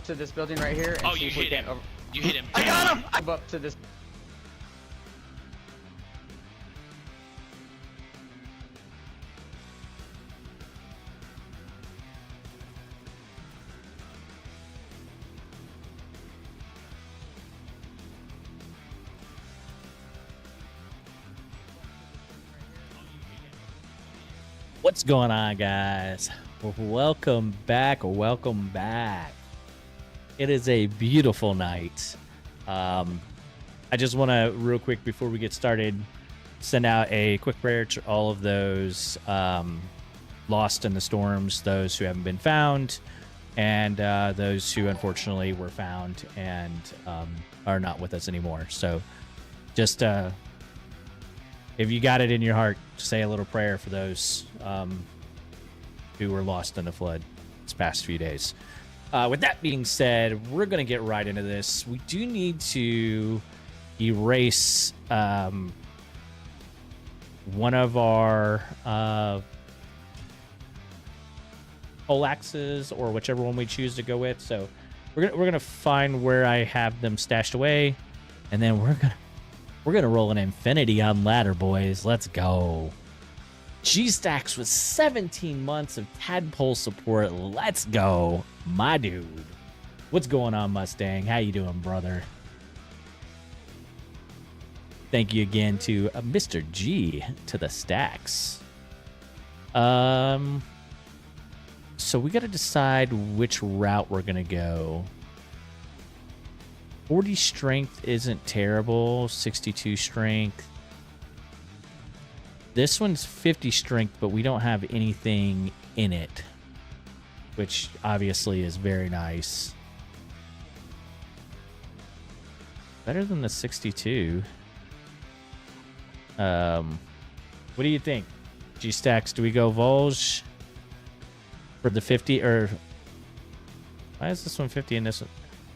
to this building right here. And Oh, see you if we hit can him. You hit him. I got him! Move up to this. What's going on, guys? Welcome back. Welcome back. It is a beautiful night. I just want to, real quick, before we get started, send out a quick prayer to all of those lost in the storms, those who haven't been found, and those who unfortunately were found and are not with us anymore. So just if you got it in your heart, say a little prayer for those who were lost in the flood this past few days. With that being said, we're going to get right into this. We do need to erase one of our poleaxes, or whichever one we choose to go with. So we're gonna find where I have them stashed away, and then we're gonna roll an infinity on ladder, boys. Let's go. G-Stacks with 17 months of tadpole support. Let's go, my dude. What's going on, Mustang? How you doing, brother? Thank you again to Mr. G to the stacks. So we got to decide which route we're gonna go. 40 strength isn't terrible. 62 strength. This one's 50 strength, but we don't have anything in it, which obviously is very nice. Better than the 62. What do you think? G-Stacks, do we go Volge for the 50, or why is this one 50 and this one?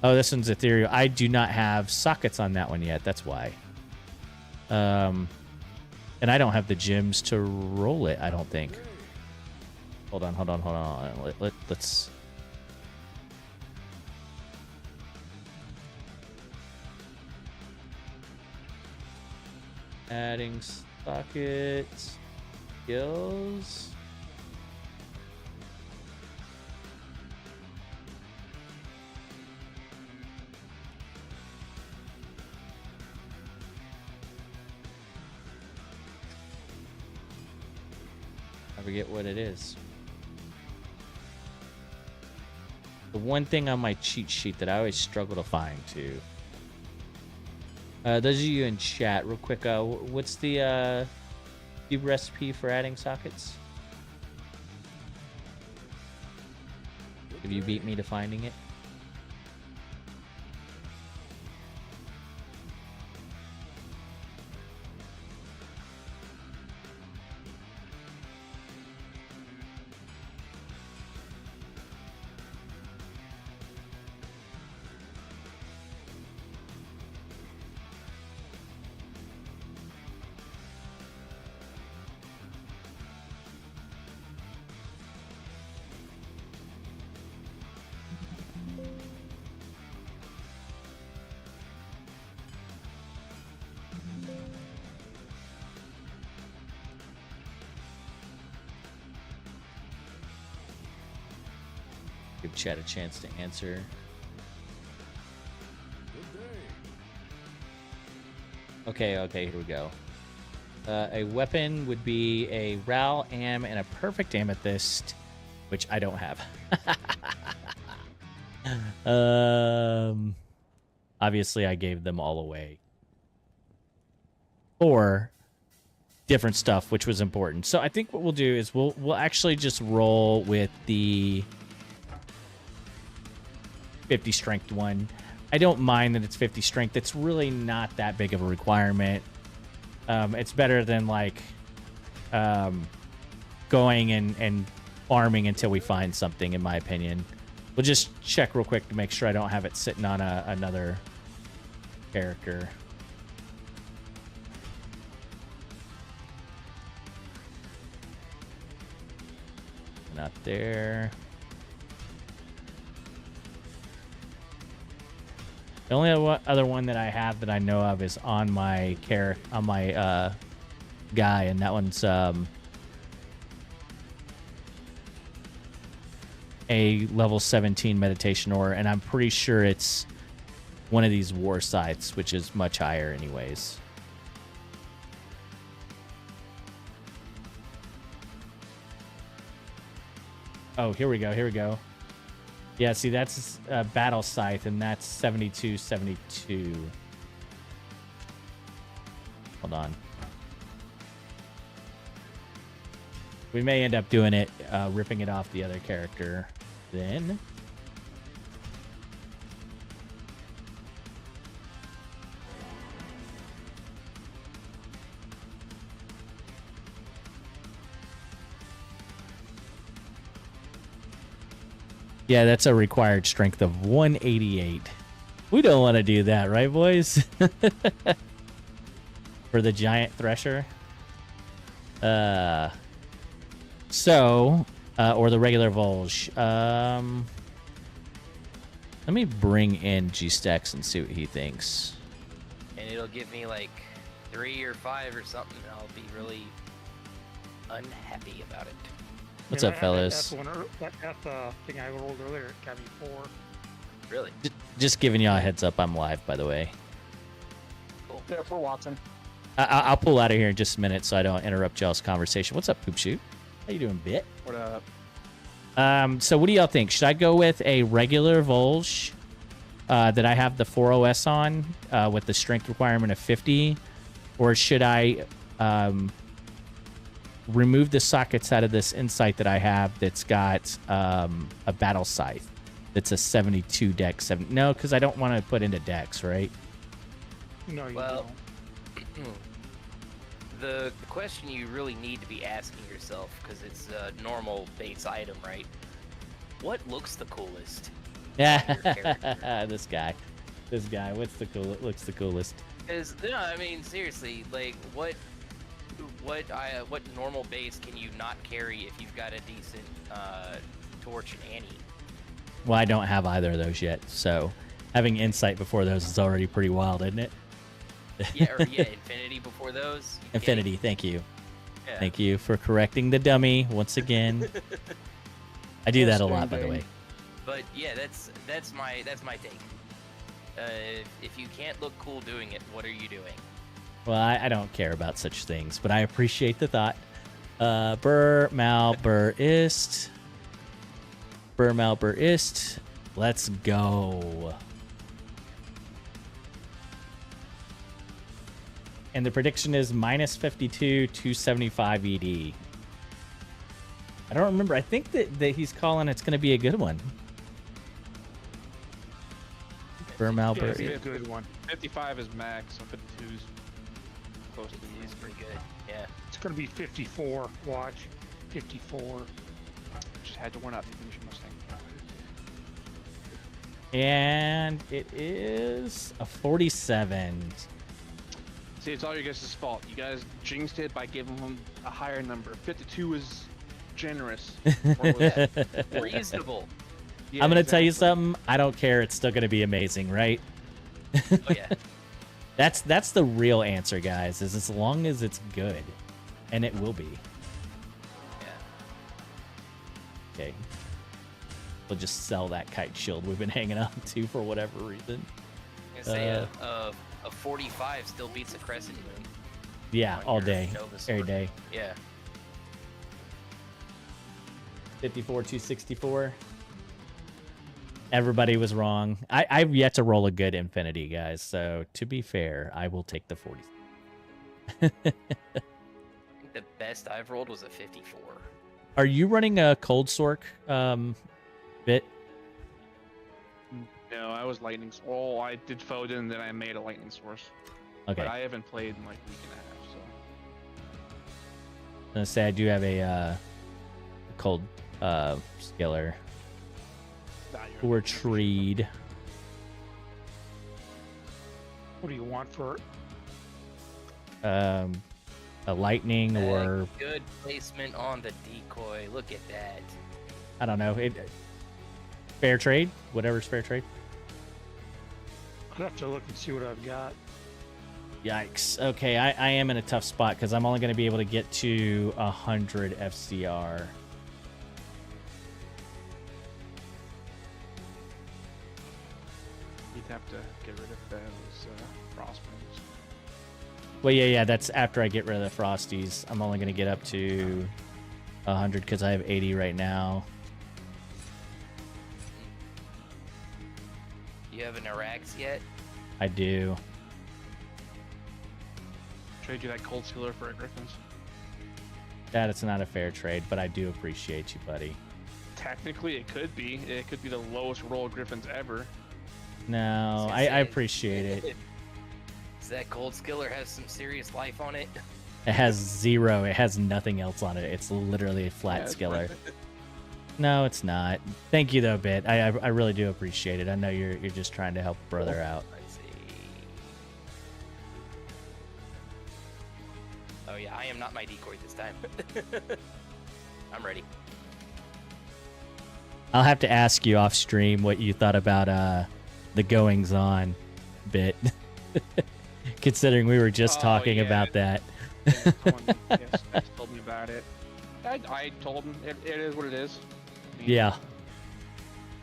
Oh, this one's ethereal. I do not have sockets on that one yet. That's why. And I don't have the gems to roll it, I don't think. Hold on. Let's... Adding sockets. Skills. I forget what it is. The one thing on my cheat sheet that I always struggle to find too. Those of you in chat, real quick, what's the recipe for adding sockets? Have you beat me to finding it? Give chat a chance to answer. Okay, here we go. A weapon would be a Ral, Am, and a perfect amethyst, which I don't have. Obviously, I gave them all away. Or different stuff, which was important. So I think what we'll do is we'll actually just roll with the 50 strength one. I don't mind that it's 50 strength. It's really not that big of a requirement. It's better than like going and farming until we find something, in my opinion. We'll just check real quick to make sure I don't have it sitting on another character. Not there. The only other one that I have that I know of is on my guy, and that one's a level 17 meditation aura, and I'm pretty sure it's one of these war sites, which is much higher anyways. Oh, here we go. Yeah, see, that's battle scythe, and that's 72. Hold on. We may end up doing it, ripping it off the other character then. Yeah, that's a required strength of 188. We don't want to do that, right, boys? For the giant thresher. Or the regular Volge. Let me bring in G-Stacks and see what he thinks. And it'll give me like 3 or 5 or something, and I'll be really unhappy about it. What's up, fellas? That's the thing I rolled earlier. It got me 4. Really? Just giving y'all a heads up. I'm live, by the way. Cool. Yeah, for Watson. I'll pull out of here in just a minute so I don't interrupt y'all's conversation. What's up, Poop Shoot? How you doing, Bit? What up? So what do y'all think? Should I go with a regular Volge that I have the 4OS on with the strength requirement of 50? Or should I remove the sockets out of this insight that I have that's got a battle scythe that's a 72 dex? No, because I don't want to put into dex, right? No, you Well, don't. the question you really need to be asking yourself, because it's a normal base item, right? What looks the coolest? Yeah, this guy. What's the looks the coolest? Because no, I mean seriously, like what normal base can you not carry if you've got a decent torch and Annie? Well, I don't have either of those yet, so having insight before those is already pretty wild, isn't it? Yeah, Infinity before those. Infinity, thank you. Yeah. Thank you for correcting the dummy once again. I do that a lot, by the way. But yeah, that's my take. If you can't look cool doing it, what are you doing? Well, I don't care about such things, but I appreciate the thought. Burr Mal Burr Ist. Let's go. And the prediction is minus 52, 275 ED. I don't remember. I think that he's calling it's going to be a good one. Burmal Yeah, it's Burr. a good one. 55 is max, so 52 is close to It's pretty good. Yeah. It's going to be 54. Watch. 54. Just had to warn out the finishing Mustang. And it is a 47. See, it's all your guys' fault. You guys jinxed it by giving him a higher number. 52 is generous. Reasonable. Yeah, I'm going to tell you exactly. something. I don't care. It's still going to be amazing, right? Oh yeah. That's the real answer, guys, is as long as it's good. And it will be. Yeah. Okay. We'll just sell that kite shield we've been hanging on to for whatever reason. I say a 45 still beats a crescent moon. Yeah, on all your day. Nova Every sword. day. Yeah. 54, 264. Everybody was wrong. I've yet to roll a good Infinity, guys. So, to be fair, I will take the 40. I think the best I've rolled was a 54. Are you running a Cold Sork bit? No, I was lightning. Oh, I did Foden, then I made a lightning source. Okay. But I haven't played in like a week and a half, so. I'm going to say I do have a Cold Skiller. Nah, you're- Or Treed. What do you want for it? A Lightning or... Good placement on the decoy. Look at that. I don't know. Fair trade? Whatever's fair trade. I'll have to look and see what I've got. Yikes. Okay, I am in a tough spot because I'm only going to be able to get to 100 FCR. You'd have to get rid of those frostburns. Well, yeah, that's after I get rid of the Frosties. I'm only going to get up to 100 because I have 80 right now. You have an Arax yet? I do. Trade you that cold skiller for a Griffin's. That it's not a fair trade, but I do appreciate you, buddy. Technically, it could be. It could be the lowest roll Griffins ever. No, I appreciate it. Does that cold skiller have some serious life on it? It has 0. It has nothing else on it. It's literally a flat skiller. No, it's not. Thank you, though, Bit. I really do appreciate it. I know you're just trying to help a brother out. Let's see. Oh yeah, I am not my decoy this time. I'm ready. I'll have to ask you off stream what you thought about the goings on Bit. Considering we were just talking about that. Yeah, someone yes, told me about it. I told him it is what it is. I mean, Yeah.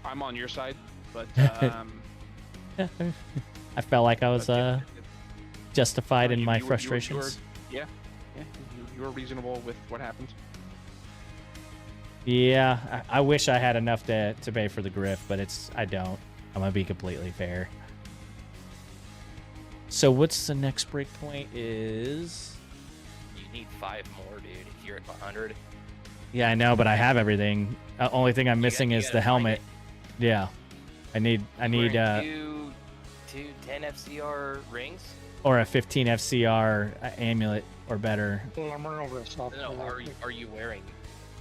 I'm on your side, but I felt like I was justified in my you were- frustrations. yeah, you were reasonable with what happened. Yeah, I wish I had enough to pay for the griff, but I don't. I'm gonna be completely fair. So what's the next break point is? You need 5 more, dude. If you're at 100. Yeah, I know, but I have everything. Only thing I'm missing is gotta the find helmet. it. Yeah, I need Wearing two 10 FCR rings. or a 15 FCR amulet or better. Well, I'm running over to software. No, real quick. are you wearing?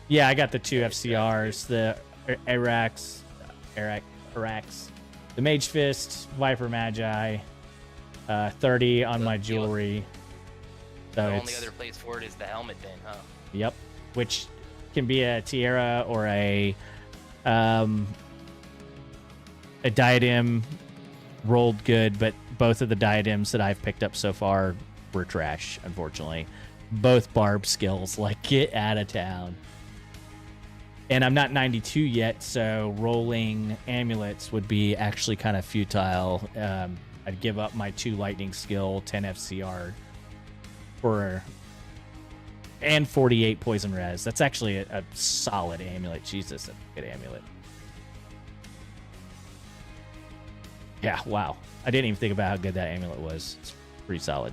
Yeah, I got the 2 Okay, FCRs, the Arax, the Mage Fist, Viper Magi, 30 on my jewelry. So The only it's- other place for it is the helmet, then, huh? Yep, which can be a tiara or a diadem rolled good, but both of the diadems that I've picked up so far were trash, unfortunately. Both barb skills, like get out of town. And I'm not 92 yet, so rolling amulets would be actually kind of futile. I'd give up my 2 lightning skill, 10 FCR and 48 poison res. That's actually a solid amulet. Jesus, that's a good amulet. Yeah, wow. I didn't even think about how good that amulet was. It's pretty solid.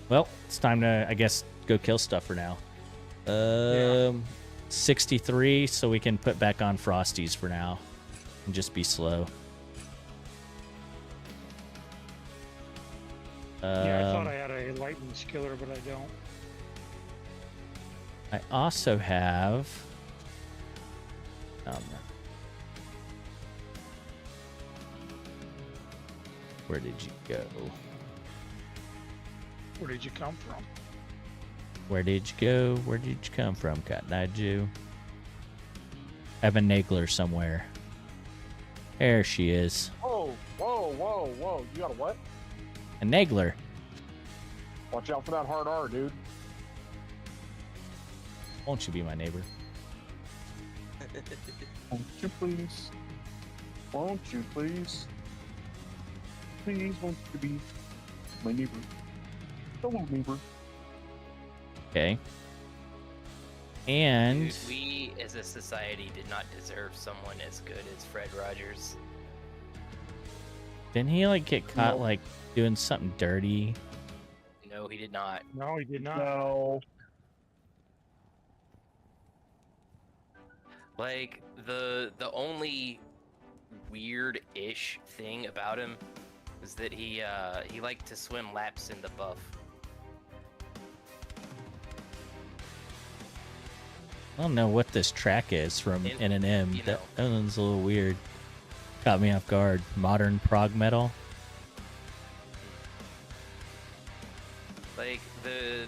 Well, it's time to, I guess, go kill stuff for now. 63, so we can put back on Frosties for now and just be slow. Yeah, I thought I had a lightning skiller, but I don't. I also have where did you go? Where did you come from? Where did you go? Where did you come from, Cotton Eye Jew? I have a Nagler somewhere. There she is. Whoa, whoa, whoa, whoa. You got a what? A Nagler. Watch out for that hard R, dude. Won't you be my neighbor? Won't you please? Won't you please? Please, won't you be my neighbor? Hello, neighbor. Okay. And Dude, we as a society did not deserve someone as good as Fred Rogers. didn't he like get caught No. like doing something dirty? No, he did not. No, he did not. No. Like the only weird-ish thing about him is that he liked to swim laps in the buff. I don't know what this track is from It- N&M. you That know. one's a little weird. Caught me off guard. Modern prog metal. Like the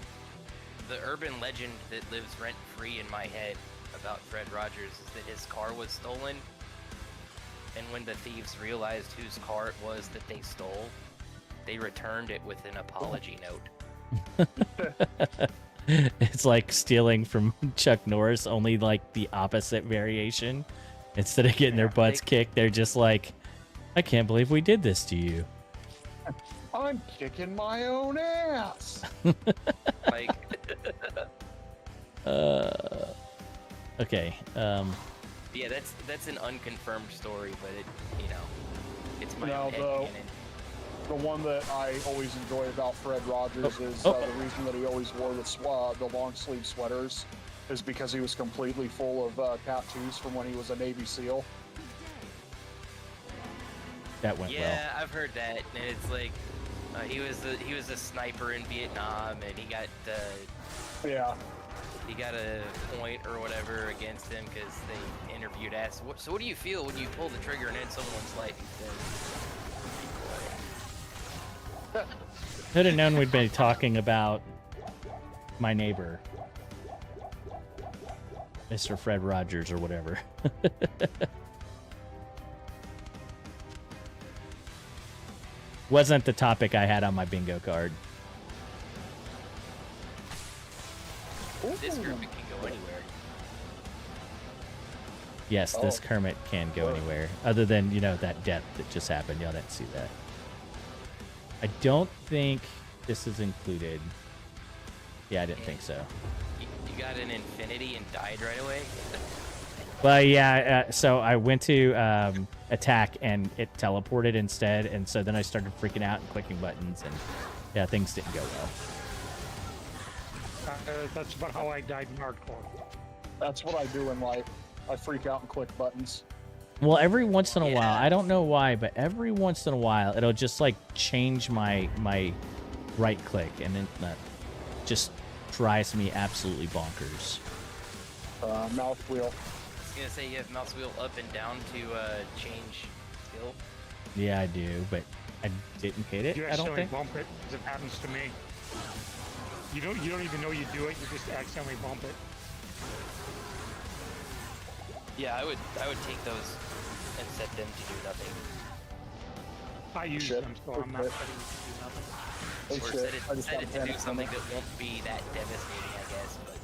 urban legend that lives rent-free in my head about Fred Rogers is that his car was stolen. And when the thieves realized whose car it was that they stole, they returned it with an apology note. It's like stealing from Chuck Norris, only like the opposite variation. Instead of getting their butts kicked, they're just like, I can't believe we did this to you. I'm kicking my own ass. Like, Okay. yeah, that's an unconfirmed story, but it, it's my No, own though. headcanon. The one that I always enjoy about Fred Rogers is the reason that he always wore the long sleeve sweaters is because he was completely full of tattoos from when he was a Navy SEAL. That went Yeah, I've heard that, and it's like he was a sniper in Vietnam, and he got Yeah. a point or whatever against him because they interviewed us. So what do you feel when you pull the trigger and end someone's life? He says, Could have known we'd be talking about my neighbor, Mr. Fred Rogers or whatever. Wasn't the topic I had on my bingo card. this group can go anywhere. Yes, this Kermit can go anywhere, other than, that death that just happened. Y'all didn't see that. I don't think this is included. Yeah, I didn't think so. You got an infinity and died right away? Well, yeah, so I went to attack, and it teleported instead, and so then I started freaking out and clicking buttons, and yeah, things didn't go well. That's about how I died in hardcore. That's what I do in life. I freak out and click buttons. Well, every once in a Yeah. while, I don't know why, but every once in a while, it'll just like change my right click, and then that just drives me absolutely bonkers. Mouse wheel. I was gonna say you have mouse wheel up and down to change skill. Yeah, I do, but I didn't hit it. You I don't accidentally think. bump it, because it happens to me. You don't even know you do it. You just accidentally bump it. Yeah, I would take those and set them to do nothing. I use Shit. them, so I'm not Shit. setting it to do nothing. Oh, Or shit. set I just it got to do panicked. something that won't be that devastating, I guess. But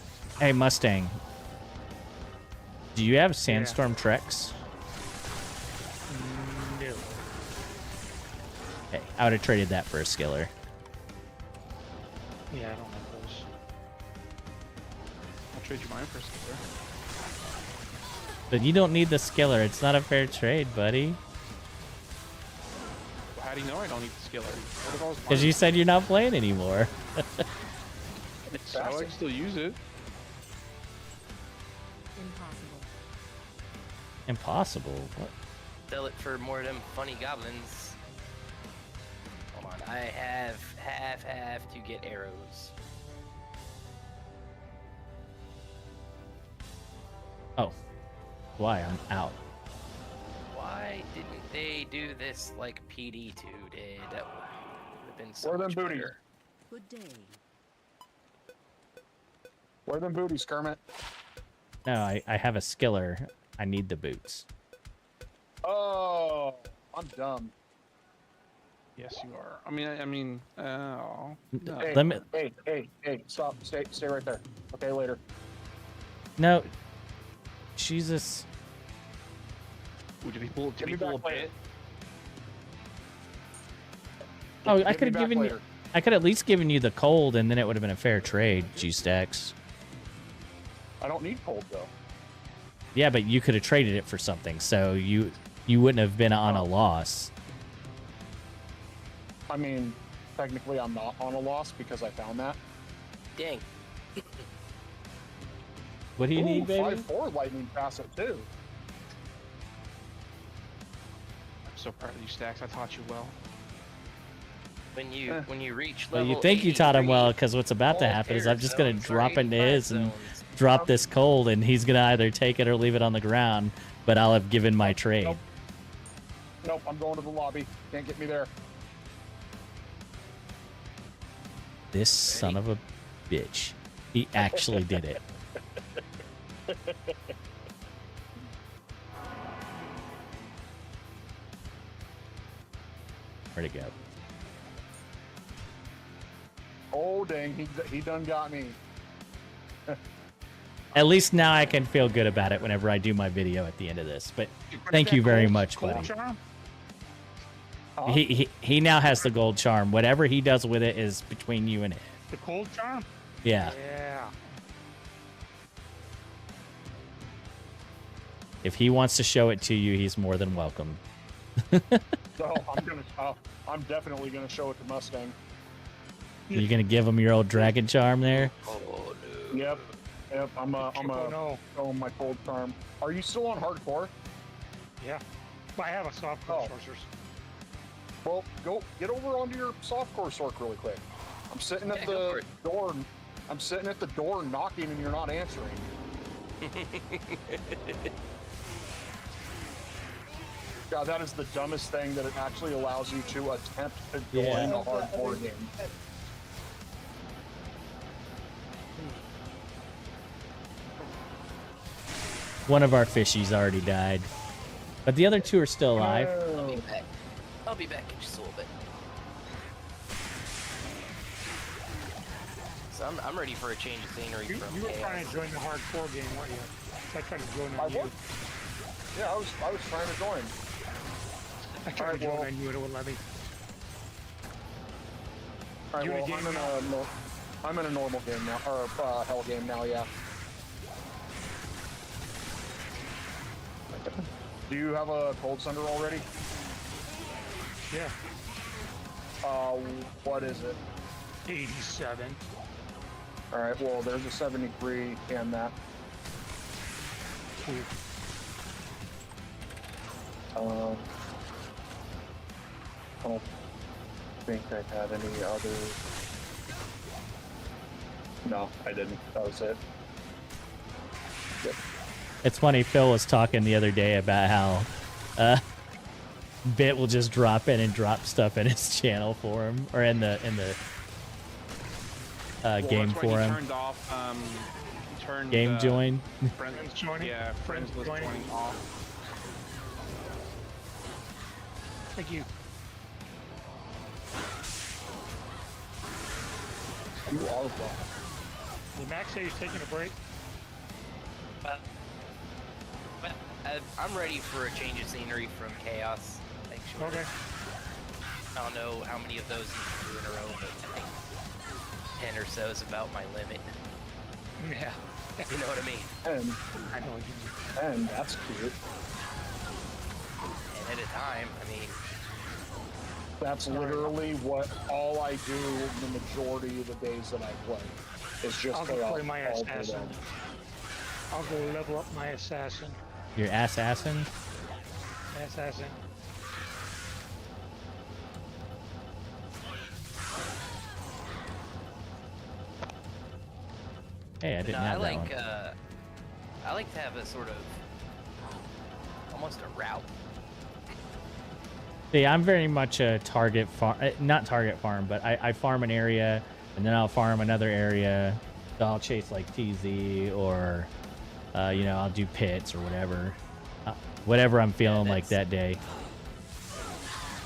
Hey, Mustang, do you have Sandstorm Trex? No. Hey, I would have traded that for a Skiller. Yeah, I don't have those. I'll trade you mine for a skipper. But you don't need the Skiller. It's not a fair trade, buddy. Well, how do you know I don't need the skiller? What if I was Because you said you're not playing anymore. So I can still use it. Impossible. Impossible. What? sell it for more of them funny goblins. Hold on, I have half to get arrows. Oh. Why? I'm out. Why didn't they do this like PD2 did? That would have been so Where them much booties? better. Good day. Where them booties, Kermit? No, I have a Skiller. I need the boots. Oh, I'm dumb. Yes, you are. I mean, oh. No. Hey, Let me. hey, stop. Stay right there. Okay, later. No. Jesus. Ooh, did he pull Give me a back later. bit? Oh, I Give me could have back given you. later. I could at least given you the cold, and then it would have been a fair trade, G-Stacks. I don't need cold though. Yeah, but you could have traded it for something, so you wouldn't have been on a loss. I mean, technically I'm not on a loss because I found that. Dang. What do you need, baby? 5-4 lightning facet too. I'm so proud of you, Stacks. I taught you well. When you reach Well, level you think you taught him 83, well, because what's about to all happen is terror I'm just going to zones are drop into 85 his and zones. drop this cold, and he's going to either take it or leave it on the ground, but I'll have given my trade. Nope, I'm going to the lobby. Can't get me there. This son of a bitch. He actually did it. Where'd it go? Oh dang, he done got me. At least now I can feel good about it whenever I do my video at the end of this. But thank you very much, buddy. He now has the gold charm. Whatever he does with it is between you and him. The cold charm? Yeah. Yeah. If he wants to show it to you, he's more than welcome. So I'm definitely gonna show it to Mustang. You gonna give him your old dragon charm there? Oh no. Yep. I'm no. show him my cold charm. Are you still on hardcore? Yeah. But I have a soft core sorcerers. Well, go get over onto your softcore sork really quick. I'm sitting at the door. I'm sitting at the door knocking, and you're not answering. God, that is the dumbest thing that it actually allows you to attempt to join a hardcore game. One of our fishies already died, but the other two are still alive. I'll be back in just a little bit. So I'm ready for a change of scenery from You were chaos. trying to join the hardcore game, weren't you? I tried to join I on you. was. Yeah, I was trying to join. I tried to join on you and it wouldn't let me. All right, You in a well, game I'm in a normal game now, or hell game now. Yeah. Do you have a cold sunder already? Yeah. What is it? 87. All right, well, there's a 73 and that. I don't think I had any other. No, I didn't. That was it. Yep. It's funny. Phil was talking the other day about how Bit will just drop in and drop stuff in his channel for him, or in the game that's why he for him. Turned off. Turned Game join. Friends joining? Yeah, friends list joining. joining off. Thank you. You are wrong. Did Max say he's taking a break? I'm ready for a change of scenery from chaos. Thanks, Short. Okay. I don't know how many of those you can do in a row, but I think 10 or so is about my limit. Yeah. You know what I mean? And I know what you mean. that's cute. And at a time, I mean, That's literally what all I do the majority of the days that I play. Is just I'll go chaos play my all day assassin. long. I'll go level up my assassin. Your assassin. Assassin. Hey, I didn't no, have I that like one. I like to have a sort of almost a route. See, I'm very much a target farm, not target farm, but I farm an area and then I'll farm another area. So I'll chase like TZ or, you know, I'll do pits or whatever, whatever I'm feeling like that day.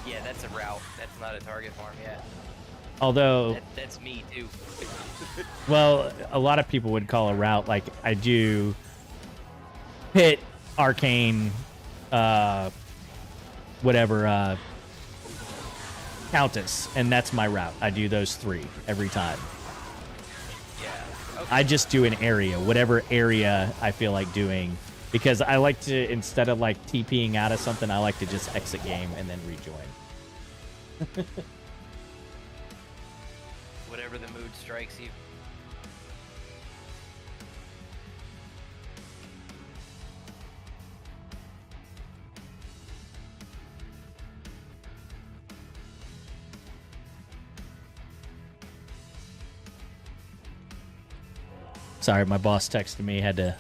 Yeah, that's a route. That's not a target farm yet. Although, That's me too. well, a lot of people would call a route like I do pit, arcane, whatever, Countess, and that's my route. I do those 3 every time. Yeah. Okay. I just do an area, whatever area I feel like doing, because I like to, instead of like TPing out of something, I like to just exit game and then rejoin. Whatever the mood strikes you. Sorry, my boss texted me, had to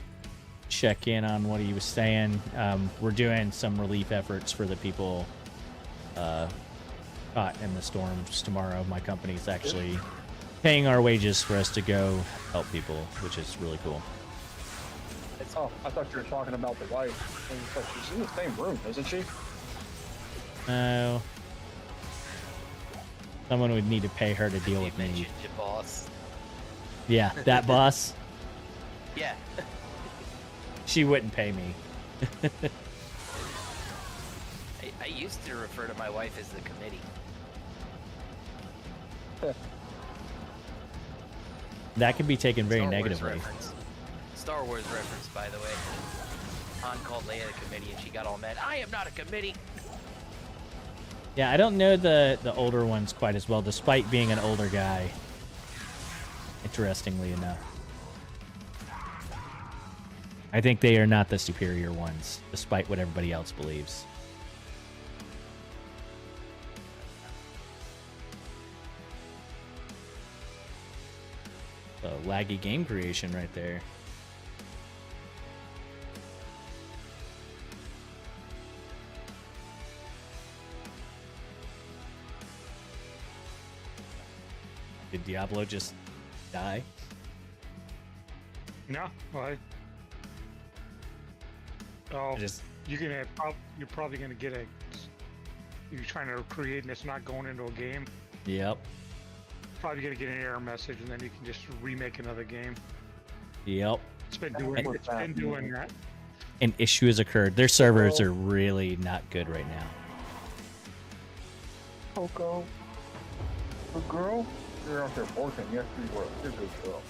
check in on what he was saying. We're doing some relief efforts for the people caught in the storms tomorrow. My company's actually paying our wages for us to go help people, which is really cool. Oh, I thought you were talking about the wife. I was like, she's in the same room, isn't she? No. Someone would need to pay her to deal You with me. mentioned your boss. Yeah, that boss. Yeah. She wouldn't pay me. I used to refer to my wife as the committee. That could be taken very Star Wars negatively. reference. Star Wars reference, by the way. Han called Leia a committee and she got all mad. I am not a committee! Yeah, I don't know the older ones quite as well, despite being an older guy. Interestingly enough. I think they are not the superior ones, despite what everybody else believes. So, laggy game creation right there. Did Diablo just die? No, well, oh, Just you're probably gonna get a. You're trying to create and it's not going into a game. Yep. Probably gonna get an error message and then you can just remake another game. Yep. It's been doing that. An issue has occurred. Their servers are really not good right now. Coco. The girl? You're out there working. Yes, you were. You're a good girl.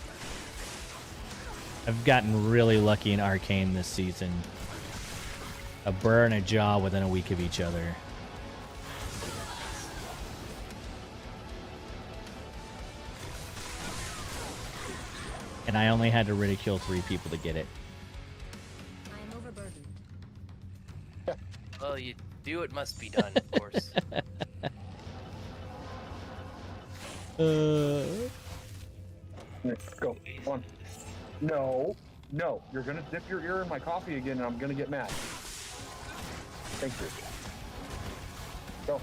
I've gotten really lucky in Arcane this season. A burr and a jaw within a week of each other. And I only had to ridicule 3 people to get it. I'm overburdened. Well, you do what must be done, of course. Go. One. No. No. You're gonna dip your ear in my coffee again and I'm gonna get mad. Thank you. Go.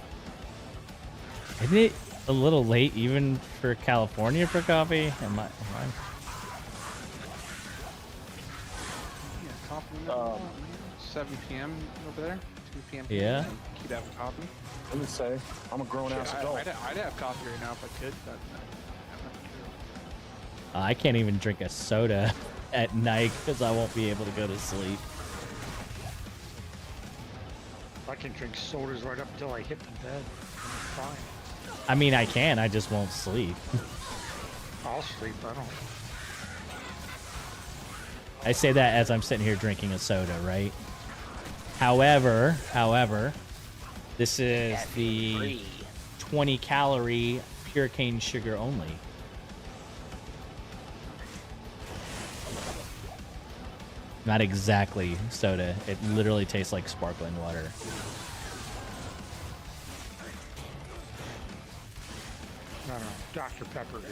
Isn't it a little late even for California for coffee? Am I 7 p.m. over there. 2 p.m. Yeah. Keep having coffee. I would say I'm a grown-ass adult. I'd have coffee right now if I could, but I can't even drink a soda at night because I won't be able to go to sleep. I can drink sodas right up until I hit the bed. I'm fine. I mean, I can. I just won't sleep. I'll sleep. I don't. I say that as I'm sitting here drinking a soda, right? However, this is the Free. 20 calorie pure cane sugar only. Not exactly soda. It literally tastes like sparkling water. No, Dr. Pepper here.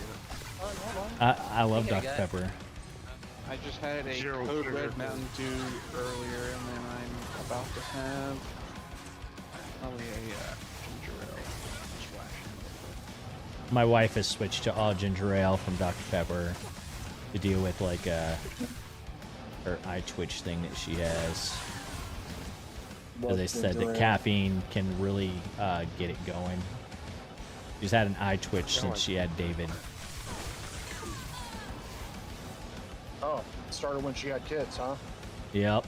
I love Okay, Dr. guys. Pepper. I just had a Zero Code sugar. Red Mountain Dew earlier, and then I'm about to have probably a ginger ale splash. My wife has switched to all ginger ale from Dr. Pepper to deal with like her eye twitch thing that she has. So they said that caffeine can really get it going. She's had an eye twitch since she had David. Oh, it started when she had kids, huh? Yep.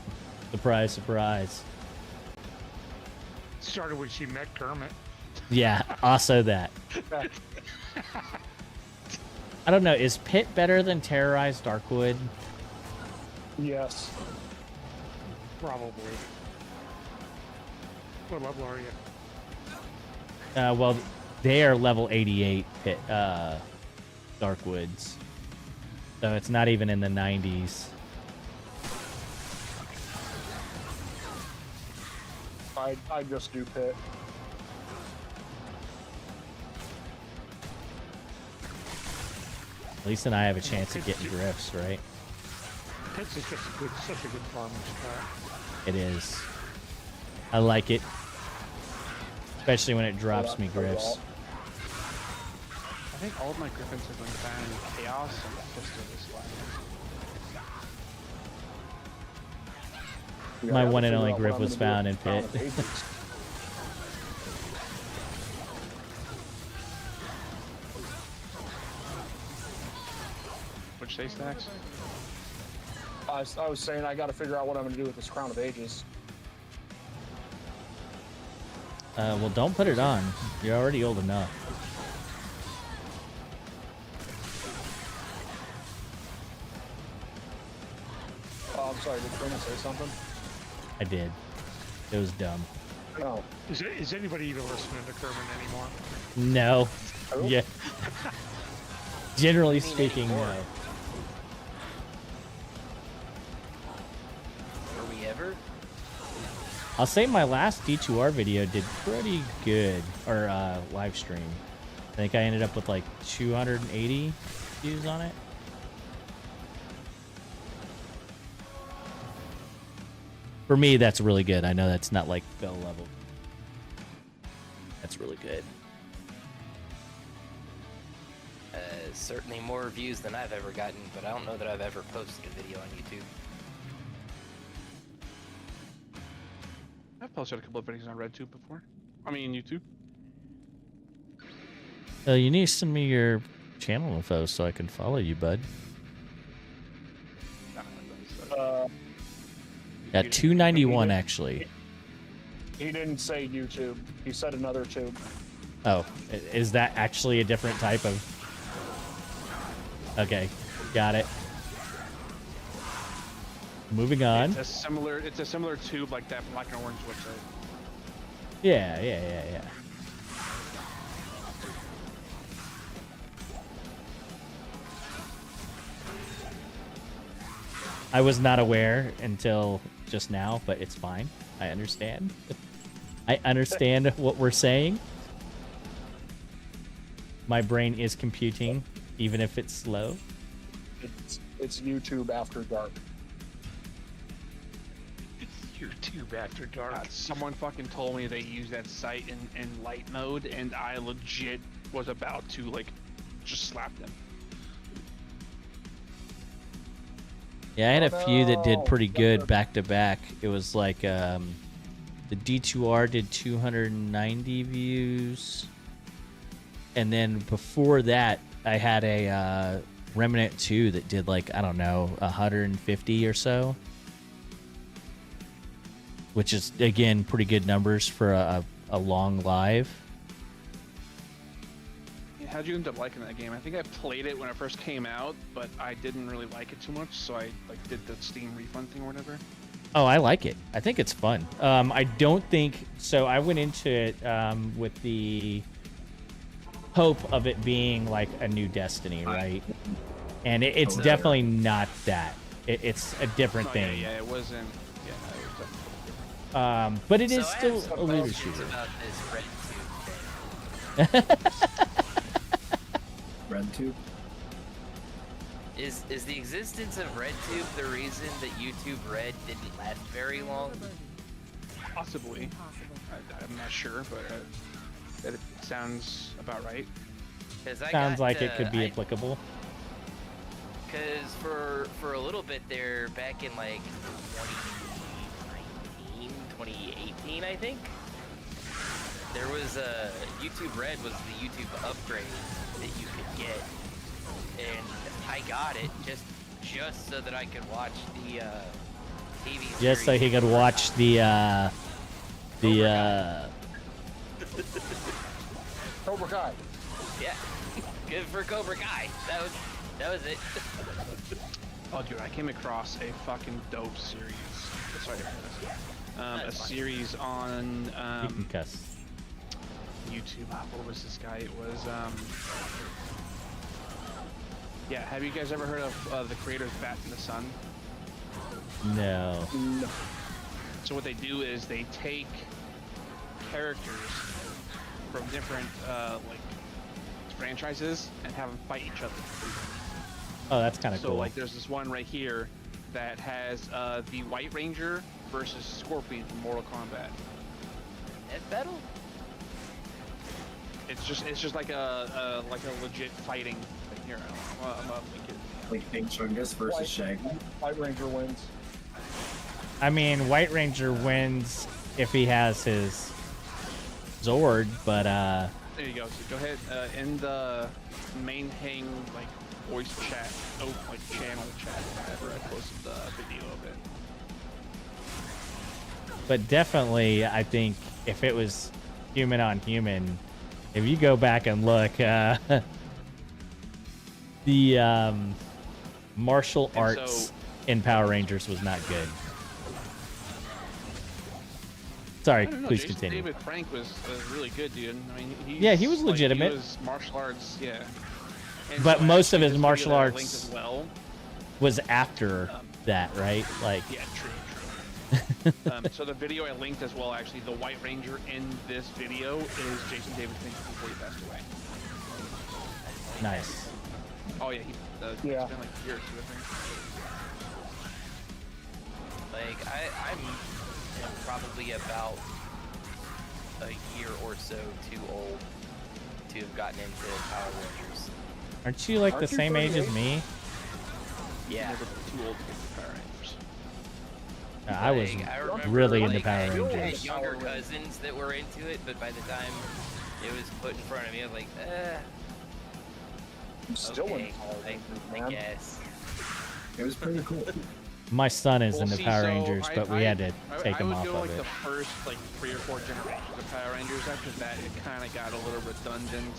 Surprise, surprise. Started when she met Kermit. Yeah, also that. I don't know. Is Pit better than Terrorized Darkwood? Yes. Probably. What level are you? Well, they are level 88 Pit Darkwoods. So it's not even in the 90s. I just do Pit. At least then I have a chance of getting drifts, right? Pitts is just such a good farming spot. It is. I like it. Especially when it drops me grifts. I think all of my griffins have been found in chaos and pistol this last. My one and only griff was found in Pit. What'd you say, Stacks? I was saying I got to figure out what I'm going to do with this Crown of Ages. Well, don't put it on. You're already old enough. Oh, I'm sorry. Did Kermit say something? I did. It was dumb. No. Is anybody even listening to Kermit anymore? No. Oh. Yeah. Generally I mean, speaking, anymore. no. Were we ever? I'll say my last D2R video did pretty good, or live stream. I think I ended up with like 280 views on it. For me, that's really good. I know that's not like bell level. That's really good. Certainly more views than I've ever gotten, but I don't know that I've ever posted a video on YouTube. I've posted a couple of videos on RedTube before. I mean, YouTube. You need to send me your channel info so I can follow you, bud. At 291, actually. He didn't say YouTube. He said another tube. Oh, is that actually a different type of... Okay, got it. Moving on. It's a similar tube like that black and orange website. Yeah. I was not aware until just now, but it's fine. I understand. I understand what we're saying. My brain is computing, even if it's slow. It's YouTube after dark. YouTube after dark. Someone fucking told me they use that site in light mode, and I legit was about to like just slap them. Yeah, I had a few that did no. pretty good back to back. It was like the D2R did 290 views. And then before that, I had a Remnant 2 that did like, I don't know, 150 or so. Which is, again, pretty good numbers for a long live. How'd you end up liking that game? I think I played it when it first came out, but I didn't really like it too much, so I like did the Steam refund thing or whatever. Oh, I like it. I think it's fun. I don't think... So I went into it with the hope of it being like a new Destiny, right? And it's definitely not that. It's a different thing. Yeah, it wasn't... Yeah, it was definitely... But it is So I still have some a looter questions shooter. about this red tube thing. RedTube? Is the existence of RedTube the reason that YouTube Red didn't last very long? Possibly. I'm not sure, but it sounds about right. Sounds like it could be applicable. Because for a little bit there, back in like 2019, 2018, I think, there was YouTube Red was the YouTube upgrade that you could get, and I got it just so that I could watch the TV series. Just so he could watch the Cobra Kai. Yeah, good for Cobra Kai. That was it. Oh, dude, I came across a fucking dope series. Sorry, a series on You can cuss. YouTube. What was this guy? It was yeah. Have you guys ever heard of the creators Bat in the Sun? No. So what they do is they take characters from different like franchises and have them fight each other. Oh, that's kind of So cool. like there's this one right here that has the White Ranger versus Scorpion from Mortal Kombat. Death battle? It's just like a legit fighting thing. Here, I'm up. Like Big Chungus versus Shaggy? White Ranger wins. I mean, White Ranger wins if he has his Zord, but There you go. So go ahead in the main hang like voice chat, like channel chat, whenever I posted the video of it. But definitely, I think if it was human on human, if you go back and look, the martial arts in Power Rangers was not good. Sorry, I don't know, please Jason continue. David Frank was really good, dude. I mean, Yeah, he was legitimate. He was martial arts, yeah. And But so most of actually his this martial video that I linked arts as well. was after that, right? Like, Yeah, true. So the video I linked as well, actually, the White Ranger in this video is Jason David Frank before he passed away. nice. Oh yeah, it's been like a year or two, I think. Like I'm probably about a year or so too old to have gotten into Power Rangers. Aren't you like Aren't the you same age as 38? me? Yeah. Never too old to get into Power Rangers. I was Like, I remember, really into like, Power I had Rangers. younger cousins that were into it, but by the time it was put in front of me, I was like, I'm still okay, in Power Rangers, I man. guess. It was pretty cool. My son is Well, into see, Power so Rangers, but we had to take him off I would go of like it. the first like 3 or 4 generations of Power Rangers. After that, it kind of got a little redundant,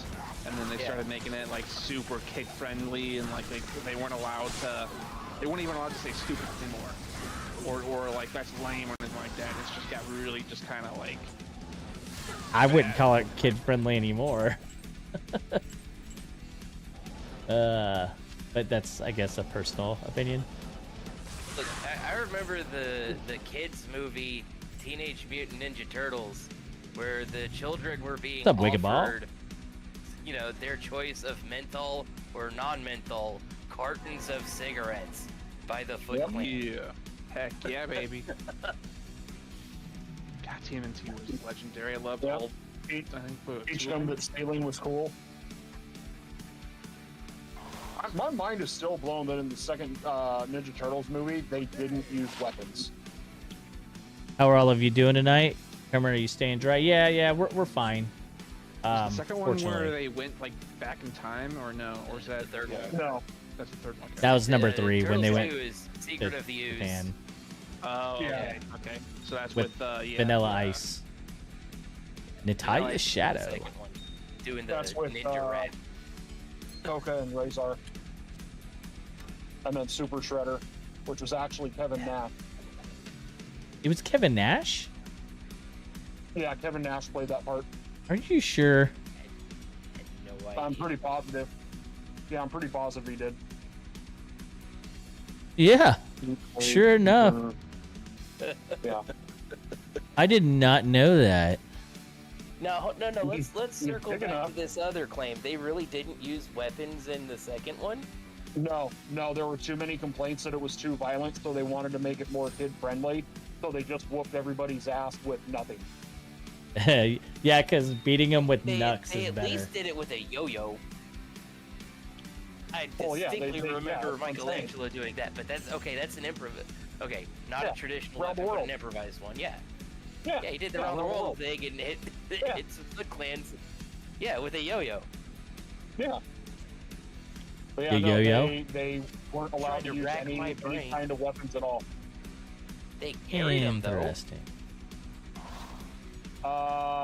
and then they started making it like super kid friendly, and like they weren't allowed to, they weren't even allowed to say stupid anymore, or like that's lame or anything like that. It's just got really just kind of like. I wouldn't call it kid friendly anymore. But that's, I guess, a personal opinion. Look, I remember the kids movie Teenage Mutant Ninja Turtles, where the children were being What's up, Wicked Ball? offered, you know, their choice of menthol or non-menthol cartons of cigarettes by the Foot Clan. Yeah, heck yeah, baby. God, TMNT was legendary. I loved Yep. all. Each, I think each of them that stealing was cool. My mind is still blown that in the second Ninja Turtles movie, they didn't use weapons. How are all of you doing tonight? Cameron, are you staying dry? Yeah, we're fine. Was the second one where Fortunately. they went like back in time, or no? Or is that The third one? No. That's the third one. That was number The 3 when they Turtles went 2 is Secret to of the Ooze. Japan. Oh, Yeah. okay. Okay. So that's With with Vanilla Ice. Natalia Vanilla Ice was the Shadow. second one, doing the That's with, Ninja Red. Coca and Razor. And then Super Shredder, which was actually Kevin Nash. It was Kevin Nash? Yeah, Kevin Nash played that part. Are you sure? No idea. I'm pretty positive. Yeah, I'm pretty positive he did. Yeah, He played sure enough. Super- Yeah. I did not know that. No. Let's He's circle big back enough. to this other claim. They really didn't use weapons in the second one. No, there were too many complaints that it was too violent, so they wanted to make it more kid-friendly. So they just whooped everybody's ass with nothing. Yeah, because beating him with They Nux at is better. least did it with a yo-yo. I Oh, yeah, distinctly they- yeah, remember that's what I'm Michelangelo doing that, but that's okay. That's an improv. Okay, not Yeah, a traditional around the weapon, but world. an improvised one. Yeah, Yeah, he did the yeah, around the around the world world. thing and hit Yeah. hit some Foot Clans. Yeah, with a yo-yo. Yeah. But yeah, The no, yo-yo? They weren't allowed Tried to to use rack any my brain. kind of weapons at all. They carried him though. Interesting.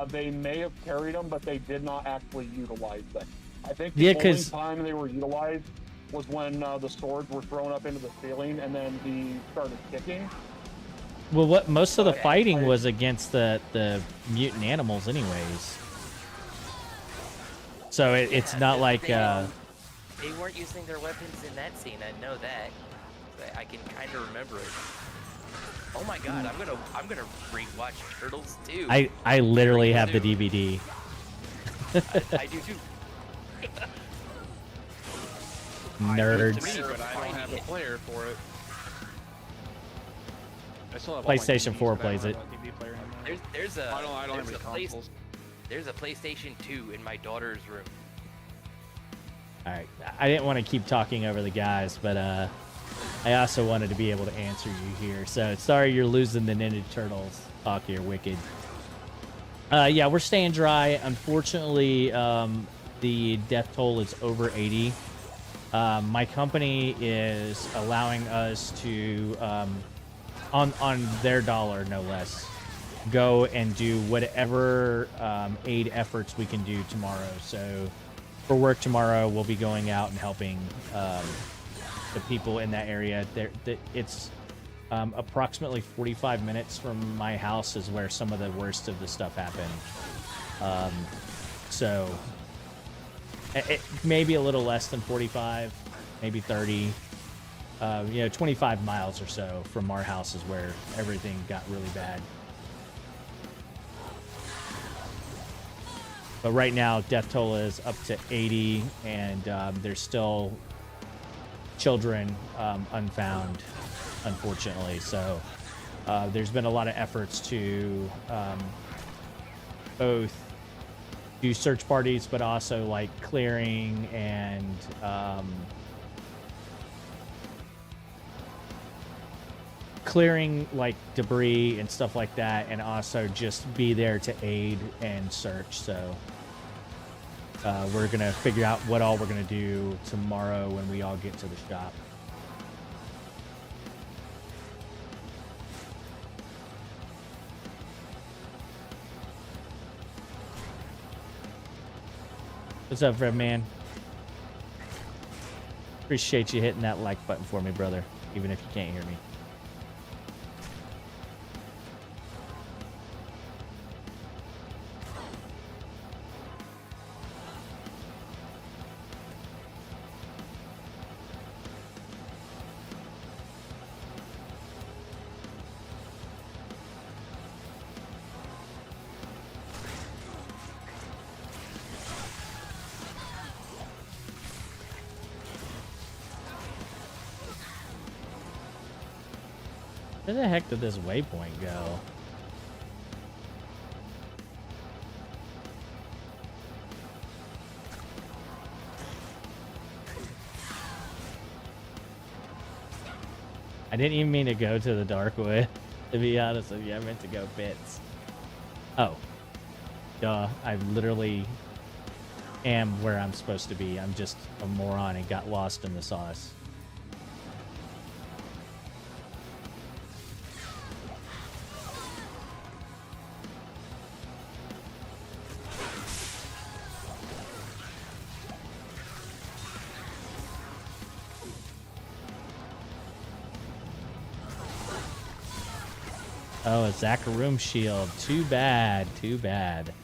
They may have carried them, but they did not actually utilize them. I think Yeah, the only 'cause- time they were utilized was when the swords were thrown up into the ceiling, and then he started kicking. Well, what most of the Okay. fighting was against the mutant animals, anyways. So it's Yeah, not like they weren't using their weapons in that scene. I know that. I can kind of remember it. Oh my god, I'm gonna rewatch Turtles too. I literally have the Too. DVD. I do too. Nerds. Me, but I don't have a player for it. I still have all my PlayStation DVDs, 4 but I don't plays have a DVD player anymore. There's a I don't have there's any a consoles. there's a PlayStation 2 in my daughter's room. All right, I didn't want to keep talking over the guys, but I also wanted to be able to answer you here. So sorry you're losing the Ninja Turtles talk here, Wicked. Yeah, we're staying dry. Unfortunately, the death toll is over 80. My company is allowing us to, on their dollar, no less, go and do whatever aid efforts we can do tomorrow. So for work tomorrow, we'll be going out and helping the people in that area. It's approximately 45 minutes from my house is where some of the worst of the stuff happened. So it maybe a little less than 45, maybe 30. 25 miles or so from our house is where everything got really bad. But right now, death toll is up to 80, and there's still children unfound, unfortunately. So there's been a lot of efforts to both do search parties, but also like clearing and clearing like debris and stuff like that, and also just be there to aid and search. So we're gonna figure out what all we're gonna do tomorrow when we all get to the shop. What's up, Fred man? Appreciate you hitting that like button for me, brother, even if you can't hear me. Where the heck did this waypoint go? I didn't even mean to go to the Darkwood, to be honest with you. I meant to go bits. Oh. Duh. I literally am where I'm supposed to be. I'm just a moron and got lost in the sauce. Oh, a Zacharium shield. Too bad. Too bad.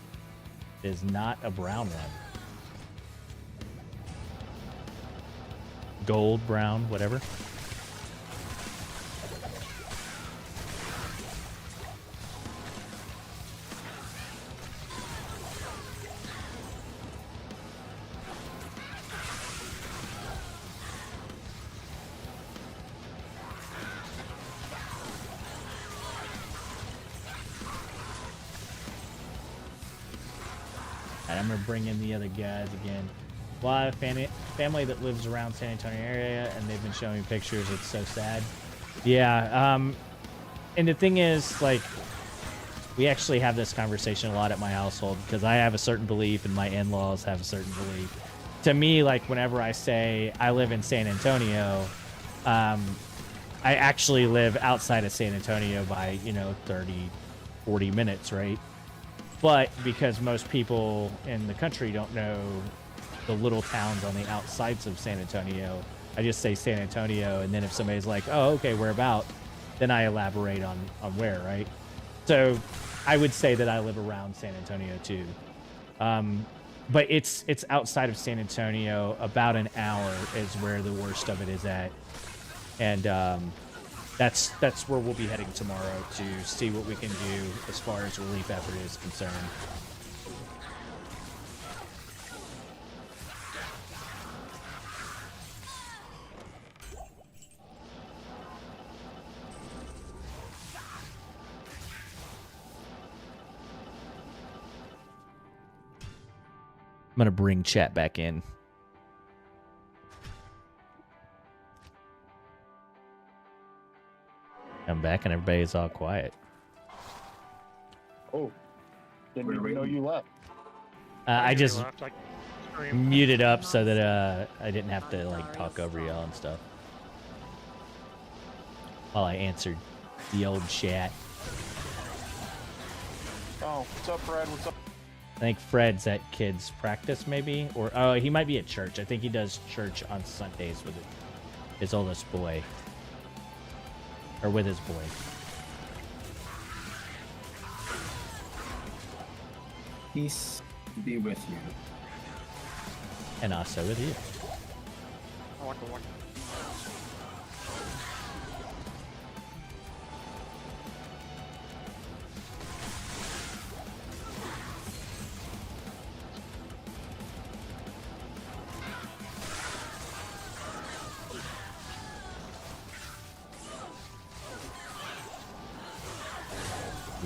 It is not a brown one. Gold, brown, whatever. I'm gonna bring in the other guys again. Well, I have a family that lives around San Antonio area, and they've been showing me pictures. It's so sad. Yeah. And the thing is, like, we actually have this conversation a lot at my household because I have a certain belief, and my in-laws have a certain belief. To me, like, whenever I say I live in San Antonio, I actually live outside of San Antonio by 30, 40 minutes, right? But because most people in the country don't know the little towns on the outsides of San Antonio, I just say San Antonio, and then if somebody's like, oh, okay, where about? Then I elaborate on where, right? So I would say that I live around San Antonio too. But it's outside of San Antonio. About an hour is where the worst of it is at. And that's where we'll be heading tomorrow to see what we can do as far as relief effort is concerned. I'm gonna bring chat back in. I'm back and everybody's all quiet. Oh, didn't even know you left. I just, mute it up so that I didn't have to like talk over y'all and stuff while I answered the old chat. Oh, what's up, Fred? What's up? I think Fred's at kids practice maybe, or oh, he might be at church. I think he does church on Sundays with his oldest boy, or with his boy. Peace be with you. And also with you.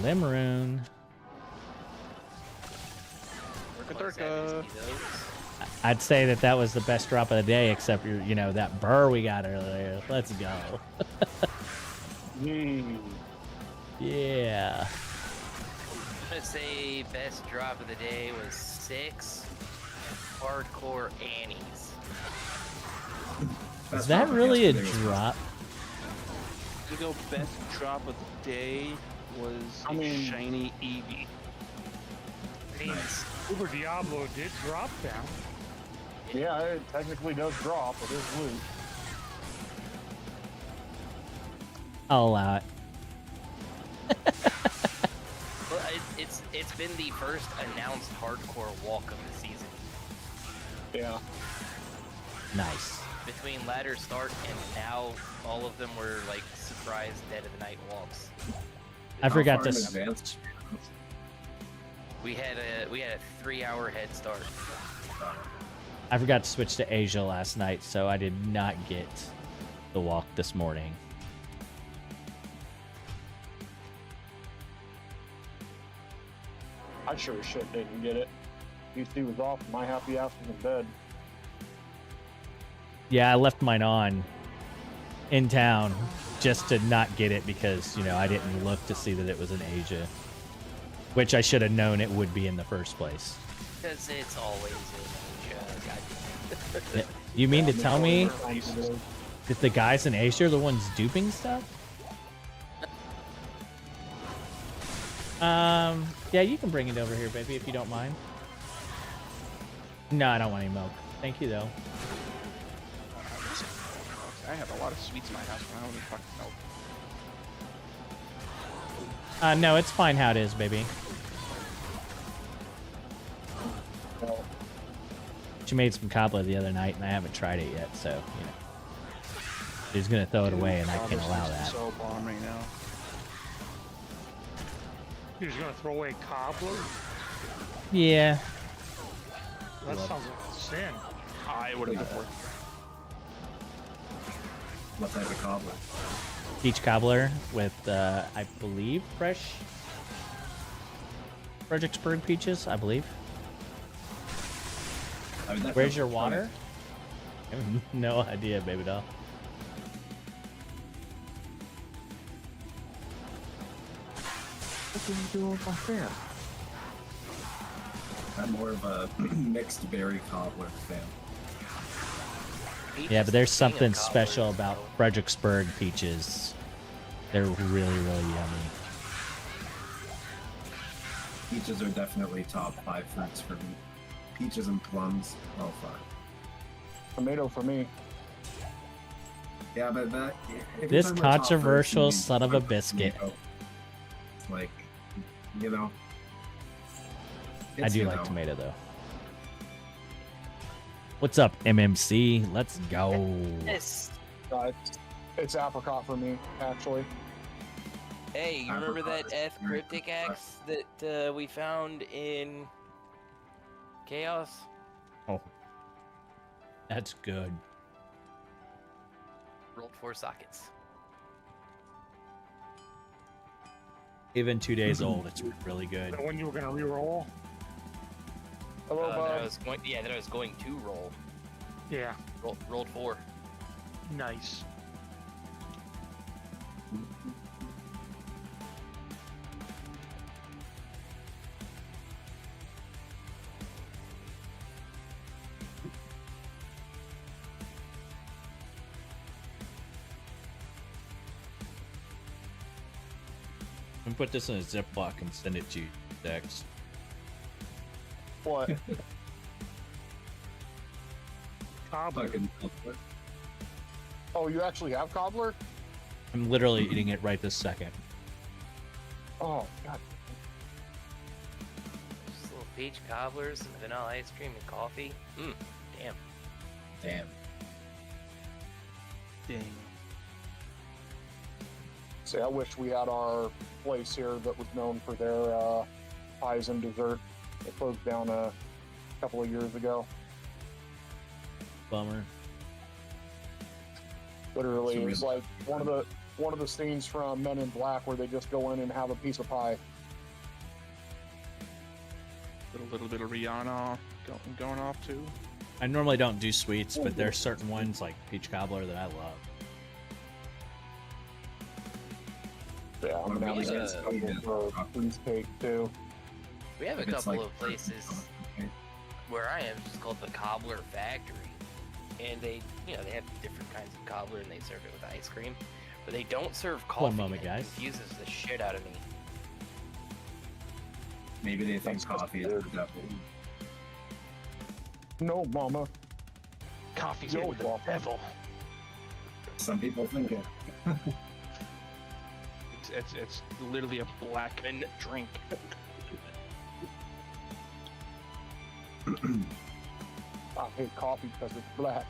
Limeroon. I'd say that was the best drop of the day, except you know that burr we got earlier. Let's go. Yeah. I'm gonna say best drop of the day was 6 hardcore Annies. Is that really a drop? To go best drop of the day was a shiny Eevee. Nice. Uber Diablo did drop down. Yeah, it technically does drop. It is loot. I'll allow it. Well, it's been the first announced hardcore walk of the season. Yeah. Nice. Between ladder start and now, all of them were like surprise dead of the night walks. I forgot How far in this. advance? We had a 3-hour head start. I forgot to switch to Asia last night, so I did not get the walk this morning. I sure as shit didn't get it. PC was off. My happy ass was in bed. Yeah, I left mine on in town just to not get it because, you know, I didn't look to see that it was in Asia, which I should have known it would be in the first place. Because it's always in Asia. God. You mean to tell me that the guys in Asia are the ones duping stuff? Yeah, you can bring it over here, baby, if you don't mind. No, I don't want any milk. Thank you, though. I have a lot of sweets in my house, but I don't need fucking milk. No, it's fine how it is, baby. She made some cobbler the other night, and I haven't tried it yet, so, you know. She's gonna throw it away, and I can't allow that. So bomb right now. You're just gonna throw away cobbler? Yeah. That sounds like a sin. I would have before. What type of cobbler? Peach cobbler with, I believe, fresh Fredericksburg peaches, I believe. Where's your water? I have no idea, baby doll. What are you doing with my fan? I'm more of a mixed berry cobbler fan. Yeah, but there's something special about Fredericksburg peaches. They're really, really yummy. Peaches are definitely top 5 fruits for me. Peaches and plums, all fine. Tomato for me. Yeah, but that. if This you're talking about top controversial fruits, son of a tomato. biscuit. It's like, you know. I it's, do you like know, tomato, though. What's up, MMC? Let's go. Yes. It's apricot for me, actually. Hey, you remember that F cryptic axe that we found in Chaos? Oh, that's good. Rolled 4 sockets. Even 2 days old, it's really good. The one you were gonna re-roll? Hello, That Bob. I was going to roll. Yeah. Rolled 4. Nice. I'm gonna put this in a Ziploc and send it to you, Dex. What? Cobbler. Fucking Oh, you actually have cobbler? I'm literally eating it right this second. Oh, God. Just little peach cobblers, and vanilla ice cream, and coffee. Damn. damn. Dang. See, I wish we had our place here that was known for their pies and dessert. It closed down a couple of years ago. Bummer. Literally, So it's like one of the scenes from Men in Black where they just go in and have a piece of pie. Little bit of Rihanna going off too. I normally don't do sweets, but there's certain ones like peach cobbler that I love. Yeah, I'm gonna have really to is. get some for cheesecake too. We have a If it's couple like of places where I am, it's called the Cobbler Factory, and they have different kinds of cobbler, and they serve it with ice cream, but they don't serve coffee. One moment, and it guys. confuses the shit out of me. Maybe they think That's coffee is weird. the devil. No, mama. Coffee's Yo, with the Bob. devil. Some people think it. It's literally a black drink. I hate coffee because it's black.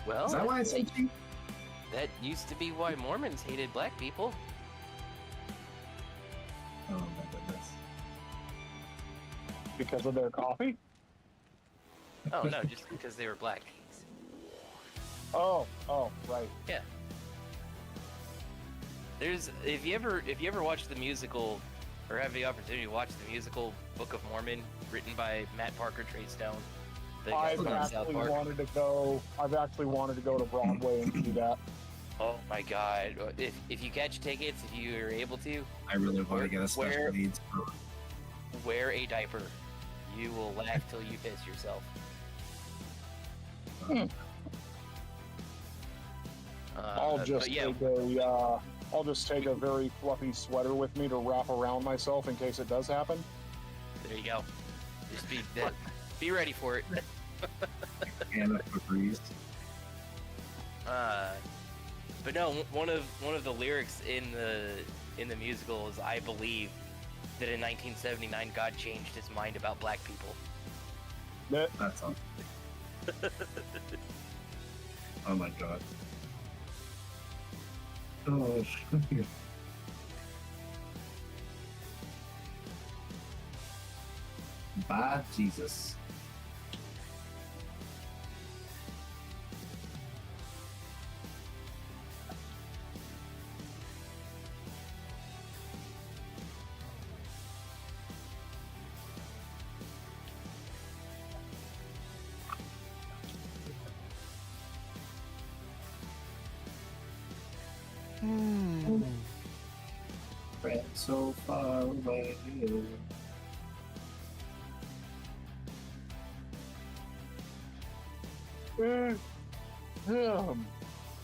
Well, Is that why it's so cheap? that used to be why Mormons hated black people. Oh my goodness. Because of their coffee? Oh no, just because they were black. Oh, right. Yeah. There's if you ever watch the musical or have the opportunity to watch the musical Book of Mormon written by Matt Parker Treystone, the guy I've from South actually Park. wanted to go to Broadway and see that. Oh my god. If you catch tickets, if you are able to, I really want to get a special Where- needs for wear a diaper. You will laugh till you piss yourself. I'll just but yeah, take a very fluffy sweater with me to wrap around myself in case it does happen. there you go. Just be ready for it. Anna Febreze. But no, one of the lyrics in the musical is, I believe that in 1979 God changed his mind about black people. That's all. Oh my god. Oh. Bye, Jesus. Friend so far away.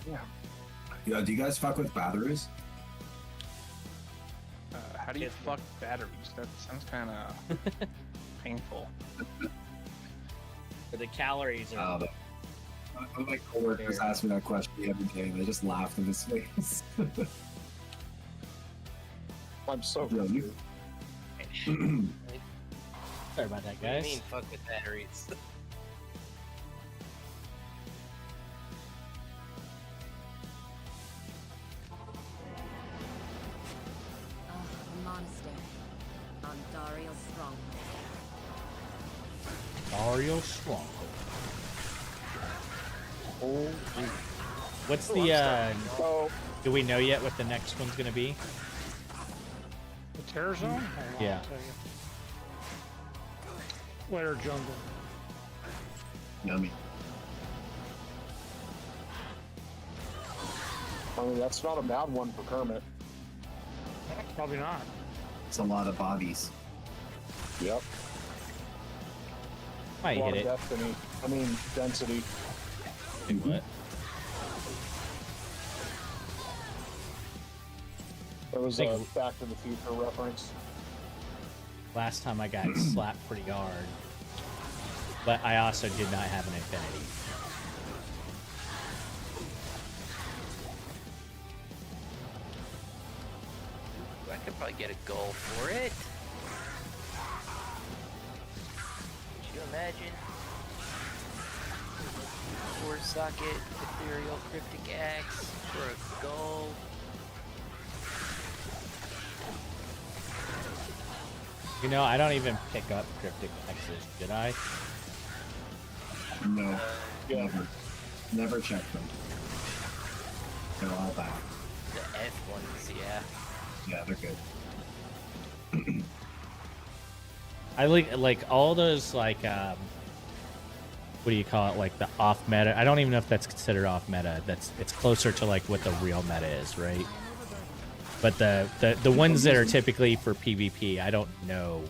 Yeah. Yeah, do you guys fuck with batteries? How do you fuck batteries? That sounds kind of painful. The calories are. One of my coworkers asked me that question the other day, and I just laughed in his face. I'm so Really? confused. Sorry about that, What do you guys. mean fuck with batteries? A monastery on Dariel's stronghold. Ariel Stronghold. Holy. What's the? So, Do we know yet what the next one's gonna be? The Terror Zone? Hold on, Yeah. I'll tell you. Lair Jungle. Yummy. I mean, that's not a bad one for Kermit. Probably not. It's a lot of bodies. Yep. Might a lot hit of it. destiny. I mean, density. What? There was a Back to the Future reference. Last time I got slapped pretty hard. But I also did not have an Infinity. I could probably get a goal for it. Could you imagine? Sword socket, ethereal cryptic axe for a goal. You know, I don't even pick up cryptic axes, did I? No, never check them. They're all back. The F ones, yeah. Yeah, they're good. I like all those like what do you call it? Like the off meta. I don't even know if that's considered off meta. It's closer to like what the real meta is, right? But the ones that are typically for PvP, I don't know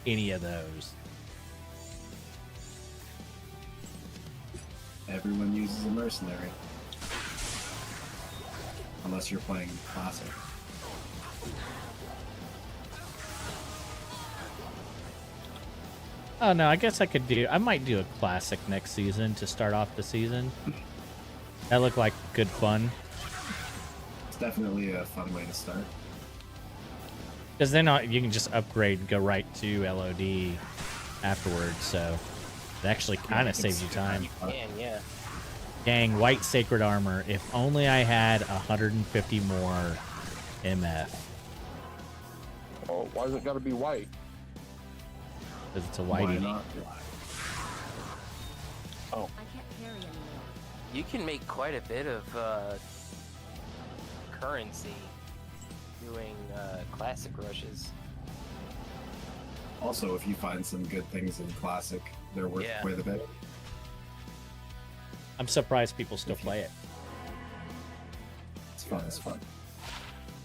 any of those. Everyone uses a mercenary. Unless you're playing classic. Oh no, I guess I might do a classic next season to start off the season. That looked like good fun. It's definitely a fun way to start. Because then you can just upgrade and go right to LOD afterwards, so it actually kind of saves you time. Man, yeah. Dang, white sacred armor. If only I had 150 more MF. Oh, why is it got to be white? Because it's a Why whitey. not? Oh, I can't carry anymore. You can make quite a bit of currency doing classic rushes. Also, if you find some good things in classic, they're worth Yeah. quite a bit. I'm surprised people still play it. It's fun. It's fun.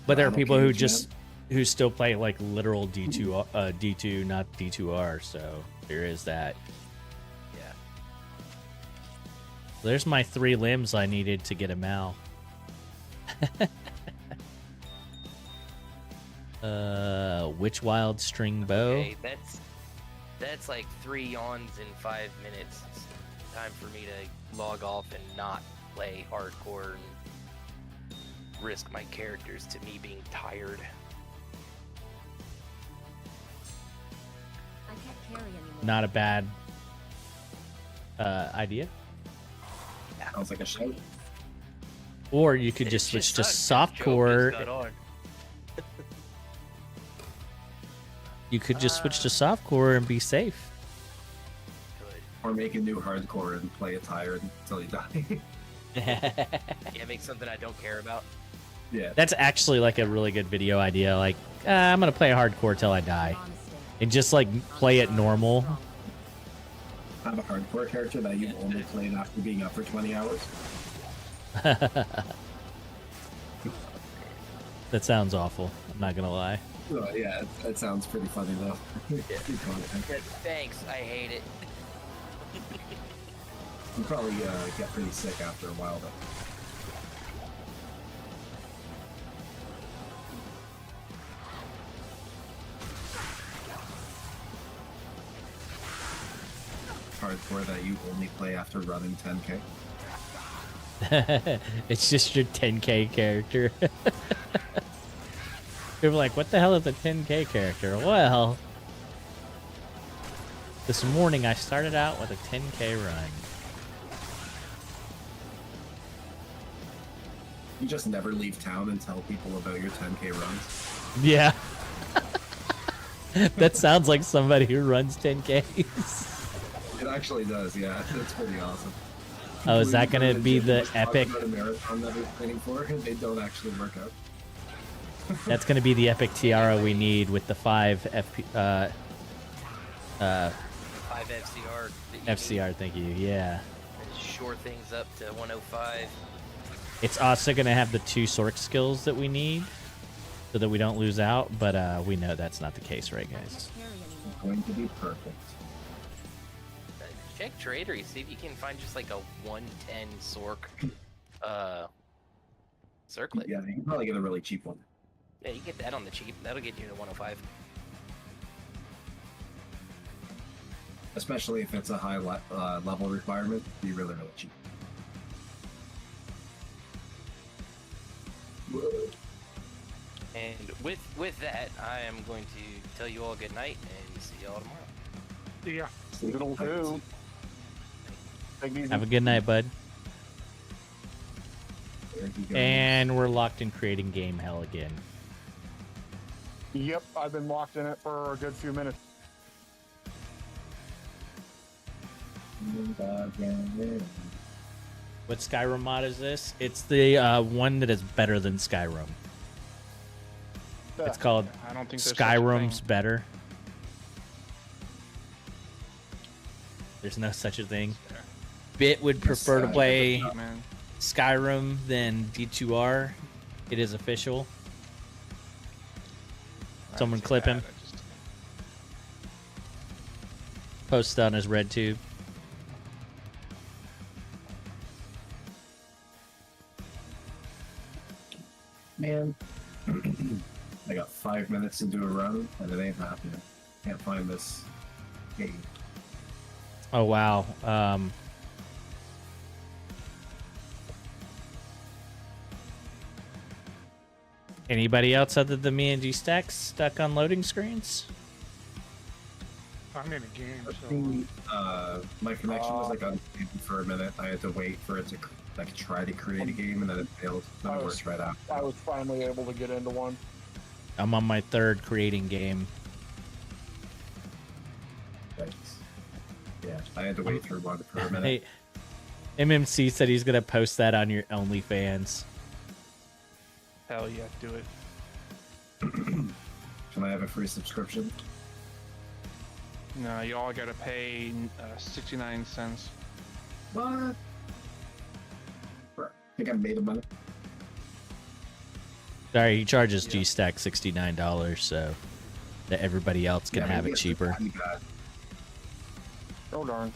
But there are Battle people who Cage, who still play like literal D2, not D2R. So there is that. Yeah. There's my 3 limbs I needed to get a Mal. Witch Wild String Bow. Okay, that's like 3 yawns in 5 minutes. It's time for me to log off and not play hardcore and risk my characters to me being tired. I can't carry anymore. Not a bad idea. Sounds like a shout. Or you could It just switch to sucked that Joe softcore. just got on. You could just switch to softcore and be safe. Good. Or make a new hardcore and play it tired until you die. Yeah, make something I don't care about. Yeah. That's actually like a really good video idea. Like, I'm gonna play hardcore till I die, Honesty. and just like play it normal. Have a hardcore character that you've only played after being up for 20 hours. That sounds awful. I'm not gonna lie. Oh, yeah, it sounds pretty funny though. Keep going. Thanks, I hate it. You probably get pretty sick after a while though. Hardcore that you only play after running 10k. It's just your 10k character. People are like, what the hell is a 10k character? Well, this morning I started out with a 10k run. You just never leave town and tell people about your 10k runs. Yeah. That sounds like somebody who runs 10ks. It actually does, yeah. It's pretty awesome. Oh, is that People gonna go to be gym the and talk epic? about a marathon that they're training for, and they don't actually work out. That's gonna be the epic tiara we need with the 5 FP, 5 FCR. that you FCR. Thank you. Yeah. can shore things up to 105. It's also gonna have the 2 Sork skills that we need, so that we don't lose out. But we know that's not the case, right, I guys? can't carry anymore. Going to be perfect. Check Tradery, see if you can find just like a 110 Sork circlet. Yeah, you can probably get a really cheap one. Yeah, you get that on the cheap. That'll get you to 105. Especially if it's a high level requirement, it'd be really, really cheap. And with that, I am going to tell you all good night and see y'all tomorrow. Yeah. It'll do. Take it easy. Have a good night, bud. There you go. And we're locked in creating game hell again. Yep, I've been locked in it for a good few minutes. What Skyrim mod is this? It's the one that is better than Skyrim. It's called I don't think there's such a Skyrim's thing. better. There's no such a thing. Bit would prefer to play Man. Skyrim than D2R. It is official. Someone That's clip bad. him. I just- Post it on his red tube. Man. I got 5 minutes to do a run, and it ain't happening. Can't find this game. Oh wow. Anybody else other than me and G-Stacks stuck on loading screens? I'm in a game, so My connection was like unstable for a minute. I had to wait for it to like try to create a game, and then it failed. Then it worked right after. I was finally able to get into one. I'm on my third creating game. Thanks. Yeah, I had to wait through one for a minute. Hey, MMC said he's gonna post that on your OnlyFans. Hell yeah, do it. Can I have a free subscription? No, you all gotta pay 69 cents. What? I think I made a money. Sorry, he charges G-Stack $69, so that everybody else can have it cheaper. Oh darn.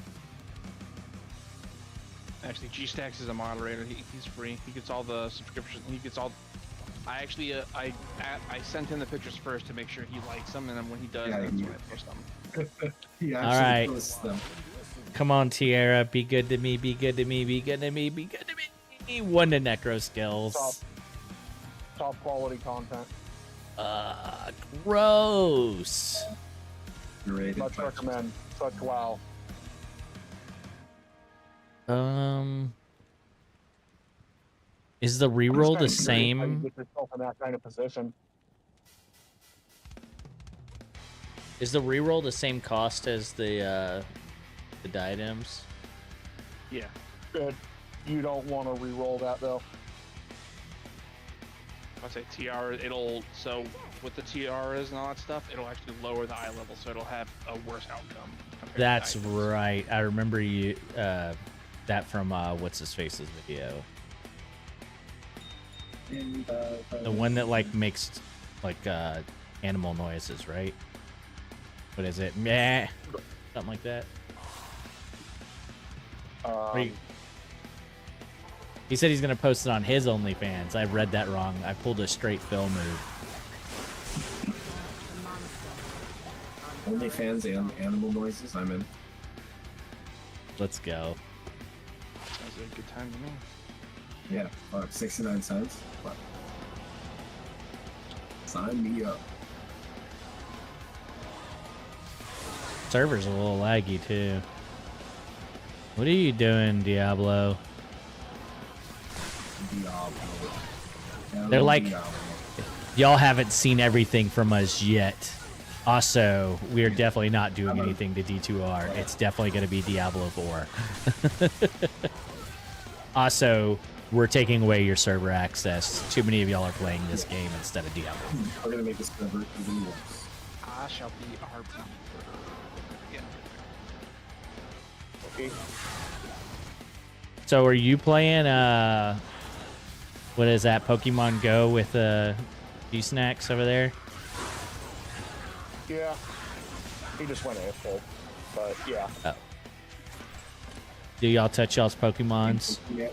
Actually, G-Stacks is a moderator. He's free. He gets all the subscriptions. He gets all. I actually I sent him the pictures first to make sure he likes them, and then when he does, Yeah, that's you- when I post them. He All actually right. posts them. Come on, Tierra, be good to me, be good to me, be good to me, be good to me. One to necro skills. Top quality content. Gross. Rated Much by- recommend. Such wow. Is the reroll the How you same? get yourself in that kind of position. Is the reroll the same cost as the diadems? Yeah. Good. You don't want to re-roll that though. I'll say TR. It'll so with the TRs and all that stuff, it'll actually lower the eye level, so it'll have a worse outcome. compared to That's items. right. I remember you that from what's his face's video. And, The one that like makes like animal noises, right? What is it? Meh. Something like that. He said he's gonna post it on his OnlyFans. I read that wrong. I pulled a straight Phil move. OnlyFans and animal noises, I'm in. Let's go. Sounds like a good time to me. Yeah, fuck, 69 cents. Fuck. Sign me up. Server's a little laggy too. What are you doing, Diablo? Diablo. They're like- Diablo. Y'all haven't seen everything from us yet. Also, we are definitely not doing anything to D2R. It's definitely going to be Diablo 4. Also, we're taking away your server access. Too many of y'all are playing this game instead of Diablo. We're gonna make this server even worse. I shall be RP for yeah. Okay. So, are you playing, what is that, Pokemon Go with G-Snacks over there? Yeah. He just went AFK. But yeah. Do y'all touch y'all's Pokemons? Yeah. Yes.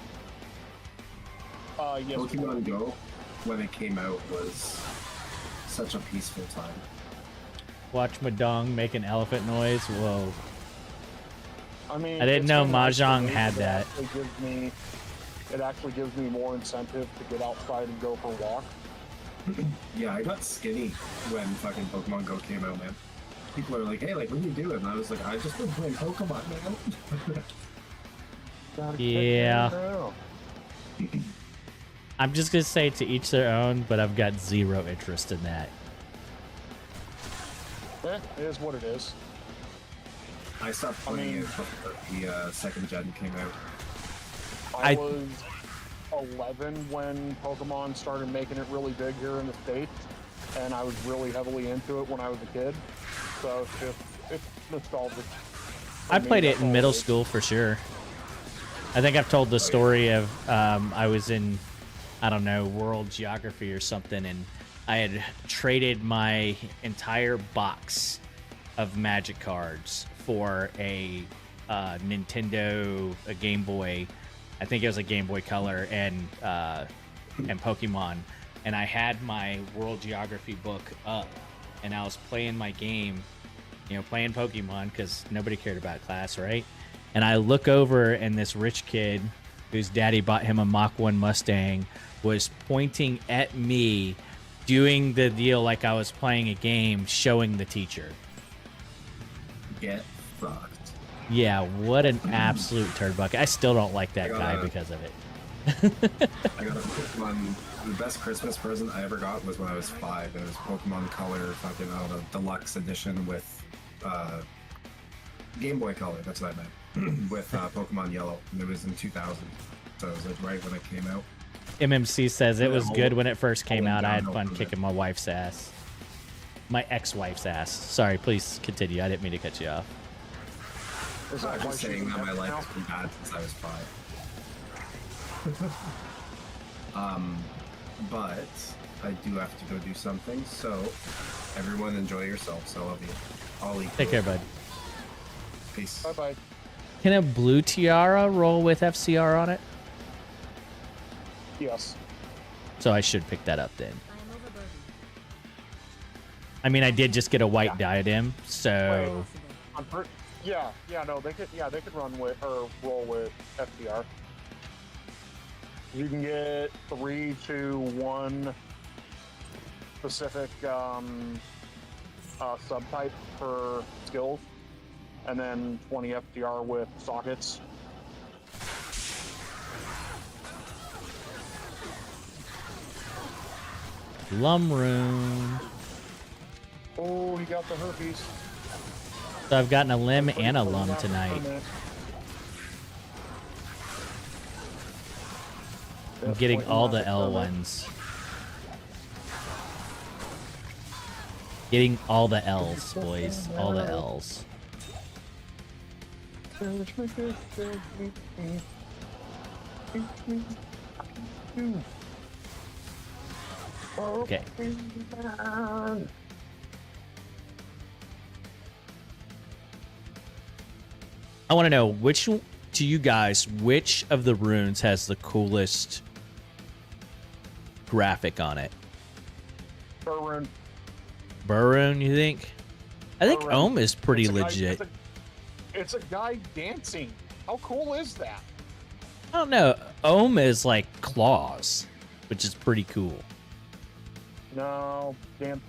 Pokemon Go, when it came out, was such a peaceful time. Watch Madong make an elephant noise. Whoa. I mean, I didn't it's know kinda nice for Mahjong me, had but that. It actually gives me more incentive to get outside and go for a walk. Yeah, I got skinny when fucking Pokemon Go came out, man. People are like, hey, like, what are you doing? And I was like, I just been playing Pokemon, man. Gotta Yeah. check that out. I'm just gonna say to each their own, but I've got zero interest in that. Eh, it is what it is. I stopped playing it before the second gen came out. I was 11 when Pokemon started making it really big here in the States, and I was really heavily into it when I was a kid. So it's nostalgic. I played it in middle school for sure. I think I've told the story of I was in, I don't know, world geography or something, and I had traded my entire box of Magic cards for a Nintendo, a Game Boy. I think it was a Game Boy Color and Pokemon. And I had my world geography book up, and I was playing my game, you know, playing Pokemon because nobody cared about class, right? And I look over, and this rich kid whose daddy bought him a Mach 1 Mustang was pointing at me, doing the deal like I was playing a game, showing the teacher. Get fucked. Yeah, what an absolute turd bucket. I still don't like that guy because of it. I got a Pokemon. The best Christmas present I ever got was when I was 5. It was Pokemon Color, fucking the deluxe edition with Game Boy Color. That's what I meant. With Pokemon Yellow, and it was in 2000. So it was like right when it came out. MMC says it was good when it first came out. I had fun kicking my wife's ass. My ex-wife's ass. Sorry, please continue. I didn't mean to cut you off. I'm just saying that my life has been bad since I was 5. But I do have to go do something, so everyone enjoy yourselves. I love you. Ollie. Take care, bud. Peace. Bye-bye. Can a blue tiara roll with FCR on it? Yes. So I should pick that up then. I am overburdened. I mean, I did just get a white diadem, so No, they could run with or roll with FDR. You can get 3 to 1 specific subtype for skills, and then 20 FDR with sockets. Lumrune. Oh, he got the herpes. So I've gotten a limb and a lum tonight. I'm getting all the L ones. Getting all the L's, boys. All the L's. Okay. I want to know which of the runes has the coolest graphic on it? Burrune. Burrune, you think? I think Burrune. Ohm is pretty It's a guy- legit. it's a guy dancing. How cool is that? I don't know. Ohm is like claws, which is pretty cool. No,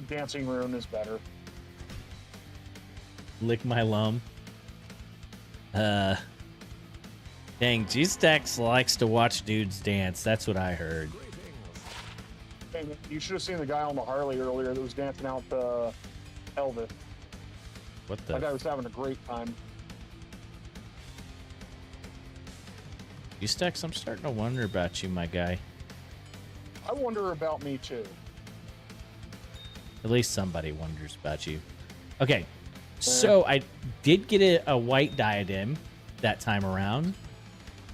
dancing rune is better. Lick my lum. Dang, G-Stax likes to watch dudes dance. That's what I heard. Hey, you should have seen the guy on the Harley earlier that was dancing out the Elvis. What That guy the? was having a great time. G-Stax, I'm starting to wonder about you, my guy. I wonder about me too. At least somebody wonders about you. Okay, so I did get a white diadem that time around.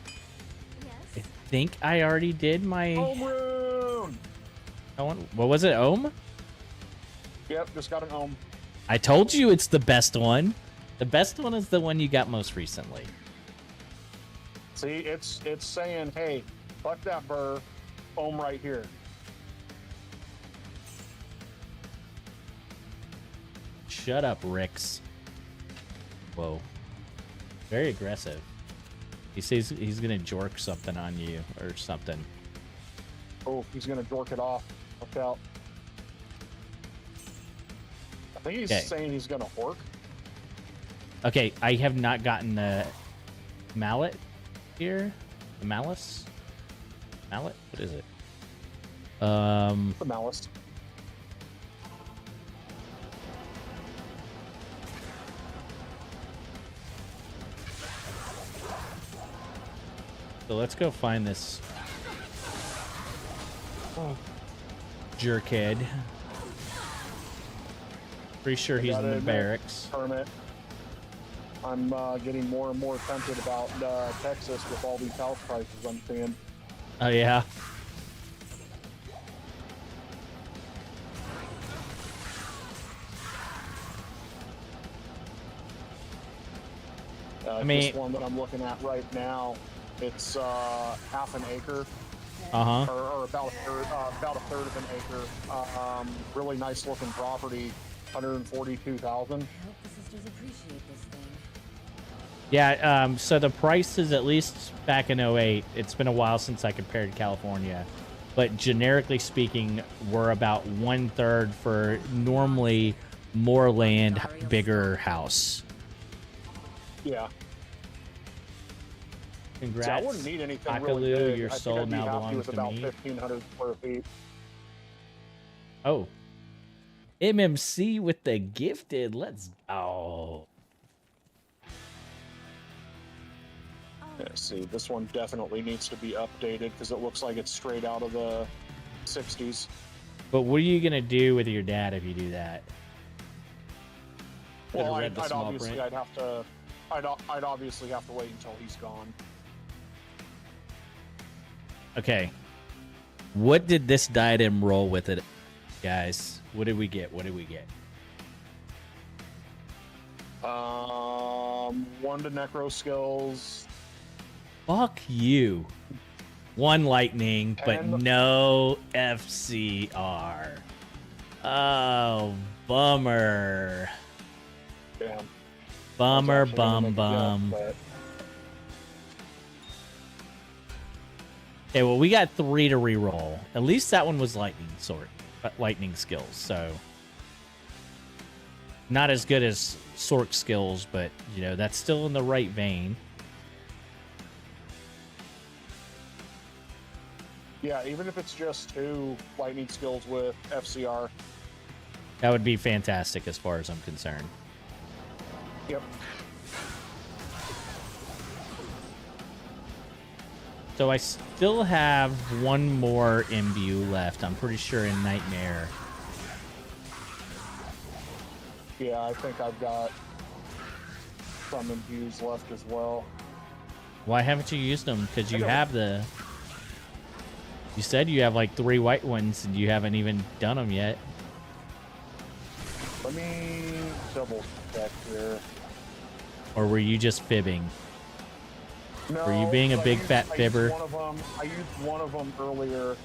I Yes. think I already did my... Home rune! What was it, Ohm? Yep, just got an ohm. I told you it's the best one. The best one is the one you got most recently. See, it's saying, hey, fuck that burr, ohm right here. Shut up, Rix. Whoa. Very aggressive. He says he's gonna jork something on you or something. Oh, he's gonna dork it off. Look out. I think he's Okay. saying he's gonna hork. Okay, I have not gotten the mallet here. The malice? Mallet? What is it? The malice. So let's go find this jerkhead. Pretty sure he's in the barracks. Permit. I'm getting more and more tempted about Texas with all these house prices I'm seeing. Oh yeah. I mean, this one that I'm looking at right now, it's half an acre, or about a third of an acre. Really nice looking property, 142,000. I hope the sisters appreciate this thing. Yeah, so the prices, at least back in 08, it's been a while since I compared California, but generically speaking, we're about 1/3 for normally more land, bigger house. Yeah. Congrats. So I wouldn't need anything Akalu, really big. your I think soul I'd be now happy belongs with to about me. 1,500 square feet. Oh. MMC with the gifted. Let's go. Yeah, see, this one definitely needs to be updated because it looks like it's straight out of the 60s. But what are you going to do with your dad if you do that? Well, Could've read I'd the small obviously print. I'd obviously have to wait until he's gone. Okay. What did this diadem roll with it, guys? What did we get? What did we get? 1 to necro skills. Fuck you. 1 lightning, but And- no FCR. Oh, bummer. Damn. Bummer, That's actually gonna bum, make a bum. guess, Okay, well, we got 3 to reroll. At least that one was lightning skills, so not as good as Sork skills, but you know that's still in the right vein. Yeah, even if it's just 2 lightning skills with FCR. That would be fantastic as far as I'm concerned. Yep. So I still have 1 more imbue left. I'm pretty sure in Nightmare. Yeah, I think I've got some imbues left as well. Why haven't you used them? Because you I don't- have the... You said you have like 3 white ones and you haven't even done them yet. Let me double check here. Or were you just fibbing? No, Were you being a I big used- fat I used fibber? I used one of them earlier.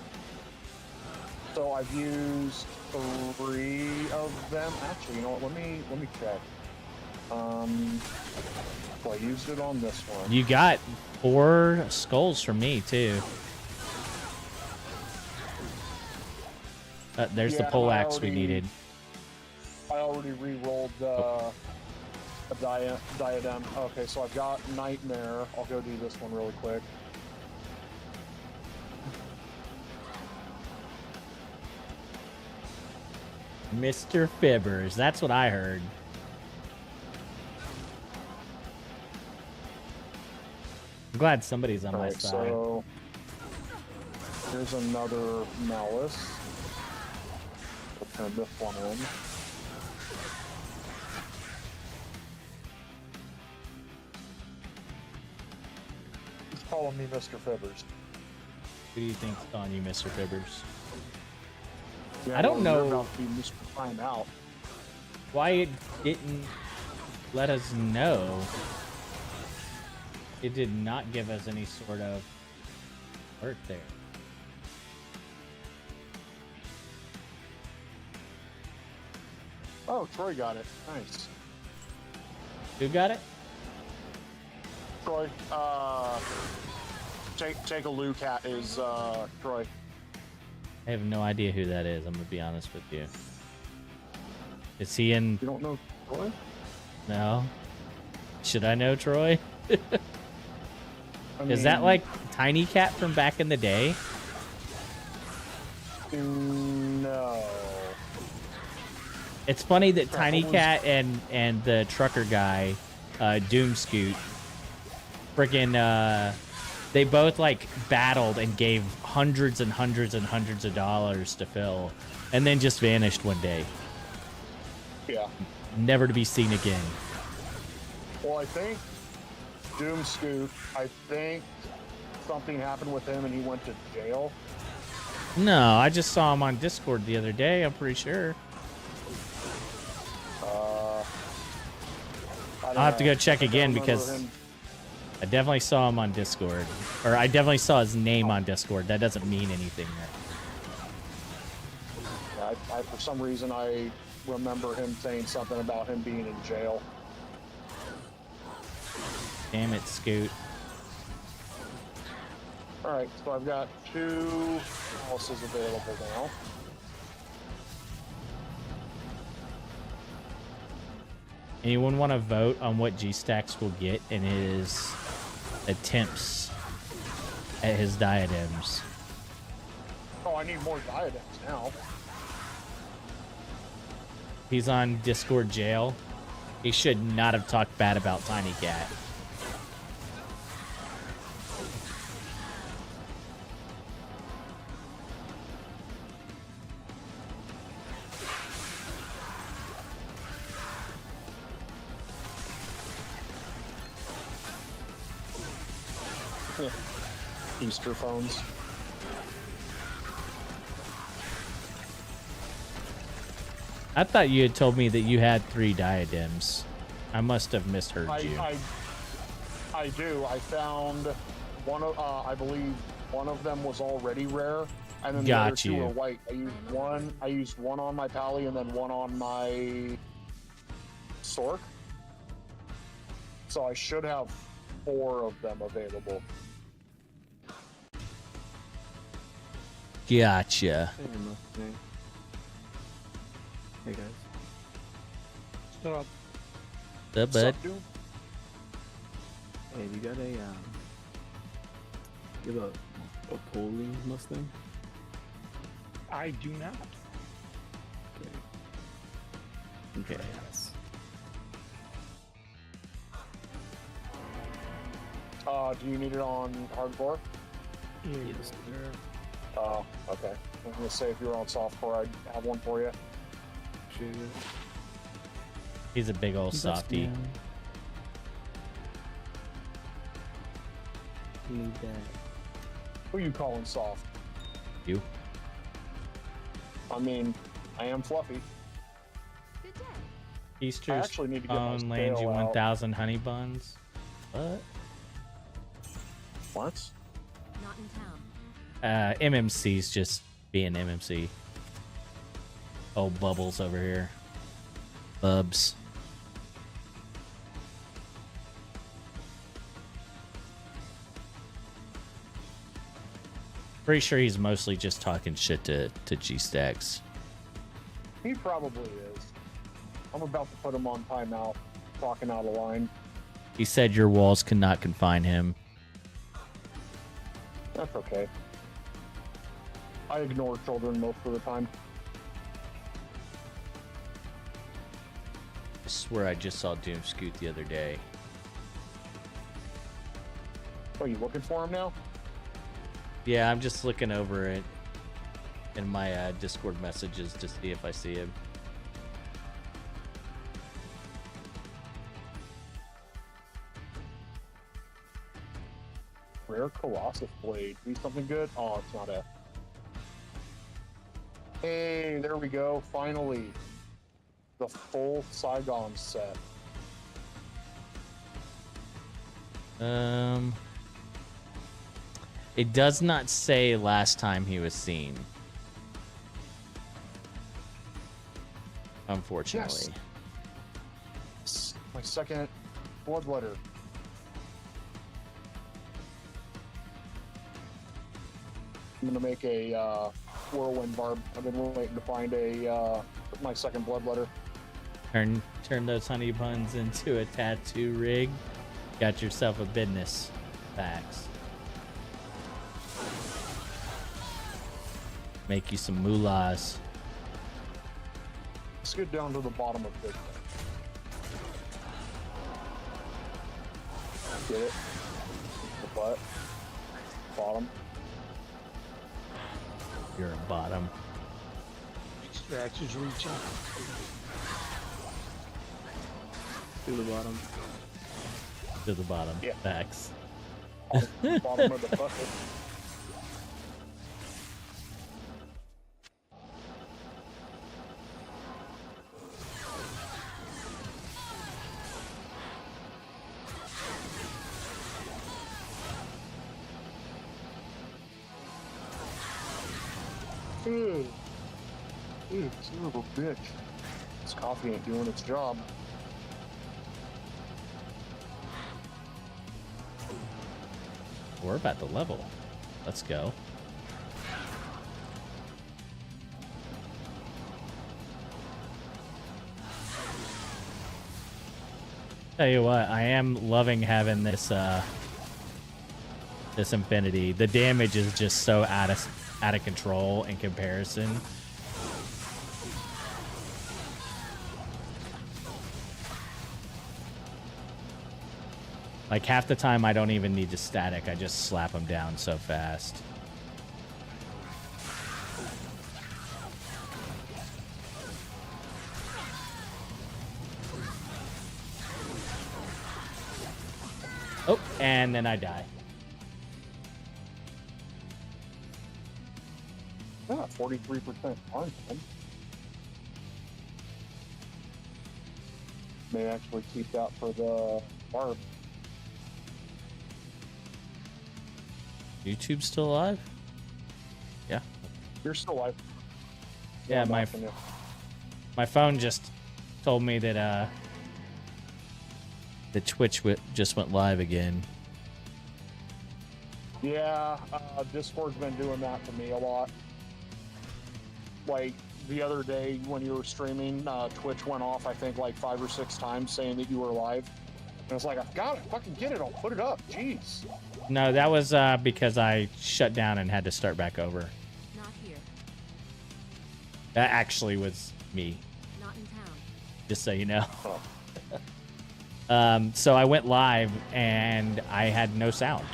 So I've used 3 of them. Actually, you know what? Let me check. So I used it on this one. You got 4 skulls from me too. There's the Yeah, poleaxe we I already- needed. I already re-rolled a diadem. Okay, so I've got Nightmare. I'll go do this one really quick. Mr. Fibbers, that's what I heard. I'm glad somebody's on my Alright, side. so here's another Malice. We'll turn this one in. He's calling me Mr. Fibbers. Who do you think's calling you Mr. Fibbers? Yeah, I don't well, you're know. about to be Mr. Find Out. Why it didn't let us know? It did not give us any sort of alert there. Oh, Troy got it. Nice. Who got it? Troy, take a Lou cat is Troy. I have no idea who that is. I'm gonna be honest with you. Is he in? You don't know Troy? No. Should I know Troy? I Is that mean, like Tiny Cat from back in the day? No. It's funny that Crap, Tiny what was- Cat and the trucker guy, Doomscoot, friggin' they both like battled and gave hundreds and hundreds and hundreds of dollars to Phil, and then just vanished one day, Yeah. never to be seen again. Well, I think Doomscoot, I think something happened with him and he went to jail. No, I just saw him on Discord the other day. I'm pretty sure. I'll I'll have to go check again because I definitely saw him on Discord, or I definitely saw his name on Discord. That doesn't mean anything. I for some reason, I remember him saying something about him being in jail. Damn it, Scoot. All right, so I've got 2 houses available now. Anyone want to vote on what G-Stacks will get in his attempts at his diadems? Oh, I need more diadems now. He's on Discord jail. He should not have talked bad about Tiny Cat. Easter phones. I thought you had told me that you had 3 diadems. I must have misheard you. I do. I found one of, I believe one of them was already rare, and then the other Got 2 you. were white. I used one on my Pally and then one on my Stork. So I should have 4 of them available. Gotcha. Hey, Mustang. Hey, guys. So, The bud. Sup, dude? Hey, you got a, you have a polling Mustang? I do not. Okay. Okay. Yes. Do you need it on hardcore? Yes, sir. Oh, okay. I was gonna say if you were on softcore, I'd have one for you. Appreciate it. He's a big old softy. Need that. Who you calling soft? You. I mean, I am fluffy. Good day. Easter's actually need to get my phone lands you scale out. 1,000 honey buns. What? What? Not in town. MMC's just being MMC. Oh, Bubbles over here. Bubs. Pretty sure he's mostly just talking shit to G-Stacks. He probably is. I'm about to put him on timeout, talking out of line. He said your walls cannot confine him. That's okay. I ignore children most of the time. I swear I just saw Doomscoot the other day. Oh, you looking for him now? Yeah, I'm just looking over it in my Discord messages to see if I see him. Rare Colossus Blade. Be something good? Oh, it's not a... Hey, there we go. Finally. The full Saigon set. It does not say last time he was seen. unfortunately. Yes. My second bloodletter. I'm gonna make a whirlwind barb. I've been waiting to find a my second bloodletter. Turn those honey buns into a tattoo rig. Got yourself a business. Facts. Make you some moolahs. Let's get down to the bottom of this. Get it? The butt. Bottom. You're a bottom. Extract is reaching. To the bottom. To the bottom. Yeah. Facts. Bottom of the bucket. Son of a bitch. This coffee ain't doing its job. We're about to level. Let's go. Tell you what, I am loving having this this Infinity. The damage is just so out of control in comparison. Like half the time I don't even need to static, I just slap them down so fast. Oh, and then I die. Yeah, 43% harm. May actually keep that for the barb. YouTube's still alive? Yeah. You're still alive. Yeah, I'm my watching you. my phone just told me that the Twitch just went live again. Yeah, Discord's been doing that to me a lot. Like the other day when you were streaming, Twitch went off, I think, like 5 or 6 times saying that you were live. And it's like, I've got it, fucking get it, I'll put it up. Jeez. No, that was because I shut down and had to start back over. Not here. That actually was me, Not in town. just so you know. Oh. So I went live and I had no sound.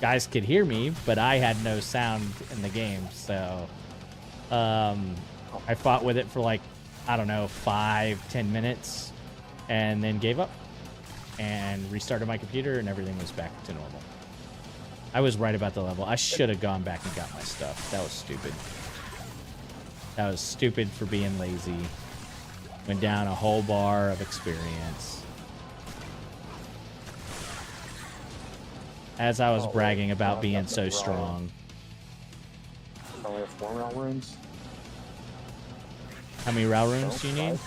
Guys could hear me, but I had no sound in the game. So I fought with it for like, I don't know, 5-10 minutes and then gave up and restarted my computer and everything was back to normal. I was right about the level. I should have gone back and got my stuff. That was stupid. That was stupid for being lazy. Went down a whole bar of experience. As I was bragging about being so strong. I only have 4 round runes. How many row rooms do you need?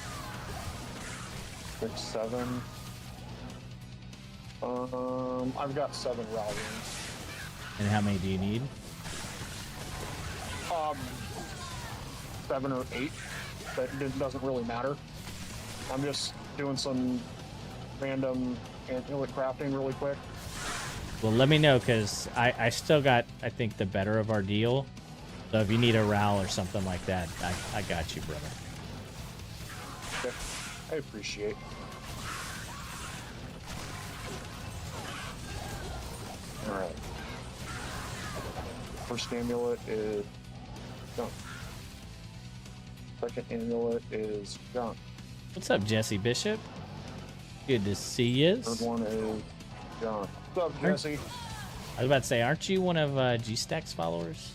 6, 7. I've got 7 row runes. And how many do you need? 7 or 8. That doesn't really matter. I'm just doing some random amulet crafting really quick. Well, let me know, because I still got, I think, the better of our deal. So if you need a row or something like that, I got you, brother. Okay. I appreciate. Alright. First amulet is junk. Second amulet is junk. What's up, Jesse Bishop? Good to see you. Third one is junk. What's up, Jesse? I was about to say, aren't you one of G-Stack's followers?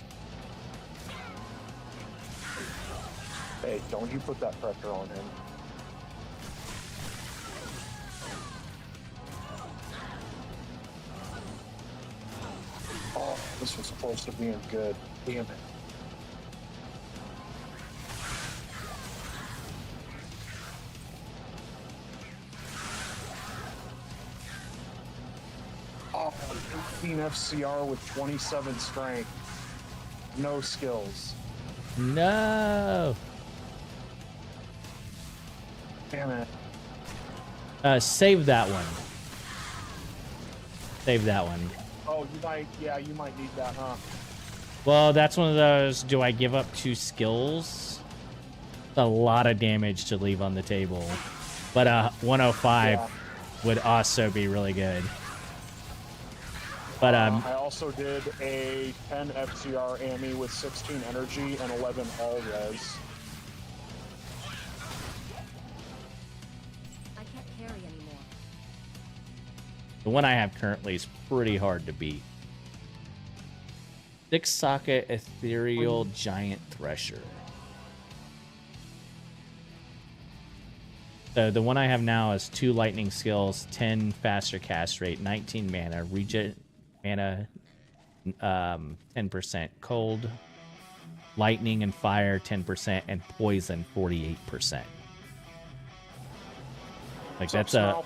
Hey, don't you put that pressure on him. Oh, this was supposed to be good. Damn it. Oh, 18 FCR with 27 strength. No skills. No. Damn it. Save that one. Save that one. Oh, you might need that, huh? Well, that's one of those, do I give up 2 skills? It's a lot of damage to leave on the table. But 105 would also be really good. But I also did a 10 FCR AMI with 16 energy and 11 all res. I can't carry anymore. the one I have currently is pretty hard to beat. 6-socket ethereal giant thresher. So the one I have now is 2 lightning skills, 10 faster cast rate, 19 mana, regen mana 10%, cold, lightning and fire 10%, and poison 48%. Like that's a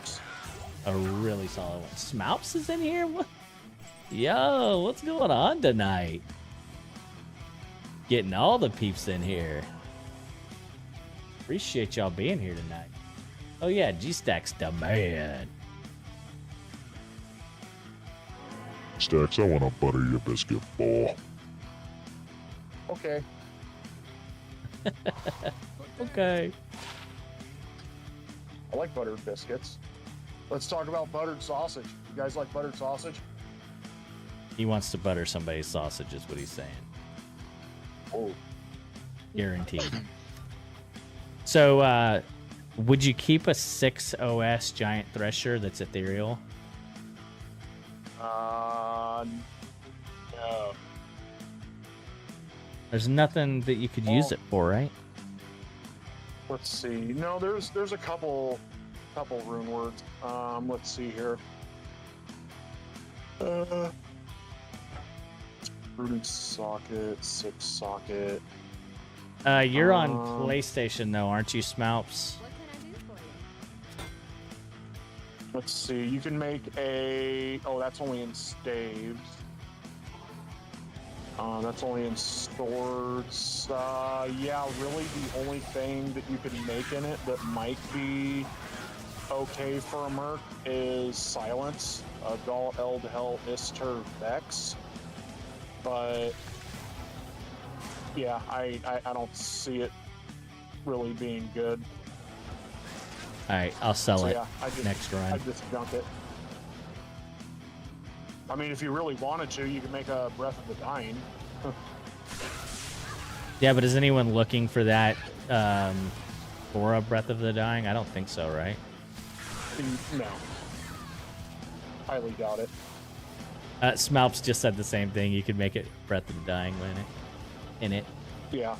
really solid one. Smoups is in here? What? Yo, what's going on tonight? Getting all the peeps in here. Appreciate y'all being here tonight. Oh yeah, G-Stack's the man. Stacks, I want to butter your biscuit ball. Okay. Okay. I like buttered biscuits. Let's talk about buttered sausage. You guys like buttered sausage? He wants to butter somebody's sausage is what he's saying. Oh. Guaranteed. So, would you keep a 6 OS giant thresher that's ethereal? No. There's nothing that you could use it for, right? Let's see. No, there's a couple rune words. Let's see here. Rooted socket, 6 socket. You're on PlayStation though, aren't you, Smoups? What can I do for you? Let's see. You can make a. Oh, that's only in staves. That's only in swords. Yeah, really the only thing that you can make in it that might be okay for a merc is silence. Gal Eld Hell Ister Vex. But yeah, I don't see it really being good. Alright, I'll sell it Yeah, next run. I just junk it. I mean, if you really wanted to, you could make a Breath of the Dying. Yeah, but is anyone looking for that for a Breath of the Dying? I don't think so, right? No. Highly doubt it. Smoups just said the same thing. You could make it Breath of the Dying in it. Yeah.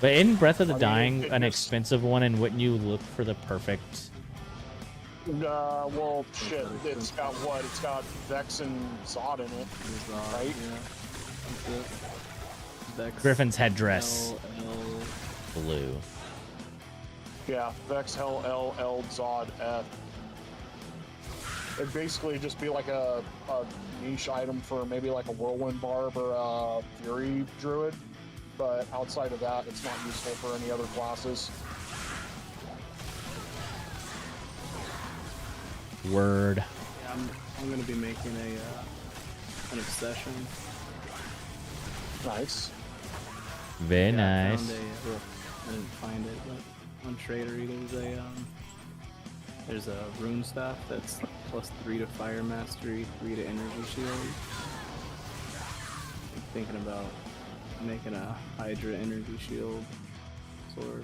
But isn't Breath of the I mean, Dying an expensive one, and wouldn't you look for the perfect... Well, shit. It's got what? It's got Vex and Zod in it, right? Yeah. Vex, Griffin's headdress. L. Blue. Yeah, Vex, Hell, L, Zod, F. It'd basically just be like a niche item for maybe like a Whirlwind Barb or a Fury Druid, but outside of that, it's not useful for any other classes. Word. Yeah, I'm gonna be making an obsession. Nice. Very Yeah, nice. I didn't find it, but on Tradery there's a rune staff that's +3 to fire mastery, 3 to energy shield. I'm thinking about making a Hydra energy shield sword.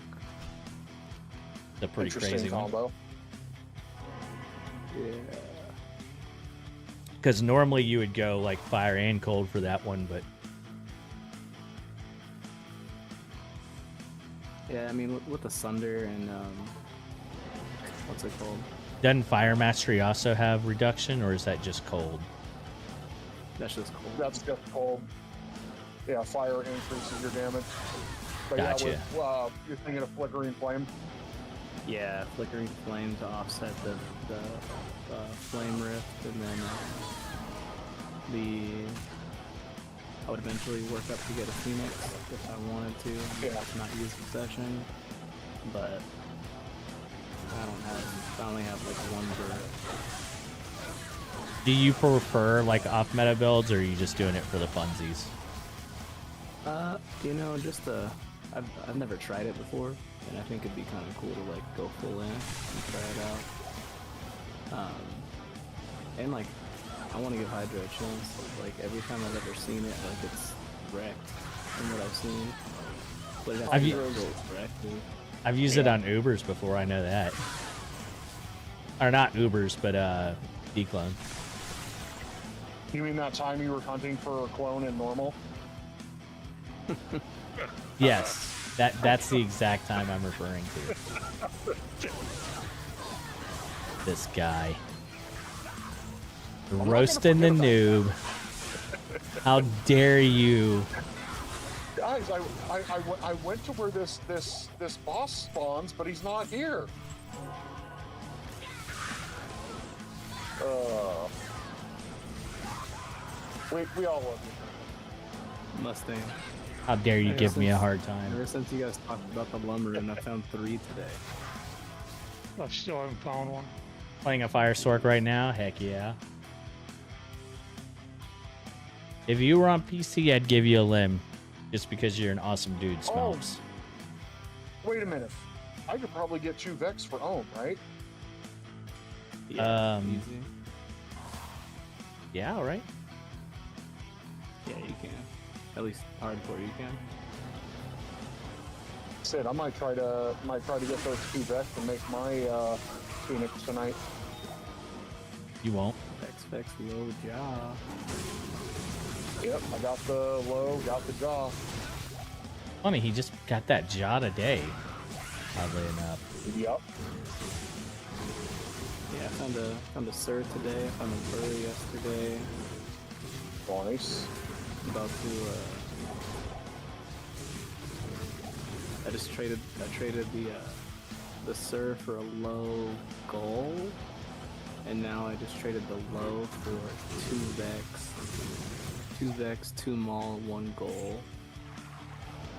It's a pretty Interesting crazy combo. one. Yeah. Because normally you would go like fire and cold for that one, but Yeah, I mean with the Sunder and what's it called? doesn't fire mastery also have reduction, or is that just cold? That's just cold. That's just cold. Yeah, fire increases your damage. But Gotcha. yeah, with, you're thinking of Flickering Flame. Yeah, flickering flame to offset the flame rift, and then I would eventually work up to get a phoenix if I wanted to, not use obsession, but I only have like one bird. Do you prefer like off meta builds, or are you just doing it for the funsies? You know, just I've never tried it before, and I think it'd be kind of cool to like go full in and try it out. And like, I want to give Hydra a chance. Like every time I've ever seen it, like it's wrecked from what I've seen. But it Have you- correctly. I've used it on Ubers before, I know that. Or not Ubers, but D-clone. You mean that time you were hunting for a clone in normal? Yes, that's the exact time I'm referring to. This guy. Roasting the noob. How dare you? Guys, I went to where this boss spawns, but he's not here. We all love you. Mustang. How dare you Ever give me a since- hard time? Ever since you guys talked about the lumber, and I found 3 today. I still haven't found one. Playing a Fire Stork right now? Heck yeah. If you were on PC, I'd give you a limb. Just because you're an awesome dude, Smells. Wait a minute. I could probably get 2 Vex for Ohm, right? Yeah, Um, easy. Yeah, all right. Yeah, you can. At least hardcore, you can. Sid, I might try to get those 2 Vex and make my Phoenix tonight. You won't. Vex low jaw. Yep, I got the low, got the jaw. Funny, he just got that jaw today. Oddly enough. Yep. Yeah, I found a Sir today. I found a Burr yesterday. Nice. I'm about to I traded the Sir for a low goal, and now I just traded the low for 2 Vex, 2 Maul, 1 goal,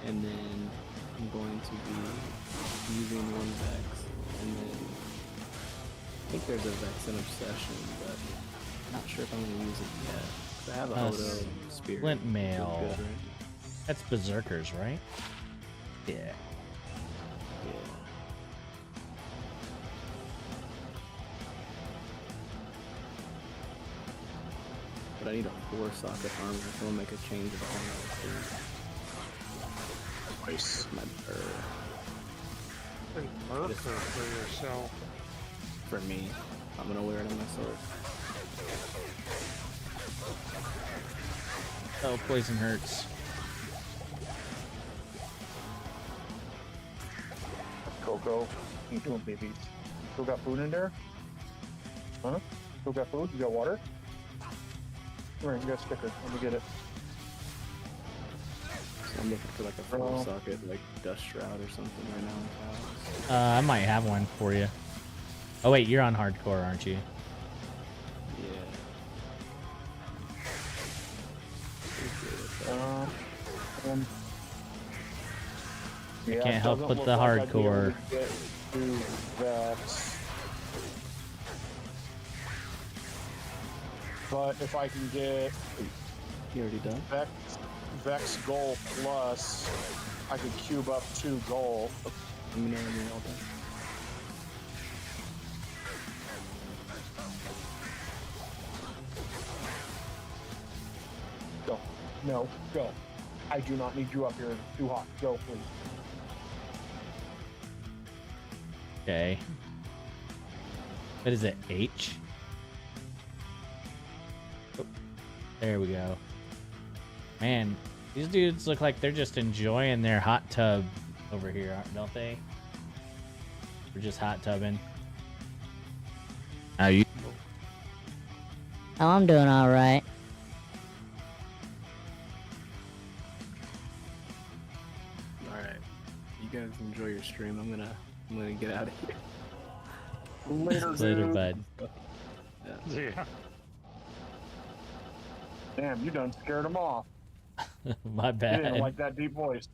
and then I'm going to be using 1 Vex, and then I think there's a Vex in Obsession, but I'm not sure if I'm going to use it yet. 'Cause I have a Hodo Spirit. Flint which is Mail. good, right? That's Berserkers, right? Yeah. Yeah. But I need a 4-socket armor, so I'll make a change of armor. Nice. My Burr. Hey, Merker for yourself. For me, I'm gonna wear it on my sword. Oh, poison hurts. Coco, what you doing, baby? Still got food in there? Huh? Still got food? You got water? Come here, you got a sticker. Let me get it. So I'm looking for like a 4-socket, like Dust Shroud or something right now in Taos. I might have one for you. Oh wait, you're on hardcore, aren't you? Yeah. Yeah, Can't it help doesn't with look the like I'd be able hardcore. to get to Vex. But if I can get You already done? Vex goal plus, I could cube up 2 goal. Let me know when you're all done. Go. No, go. I do not need you up here. It's too hot. Go, please. Okay. What is it? H? Oh, there we go. Man, these dudes look like they're just enjoying their hot tub over here, don't they? We're just hot tubbing. How you? Oh, I'm doing all right. Alright. You guys enjoy your stream. I'm gonna I'm gonna get out of here. Later, Later, dude. bud. Yeah. Damn, you done scared him off. My He didn't bad. like that deep voice.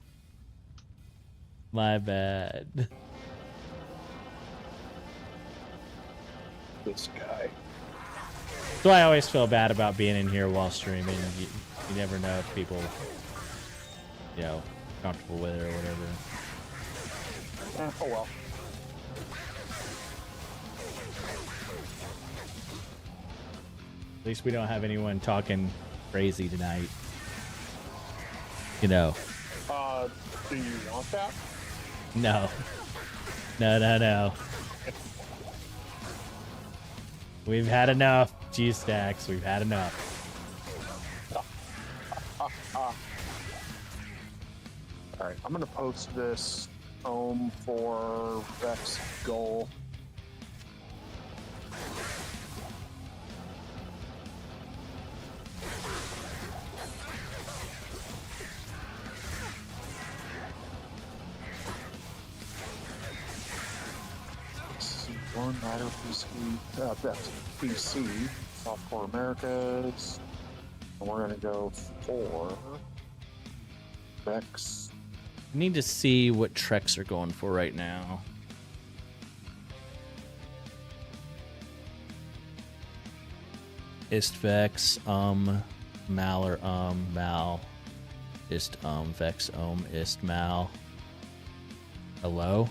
My bad. This guy. So I always feel bad about being in here while streaming. You never know if people, you know, comfortable with it or whatever. Oh well. At least we don't have anyone talking crazy tonight. You know. Do you want that? No. No. We've had enough, G-Stacks. We've had enough. Alright, I'm gonna post this home for Vex goal. One ladder PC, that's PC, Softcore Americas. And we're gonna go for Vex. I need to see what treks are going for right now. Istvex, Mal or Mal. Ist, Vex, Ist, Mal. Hello?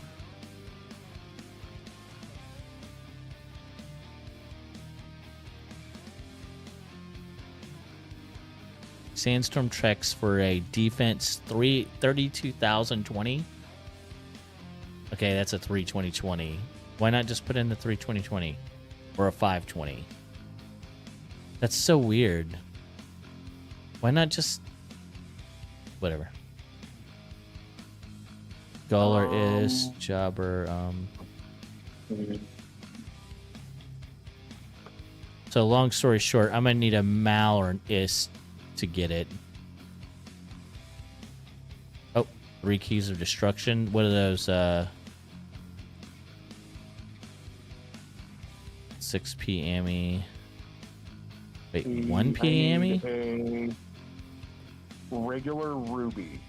Sandstorm treks for a defense 32,020. Okay, that's a 32020. Why not just put in the 32020 or a 520? That's so weird. Why not just whatever? Guller is jobber. So long story short, I'm gonna need a Mal or an Ist to get it. Oh, 3 keys of destruction. What are those? 6p Ami. Wait, 1p Ami? A regular ruby.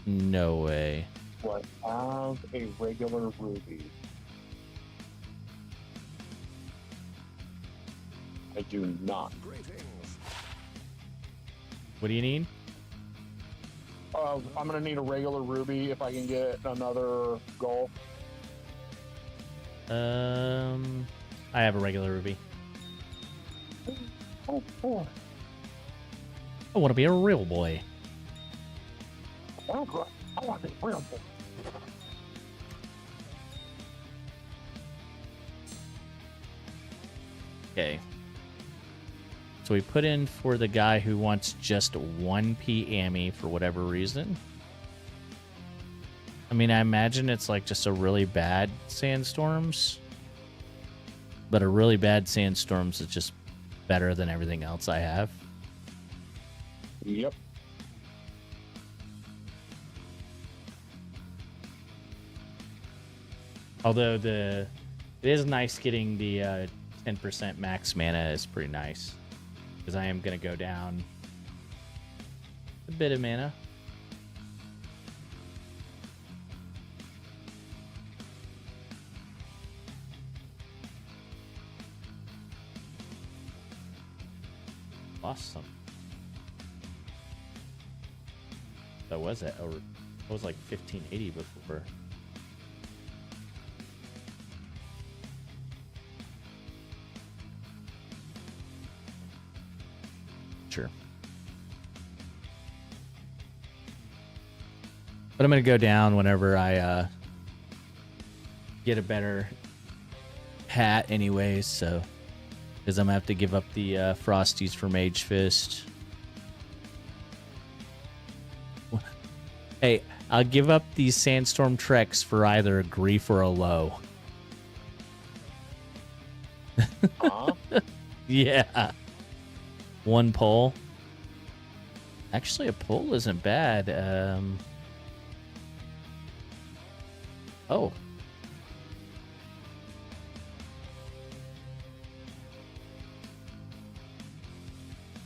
No way. What? Have a regular ruby. I do not. What do you need? I'm gonna need a regular ruby if I can get another goal. I have a regular ruby. Oh boy. I want to be a real boy. I want to be real boy. Okay. So we put in for the guy who wants just 1p Ami for whatever reason. I mean, I imagine it's like just a really bad sandstorms. But a really bad sandstorms is just better than everything else I have. Yep. Although it is nice getting the 10% max mana is pretty nice. Because I am going to go down a bit of mana. Awesome. That was it. Or it was like 1580 before. Sure. But I'm going to go down whenever I get a better hat anyways, so because I'm going to have to give up the Frosties for Mage Fist. Hey, I'll give up these Sandstorm Treks for either a Grief or a Low. Huh? Yeah. One pull. Actually, a pull isn't bad. Oh.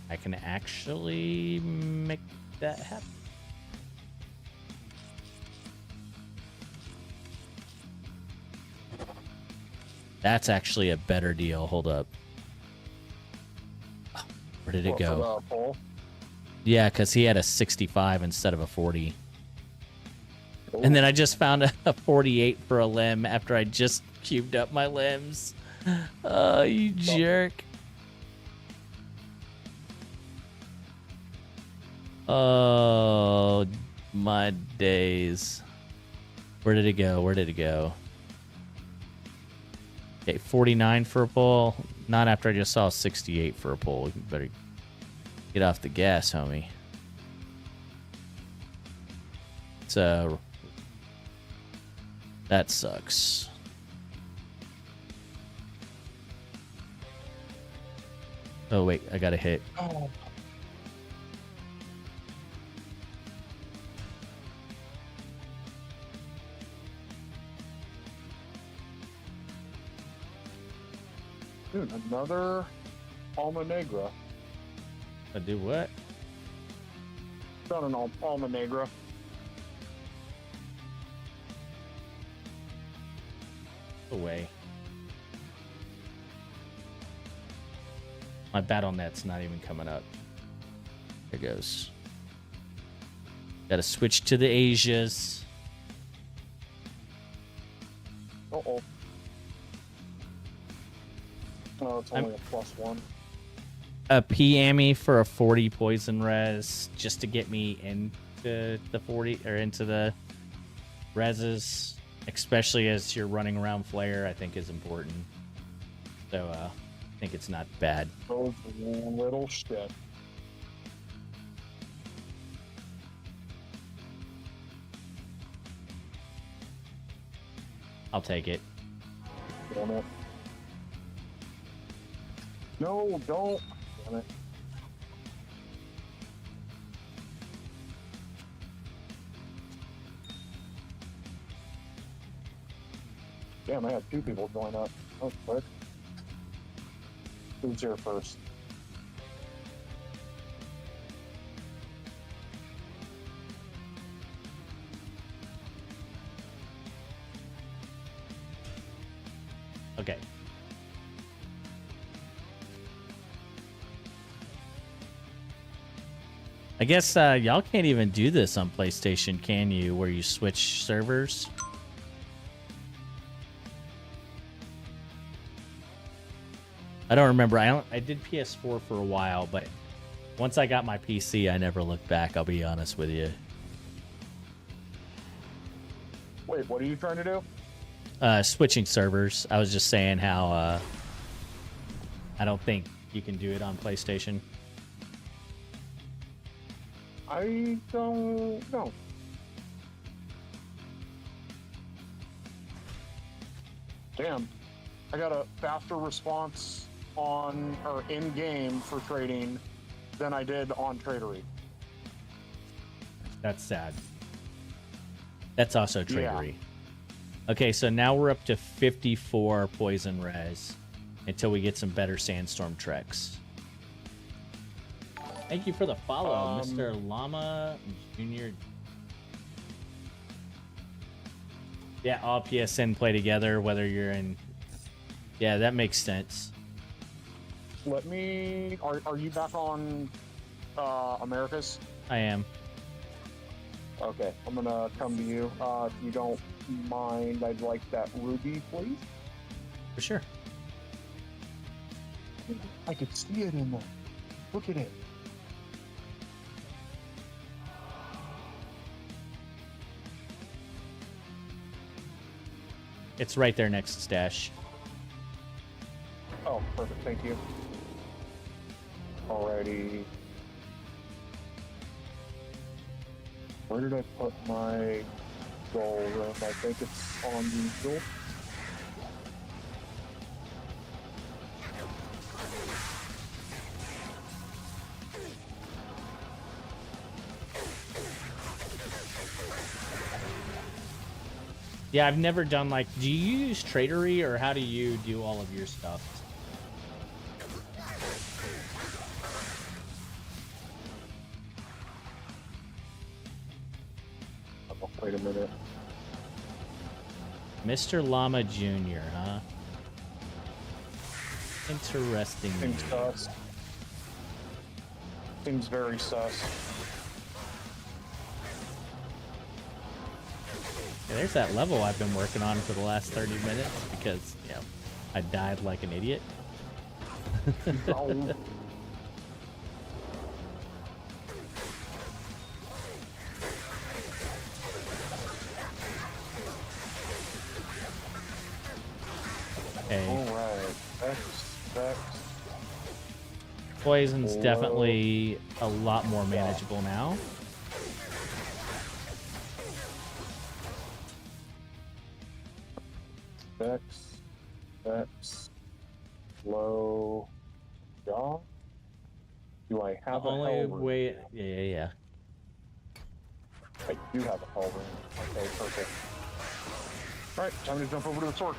I can actually make that happen. That's actually a better deal. Hold up. Oh, where did it go? For the pull? Yeah, because he had a 65 instead of a 40. And then I just found a 48 for a limb after I just cubed up my limbs. Oh, you jerk. Oh, my days. Where did it go? Where did it go? Okay, 49 for a pull. Not after I just saw 68 for a pull. You better get off the gas, homie. So that sucks. Oh wait, I got a hit. Oh. Dude, another Alma Negra. I do what? Done an Alma Negra. Away. My battle net's not even coming up. There goes. Gotta switch to the Asias. Uh-oh. Oh, it's only a +1. A P-Ami for a 40 poison res just to get me into the 40 or into the reses, especially as you're running around flare, I think is important. So I think it's not bad. Those little shit. I'll take it. Damn it. No, don't. Damn it. Damn, I had 2 people join up. Oh, quick. Who's here first? Okay. I guess y'all can't even do this on PlayStation, can you? Where you switch servers? I don't remember. I did PS4 for a while, but once I got my PC, I never looked back. I'll be honest with you. Wait, what are you trying to do? Switching servers. I was just saying how I don't think you can do it on PlayStation. I don't know. Damn. I got a faster response on or in game for trading than I did on Tradery. That's sad. That's also Yeah. tradery. Okay, so now we're up to 54 poison res until we get some better sandstorm treks. Thank you for the follow, Mr. Llama Jr. Yeah, all PSN play together, whether you're in... Yeah, that makes sense. Let me... Are you back on Americas? I am. Okay, I'm gonna come to you. If you don't mind, I'd like that ruby, please. For sure. I could see it in there. Look at it. It's right there next to Stash. Oh, perfect. Thank you. Alrighty. Where did I put my goal room? I think it's on the goal. Yeah, I've never done like. Do you use Tradery or how do you do all of your stuff? Oh, wait a minute. Mr. Llama Jr., huh? Interesting. Seems sus. Seems very sus. Yeah, there's that level I've been working on for the last 30 minutes because, you know, I died like an idiot. Oh. Okay. Alright. X. Poison's Whoa. definitely a lot more manageable now. X. Low. Jaw. Do I have a Only hell ring? way. Yeah. I do have a hell ring. Okay, perfect. Alright, time to jump over to the torque.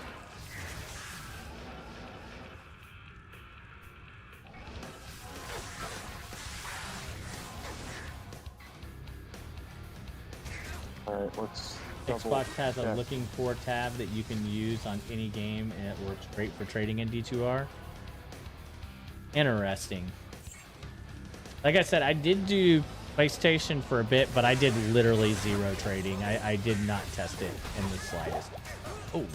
Alright, let's Xbox has a looking for tab that you can use on any game, and it works great for trading in D2R. Interesting. Like I said, I did do PlayStation for a bit, but I did literally zero trading. I did not test it in the slightest. Oh.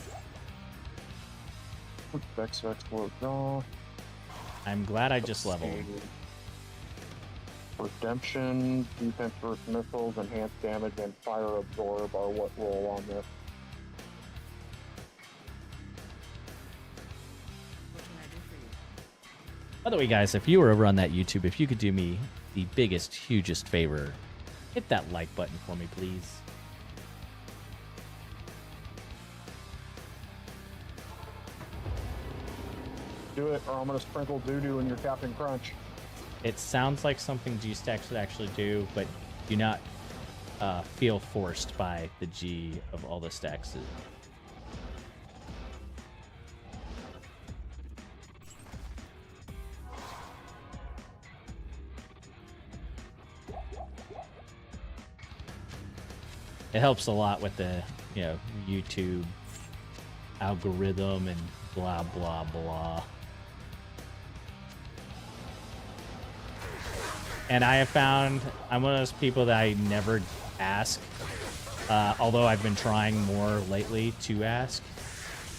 I'm glad I just leveled. Redemption, defense versus missiles, enhanced damage, and fire absorb are what roll on this. By the way, guys, if you were over on that YouTube, if you could do me the biggest, hugest favor, hit that like button for me, please. Do it, or I'm gonna sprinkle doo-doo in your Captain Crunch. It sounds like something G-Stack should actually do, but do not feel forced by the G of all the stacks. It helps a lot with the, you know, YouTube algorithm and blah, blah, blah. And I have found I'm one of those people that I never ask, although I've been trying more lately to ask.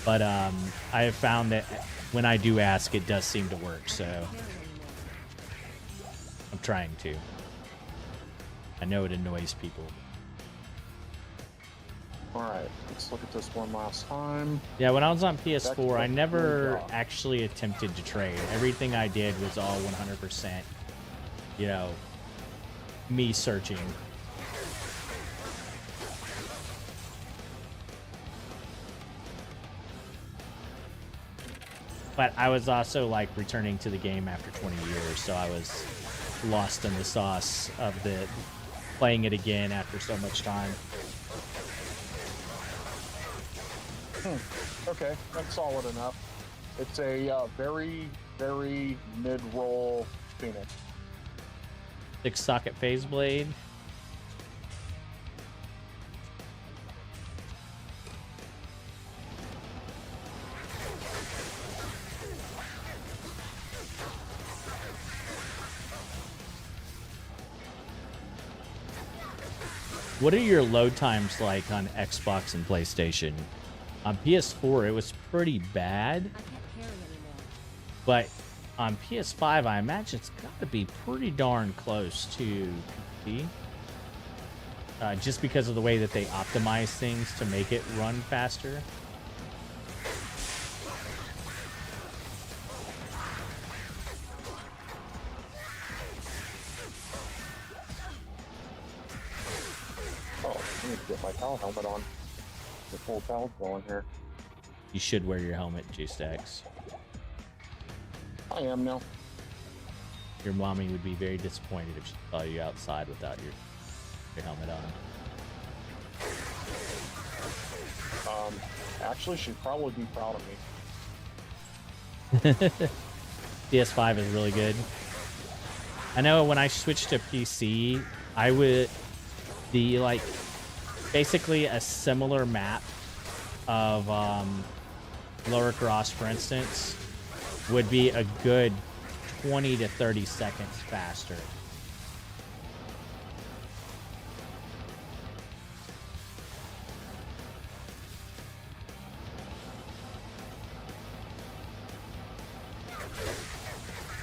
But I have found that when I do ask, it does seem to work. So I'm trying to. I know it annoys people. All right, let's look at this one last time. Yeah, when I was on PS4, I never actually attempted to trade. Everything I did was all 100%. You know, me searching. But I was also like returning to the game after 20 years, so I was lost in the sauce of the playing it again after so much time. Okay, that's solid enough. It's a very, very mid-roll Phoenix. 6-socket phase blade. What are your load times like on Xbox and PlayStation? On PS4, it was pretty bad. But on PS5, I imagine it's got to be pretty darn close to PC. Just because of the way that they optimize things to make it run faster. Oh, I need to get my PAL helmet on. The full PAL's going here. You should wear your helmet, G-Stacks. I am now. Your mommy would be very disappointed if she saw you outside without your helmet on. Actually, she'd probably be proud of me. PS5 is really good. I know when I switched to PC, I would basically a similar map of Lower Cross, for instance, would be a good 20 to 30 seconds faster.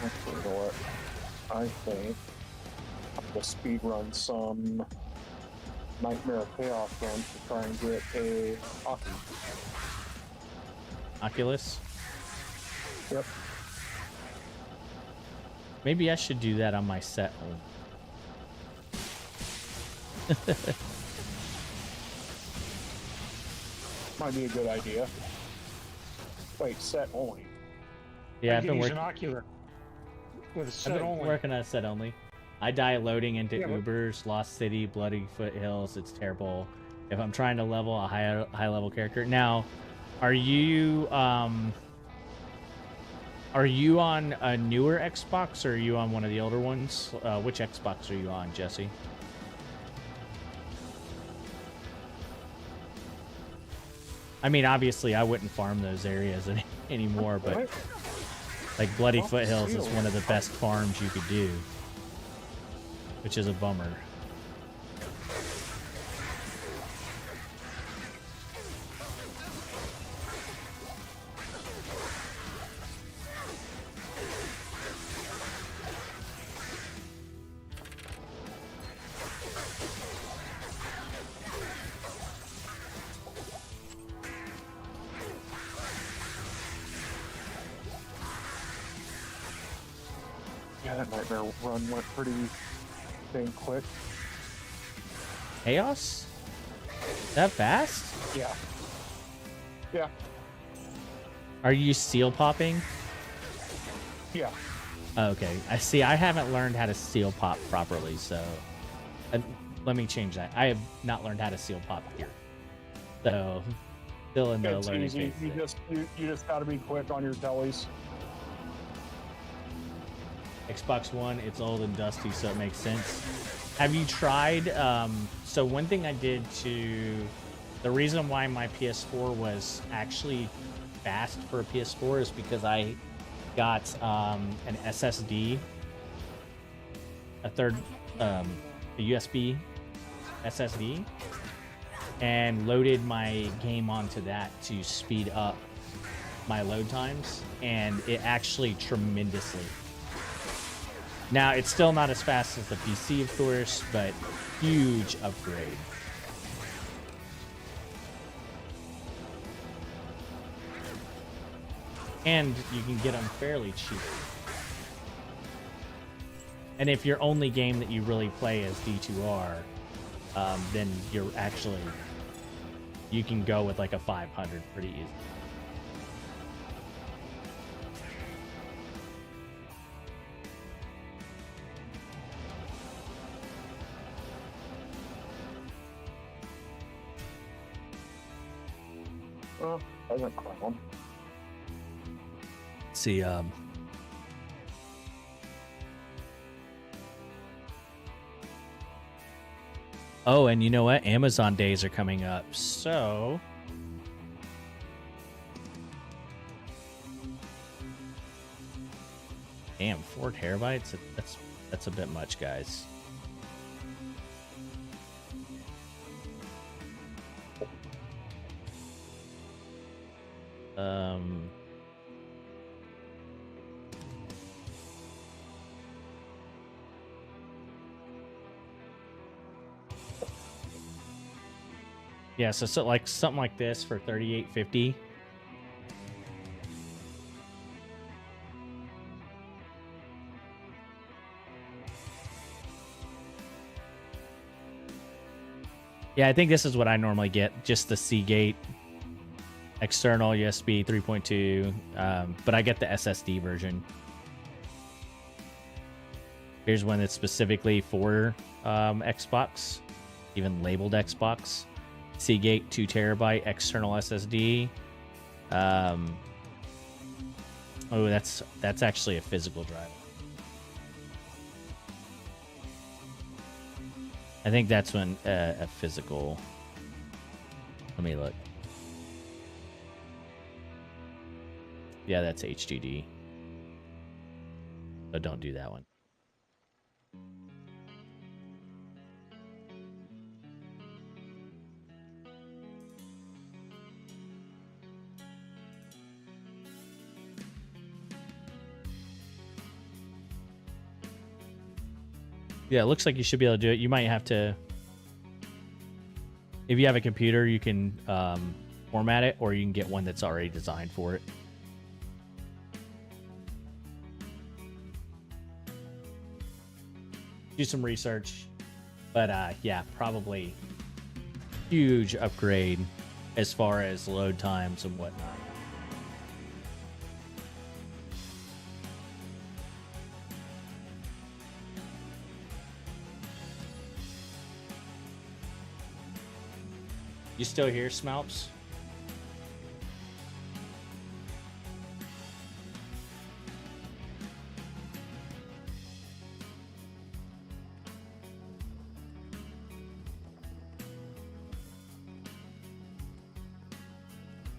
Actually, you know what? I think I will speed run some Nightmare Chaos runs to try and get a hockey. Oculus? Yep. Maybe I should do that on my set home. Might be a good idea. Wait, set only. Yeah, I I've can been use an working. ocular with a I've set been only. working on a set only. I die loading into Yeah, but- Ubers, Lost City, Bloody Foothills. It's terrible. If I'm trying to level a high level character. Now, are you on a newer Xbox or are you on one of the older ones? Which Xbox are you on, Jesse? I mean, obviously, I wouldn't farm those areas anymore, but like Bloody Foothills is one of the best farms you could do, which is a bummer. Yeah, that Nightmare run went pretty dang quick. Chaos? That fast? Yeah. Yeah. Are you seal popping? Yeah. Okay, I see. I haven't learned how to seal pop properly, so let me change that. I have not learned how to seal pop here, so still in the It's learning easy. phase. You just gotta be quick on your tellies. Xbox One, it's old and dusty, so it makes sense. Have you tried? So one thing I did the reason why my PS4 was actually fast for a PS4 is because I got an SSD, a USB SSD, and loaded my game onto that to speed up my load times, and it actually tremendously. Now, it's still not as fast as the PC, of course, but huge upgrade. And you can get them fairly cheap. And if your only game that you really play is D2R, then you can go with like a 500 pretty easy. Oh, doesn't crown. See, oh, and you know what? Amazon days are coming up, so damn, 4 terabytes. That's a bit much, guys. Yeah, so like something like this for $38.50. Yeah, I think this is what I normally get, just the Seagate external USB 3.2, but I get the SSD version. Here's one that's specifically for Xbox, even labeled Xbox. Seagate 2 terabyte external SSD. Oh, that's actually a physical drive. I think that's when a physical. Let me look. Yeah, that's HDD. So don't do that one. Yeah, it looks like you should be able to do it. You might have to, if you have a computer, you can format it, or you can get one that's already designed for it. Do some research, but yeah, probably huge upgrade as far as load times and whatnot. You still here, Smalps?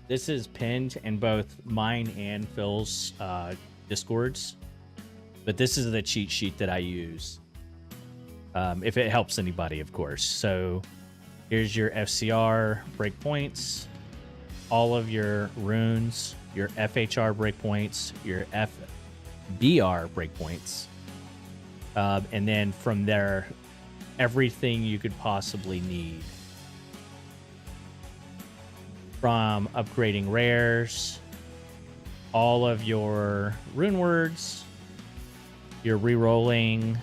This is pinned in both mine and Phil's Discords, but this is the cheat sheet that I use. If it helps anybody, of course. So here's your FCR breakpoints, all of your runes, your FHR breakpoints, your FBR breakpoints, and then from there, everything you could possibly need. From upgrading rares, all of your rune words, your re-rolling,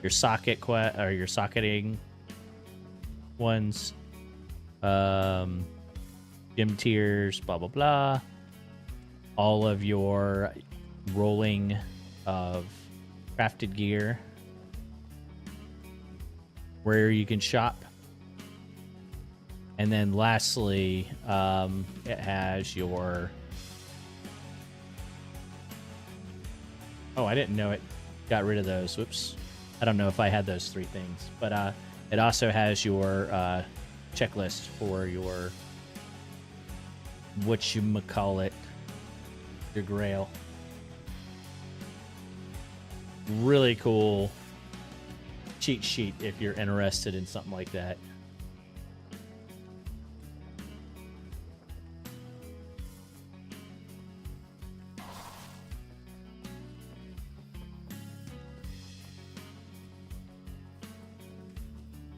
your socket or your socketing ones, gym tiers, blah blah blah, all of your rolling of crafted gear, where you can shop. And then lastly, it has your... Oh, I didn't know it got rid of those. Whoops. I don't know if I had those three things. But it also has your checklist for your... whatchamacallit, your grail. Really cool cheat sheet if you're interested in something like that.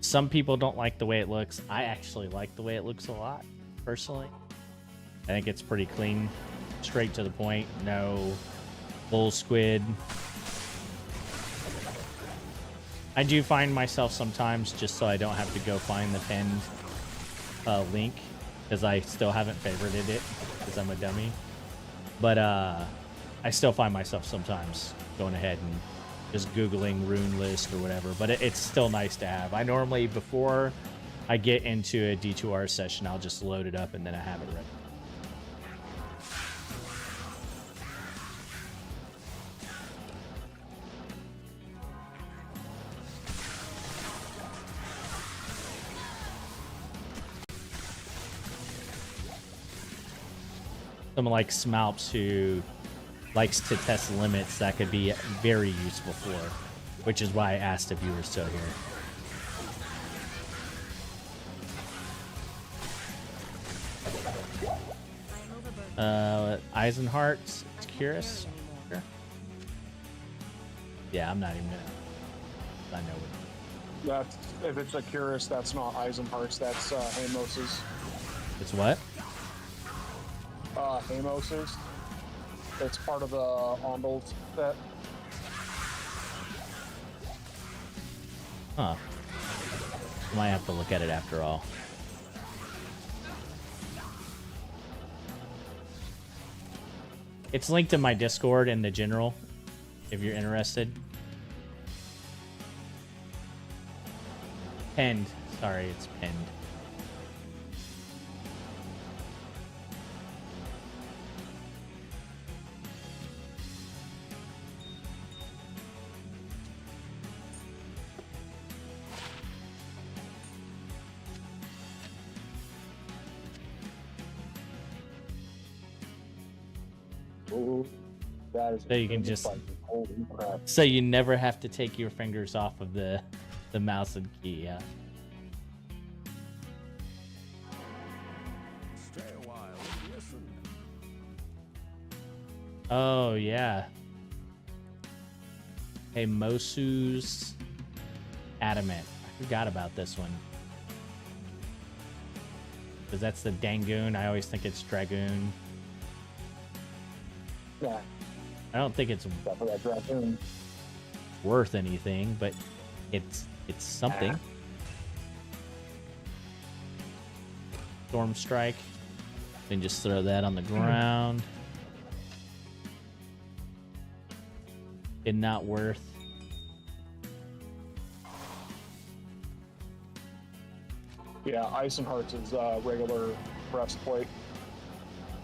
Some people don't like the way it looks. I actually like the way it looks a lot, personally. I think it's pretty clean, straight to the point, no bull squid. I do find myself sometimes, just so I don't have to go find the pinned link, because I still haven't favorited it, because I'm a dummy. But I still find myself sometimes going ahead and just Googling rune list or whatever, but it's still nice to have. I normally, before I get into a D2R session, I'll just load it up and then I have it ready. Someone like Smalps who likes to test limits, that could be very useful for, which is why I asked if you were still here. Eisenhart's Curious. Sure. Yeah, I'm not even gonna. I know what. That's, if it's a Curious, that's not Eisenhart's, that's Hamos's. It's what? Hamos's. It's part of the Ondel set. Huh. Might have to look at it after all. It's linked in my Discord in the general, if you're interested. Pinned. Sorry, it's pinned. Ooh, that is So you can just- holy crap. So you never have to take your fingers off of the mouse and key, yeah. Stay a while. Listen. Oh yeah. Hey, Mosu's Adamant. I forgot about this one. Because that's the Dangoon. I always think it's Dragoon. Yeah, I don't think it's except for that dragoon. worth anything, but it's something. Storm Strike. Then just throw that on the ground. And not worth. Yeah, Ice and Hearts is regular breastplate.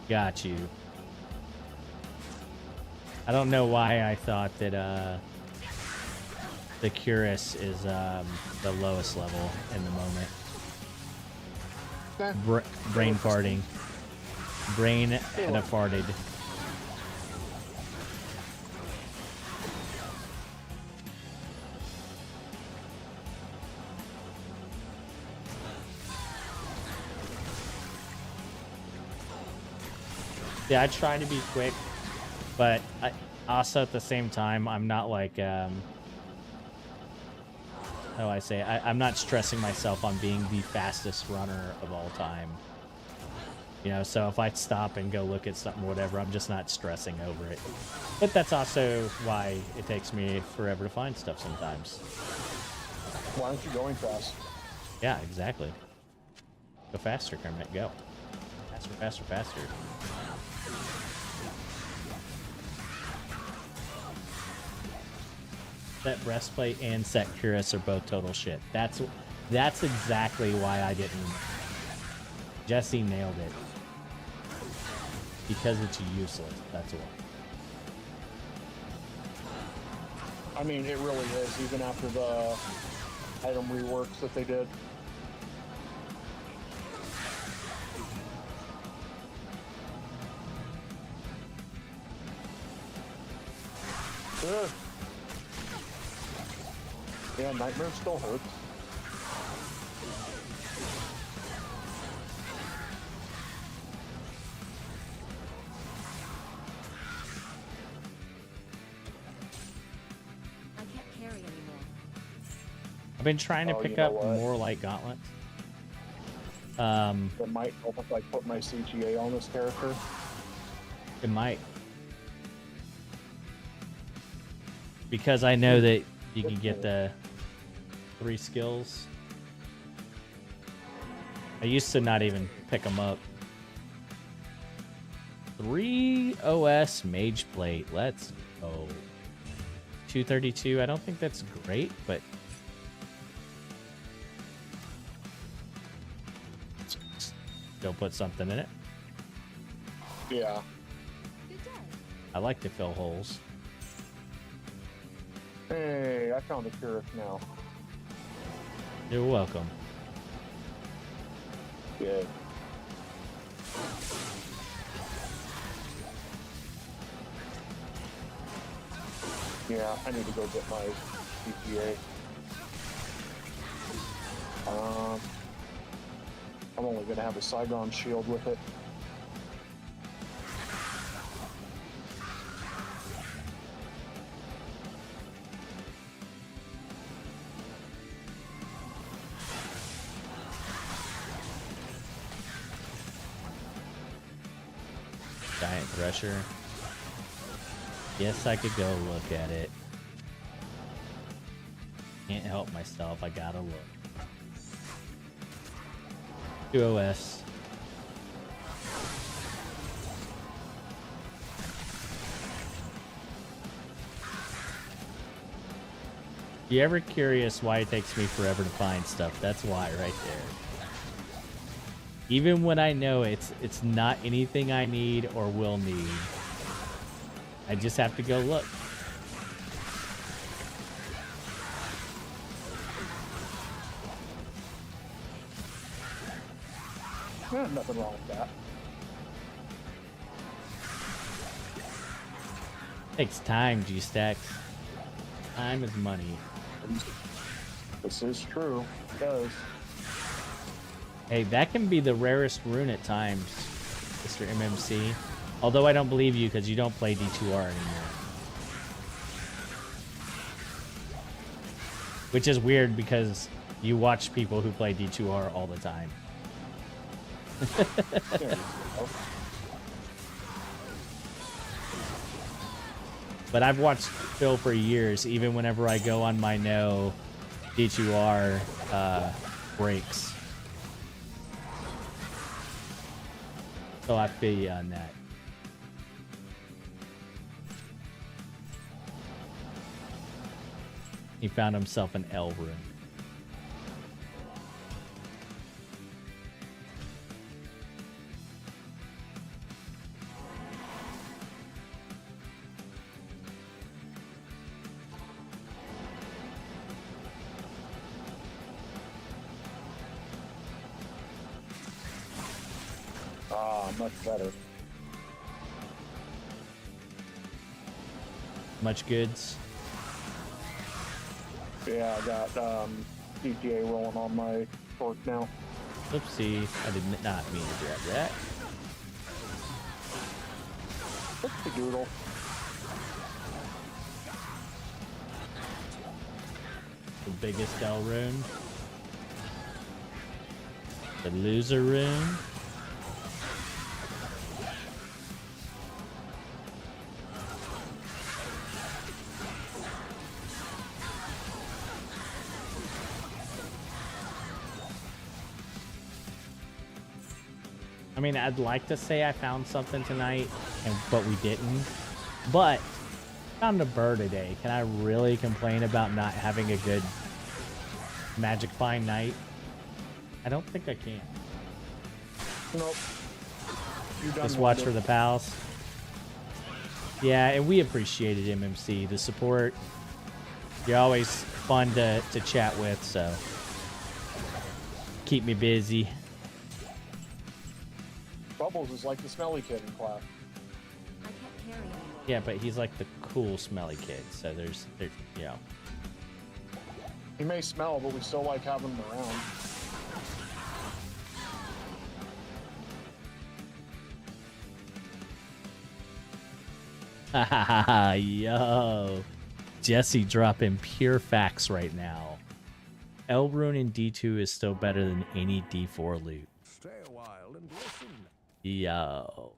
Got you. I don't know why I thought that the Curus is the lowest level in the moment. Brain farting. Brain had a farted. Yeah, I try to be quick, but I also at the same time I'm not like how do I say I'm not stressing myself on being the fastest runner of all time. You know, so if I stop and go look at something, whatever, I'm just not stressing over it. But that's also why it takes me forever to find stuff sometimes. Why aren't you going fast? Yeah, exactly. Go faster, Kermit, go. Faster, faster, faster. Set breastplate and set cuirass are both total shit. That's exactly why I didn't. Jesse nailed it. Because it's useless. That's why. I mean, it really is, even after the item reworks that they did. Ugh. Yeah, Nightmare still hurts. I can't carry anymore. I've been trying to Oh, pick you know up what? more light gauntlets. That might help if I put my CGA on this character. It might. Because I know that you can get the 3 skills. I used to not even pick them up. 3 OS Mage Plate. Let's go. 232. I don't think that's great, but still put something in it. Yeah. Good day. I like to fill holes. Hey, I found a Curus now. You're welcome. Good. Yeah, I need to go get my CGA. I'm only gonna have a Saigon shield with it. Giant Thresher. Yes, I could go look at it. Can't help myself, I gotta look. 2 OS. You ever curious why it takes me forever to find stuff? That's why right there. Even when I know it's not anything I need or will need. I just have to go look. Nothing wrong with that. Takes time, G-Stacks. Time is money. This is true. It does. Hey, that can be the rarest rune at times, Mr. MMC. Although I don't believe you because you don't play D2R anymore. Which is weird because you watch people who play D2R all the time. There you go. But I've watched Phil for years, even whenever I go on my no D2R breaks. So I feel you on that. He found himself an L room. Ah, much better. Much goods. Yeah, I got GTA rolling on my fork now. Oopsie, I did not mean to grab that. What's the doodle? The biggest L rune. The loser rune. I mean, I'd like to say I found something tonight, but we didn't. But found a bird today. Can I really complain about not having a good magic find night? I don't think I can. Nope. You done Just with watch it. for the pals. Yeah, and we appreciated MMC, the support. You're always fun to chat with, so keep me busy. Bubbles is like the smelly kid in class. I can't carry anymore. Yeah, but he's like the cool, smelly kid. So there's you know. He may smell, but we still like having him around. Yo, Jesse dropping pure facts right now. Elbrune in D2 is still better than any D4 loot. Stay a while and listen. Yo.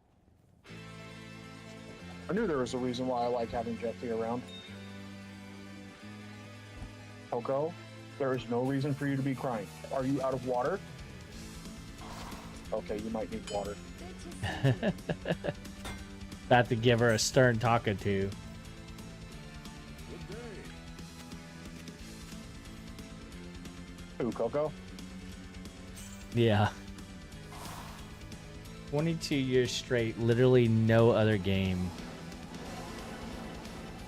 I knew there was a reason why I like having Jesse around. Coco, there is no reason for you to be crying. Are you out of water? Okay, you might need water. About to give her a stern talking to. Good day. Who, Coco? Yeah. 22 years straight, literally no other game.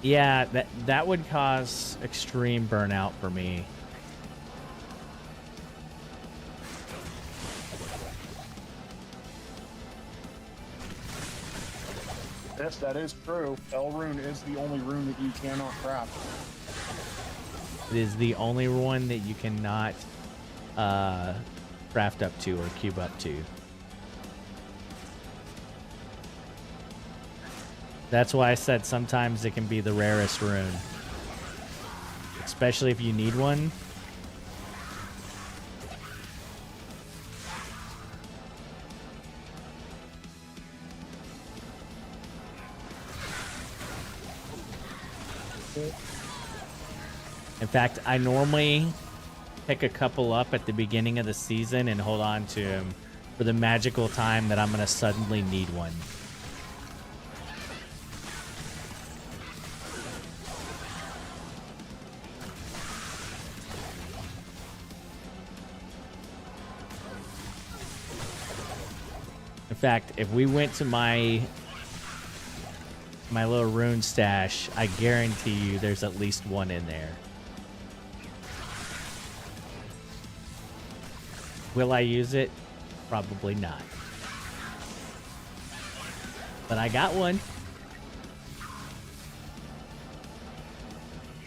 Yeah, that would cause extreme burnout for me. Yes, that is true. El rune is the only rune that you cannot craft. It is the only one that you cannot craft up to or cube up to. That's why I said sometimes it can be the rarest rune. Especially if you need one. In fact, I normally pick a couple up at the beginning of the season and hold on to them for the magical time that I'm going to suddenly need one. In fact, if we went to my little rune stash, I guarantee you there's at least one in there. Will I use it? Probably not. But I got one.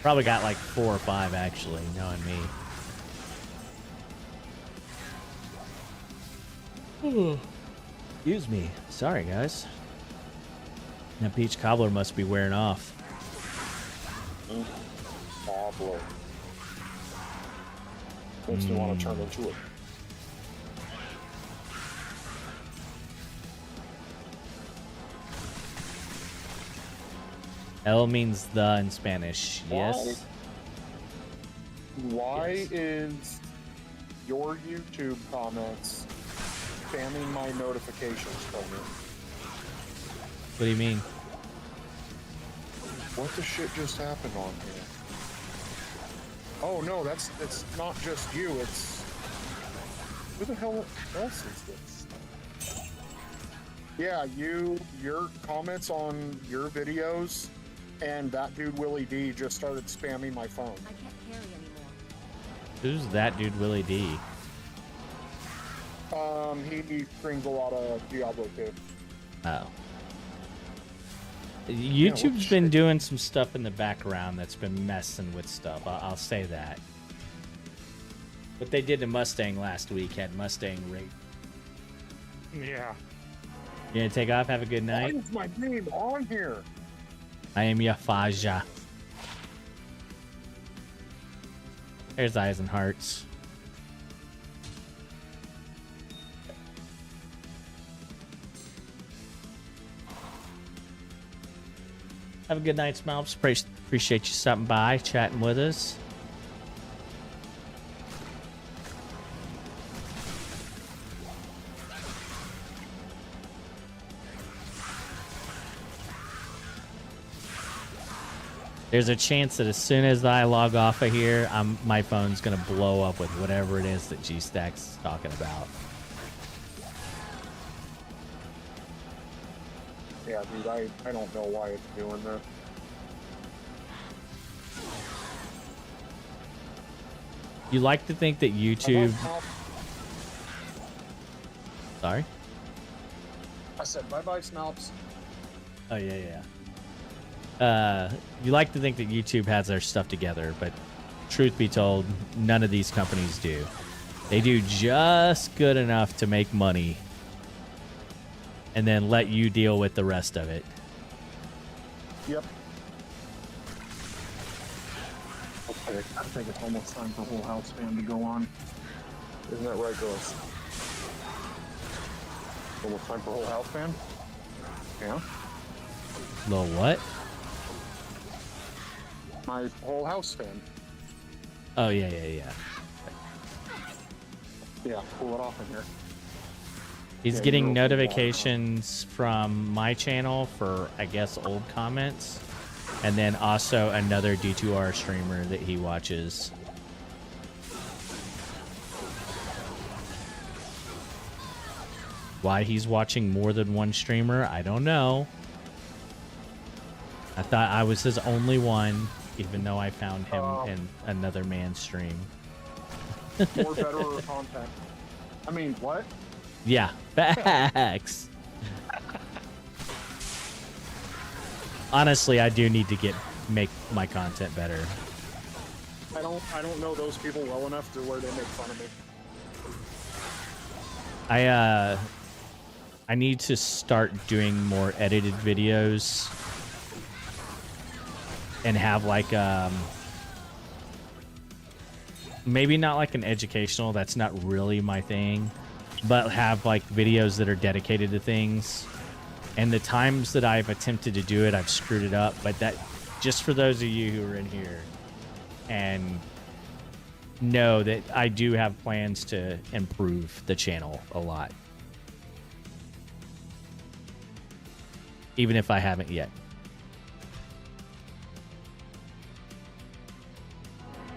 Probably got like 4 or 5 actually, knowing me. Excuse me. Sorry, guys. That peach cobbler must be wearing off. Cobbler. Makes me want to turn into it. L means the in Spanish. Yes. Why is your YouTube comments spamming my notifications from me? What do you mean? What the shit just happened on here? Oh no, it's not just you, it's... Who the hell else is this? Yeah, your comments on your videos and that dude Willie D just started spamming my phone. I can't carry anymore. Who's that dude Willie D? He streams a lot of Diablo 2. Oh. YouTube's been doing some stuff in the background that's been messing with stuff. I'll say that. What they did to Mustang last week had Mustang rate. Yeah. You gonna take off? Have a good Why night. is my name on here? I am Yafaja. There's eyes and hearts. Have a good night, Smalps. Appreciate you stopping by, chatting with us. There's a chance that as soon as I log off of here, my phone's gonna blow up with whatever it is that G-Stack's talking about. Yeah, dude, I don't know why it's doing this. You like to think that YouTube... Sorry? I said bye-bye, Smalps. Oh, yeah. You like to think that YouTube has their stuff together, but truth be told, none of these companies do. They do just good enough to make money and then let you deal with the rest of it. Yep. Okay, I think it's almost time for Whole House Fan to go on. Isn't that right, girls? Almost time for Whole House Fan? Yeah? Little what? My Whole House Fan. Oh, yeah. Yeah, pull it off in here. He's Yeah, getting you're notifications from my channel for, I guess, old comments. And then also another D2R streamer that he watches. Why he's watching more than one streamer, I don't know. I thought I was his only one, even though I found him in another man's stream. More better content. I mean, what? Yeah, facts. Honestly, I do need to make my content better. I don't know those people well enough to where they make fun of me. I need to start doing more edited videos and have like maybe not like an educational, that's not really my thing, but have like videos that are dedicated to things. And the times that I've attempted to do it, I've screwed it up. But that, just for those of you who are in here and know that I do have plans to improve the channel a lot. Even if I haven't yet.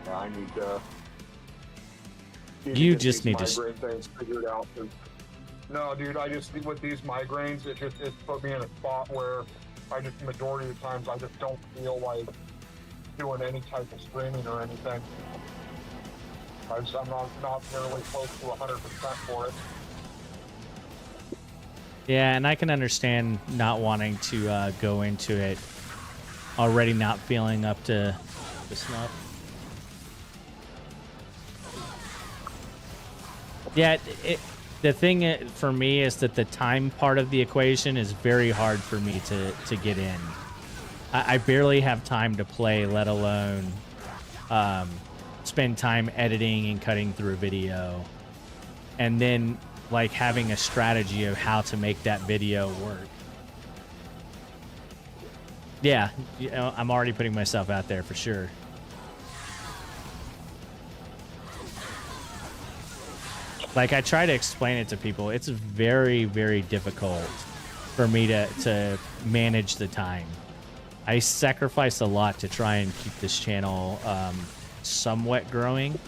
Yeah, I need to... You just need to... migraine things figured out. No, dude, I just, with these migraines, it's put me in a spot where the majority of the times, I just don't feel like doing any type of streaming or anything. I'm not nearly close to 100% for it. Yeah, and I can understand not wanting to go into it already not feeling up to to snuff. Yeah, the thing for me is that the time part of the equation is very hard for me to get in. I barely have time to play, let alone spend time editing and cutting through a video. And then, like, having a strategy of how to make that video work. Yeah, you know, I'm already putting myself out there for sure. Like, I try to explain it to people. It's very, very difficult for me to manage the time. I sacrifice a lot to try and keep this channel somewhat growing.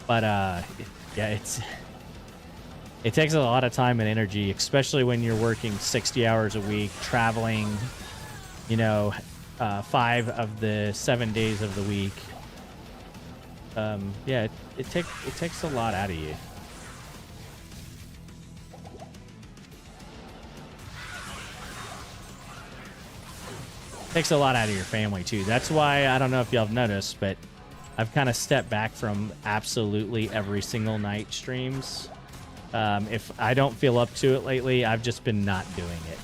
But yeah, it takes a lot of time and energy, especially when you're working 60 hours a week, traveling, you know, 5 of the 7 days of the week. Yeah, it takes a lot out of you. Takes a lot out of your family too. That's why, I don't know if y'all have noticed, but I've kind of stepped back from absolutely every single night streams. If I don't feel up to it lately, I've just been not doing it.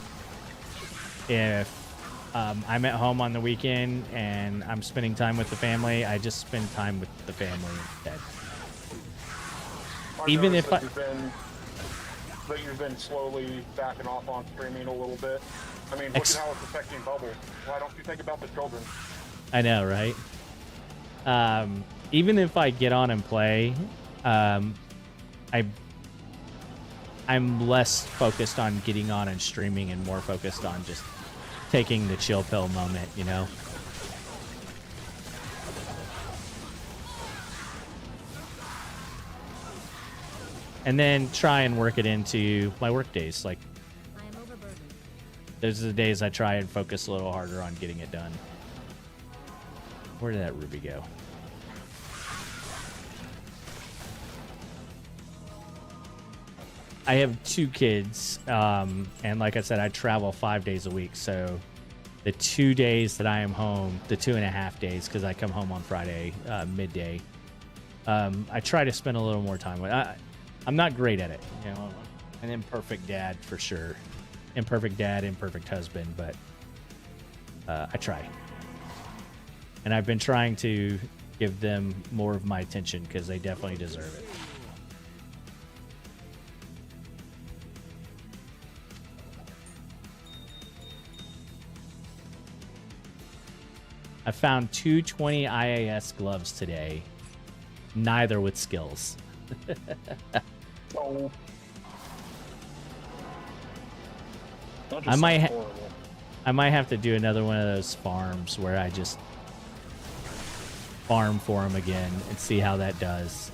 If I'm at home on the weekend and I'm spending time with the family, I just spend time with the family instead. Even if you've been slowly backing off on streaming a little bit. I mean, look at how it's affecting Bubble. Why don't you think about the children? I know, right? Even if I get on and play, I'm less focused on getting on and streaming and more focused on just taking the chill pill moment, you know? And then try and work it into my work days. Like, those are the days I try and focus a little harder on getting it done. Where did that ruby go? I have 2 kids, and like I said, I travel 5 days a week. So the 2 days that I am home, the 2.5 days, because I come home on Friday midday, I try to spend a little more time with. I'm not great at it, you know. An imperfect dad for sure, imperfect dad, imperfect husband, but I try. And I've been trying to give them more of my attention because they definitely deserve it. I found 220 IAS gloves today, neither with skills. Oh. I might have to do another one of those farms where I just farm for them again and see how that does.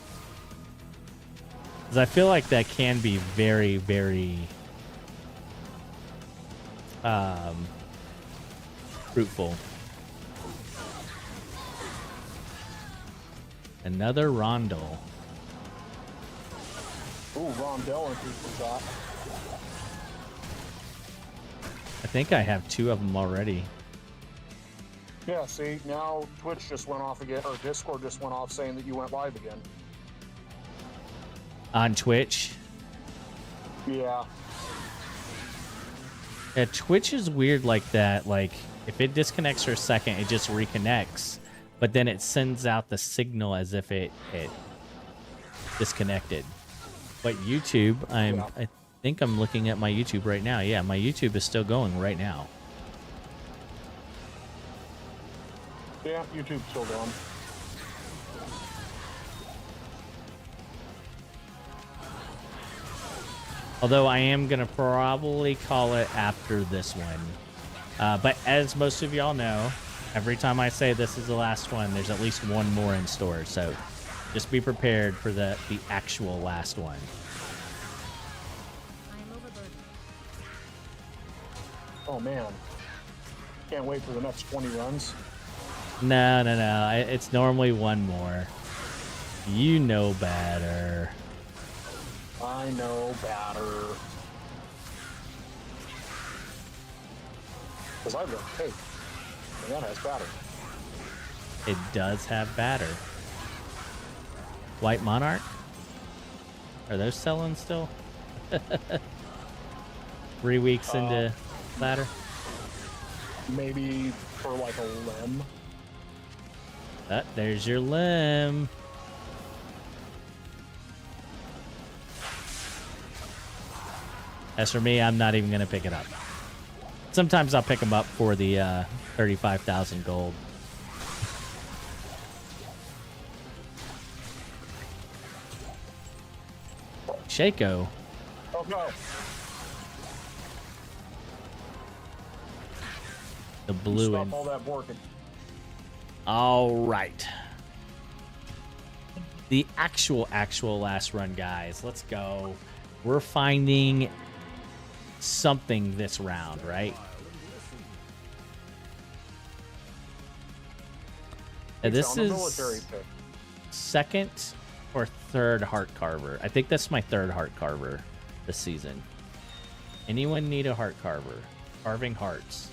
Because I feel like that can be very, very fruitful. Another rondel. Ooh, rondel and people shot. I think I have 2 of them already. Yeah, see, now Twitch just went off again, or Discord just went off saying that you went live again. On Twitch? Yeah. Yeah, Twitch is weird like that. Like, if it disconnects for a second, it just reconnects. But then it sends out the signal as if it disconnected. But YouTube, I think I'm looking at my YouTube right now. Yeah, my YouTube is still going right now. Yeah, YouTube's still going. Although I am going to probably call it after this one. But as most of y'all know, every time I say this is the last one, there's at least one more in store. So just be prepared for the actual last one. Oh, man. Can't wait for the next 20 runs. No. It's normally one more. You know better. I know better. Because I've got cake. And that has batter. It does have batter. White Monarch? Are those selling still? 3 weeks into ladder? Maybe for like a limb. There's your limb. As for me, I'm not even going to pick it up. Sometimes I'll pick them up for the 35,000 gold. Shaco. Oh no. The blue Stop and all that working. all right. The actual last run, guys. Let's go. We're finding something this round, right? And this On a military is pick. second or third heart carver. I think that's my third heart carver this season. Anyone need a heart carver? Carving hearts.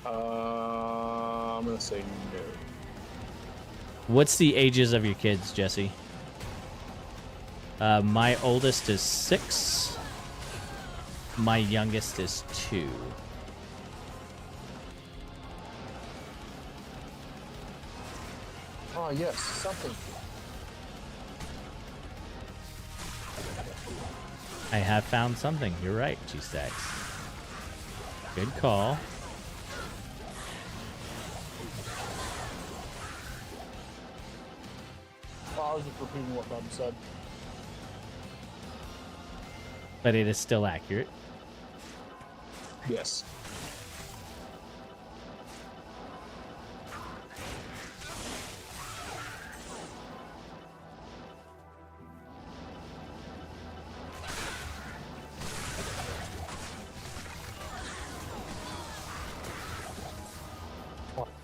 I'm gonna say no. What's the ages of your kids, Jesse? My oldest is 6. My youngest is 2. Oh yes, something. I have found something. You're right, G-Stacks. Good call. I was just repeating what Bob said. But it is still accurate. Yes.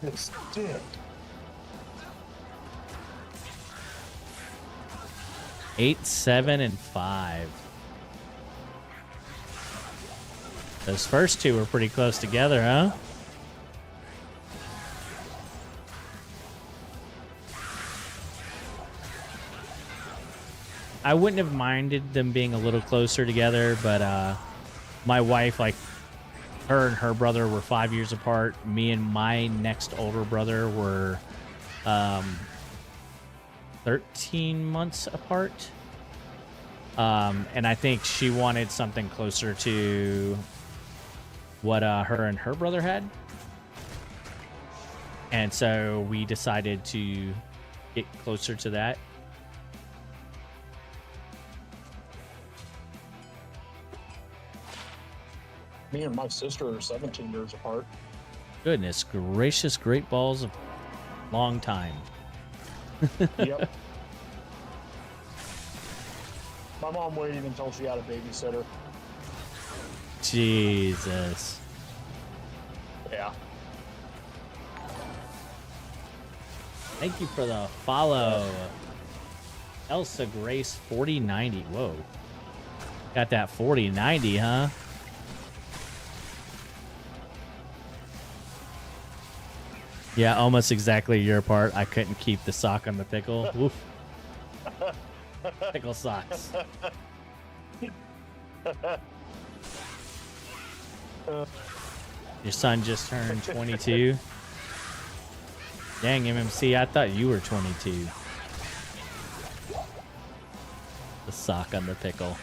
This dick. 8, 7, and 5. Those first two were pretty close together, huh? I wouldn't have minded them being a little closer together, but my wife, like, her and her brother were 5 years apart. Me and my next older brother were 13 months apart. And I think she wanted something closer to what her and her brother had. And so we decided to get closer to that. Me and my sister are 17 years apart. Goodness gracious, great balls of long time. Yep. My mom waited until she had a babysitter. Jesus. Yeah. Thank you for the follow. Elsa Grace 4090. Whoa. Got that 4090, huh? Yeah, almost exactly your part. I couldn't keep the sock on the pickle. Woof. Pickle socks. Your son just turned 22. Dang, MMC, I thought you were 22. The sock on the pickle.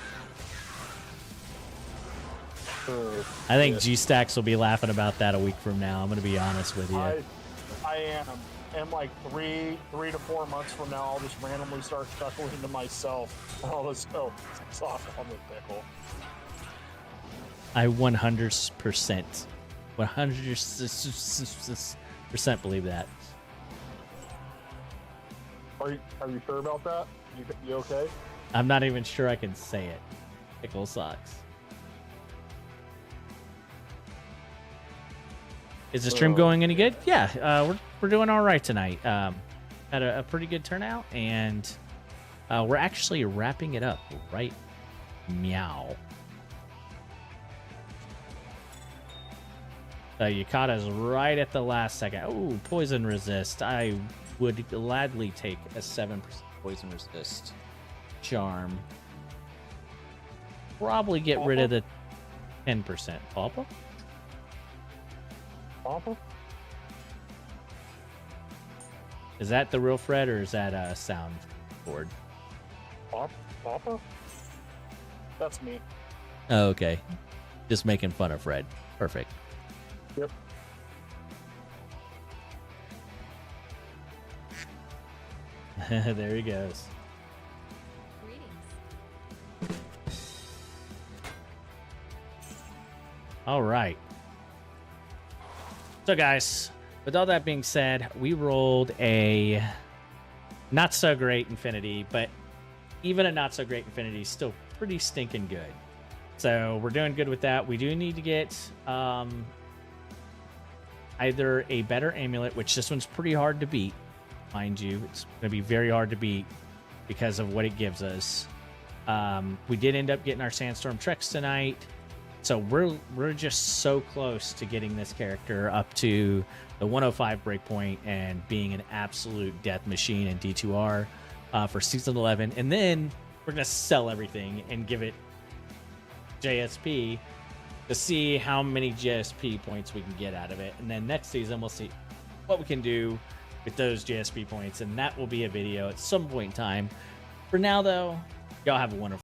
I think G-Stacks will be laughing about that a week from now. I'm going to be honest with you. I am. And like three to 4 months from now, I'll just randomly start chuckling to myself. I'll just go sock on the pickle. I 100%, 100% believe that. Are you sure about that? You okay? I'm not even sure I can say it. Pickle socks. Is the stream going any good? Yeah, we're doing all right tonight. Had a pretty good turnout, and we're actually wrapping it up right meow. You caught us right at the last second. Oh, poison resist. I would gladly take a 7% poison resist charm. Probably get rid of the 10%. Papa? Papa? Is that the real Fred or is that a soundboard? Papa? That's me. Oh, okay. Just making fun of Fred. Perfect. Yep. There he goes. All right. So, guys, with all that being said, we rolled a not so great Infinity, but even a not so great Infinity is still pretty stinking good. So we're doing good with that. We do need to get either a better amulet, which this one's pretty hard to beat, mind you. It's going to be very hard to beat because of what it gives us. We did end up getting our Sandstorm Treks tonight. So we're just so close to getting this character up to the 105 breakpoint and being an absolute death machine in D2R for Season 11. And then we're going to sell everything and give it JSP to see how many JSP points we can get out of it. And then next season, we'll see what we can do with those JSP points. And that will be a video at some point in time. For now, though, y'all have a wonderful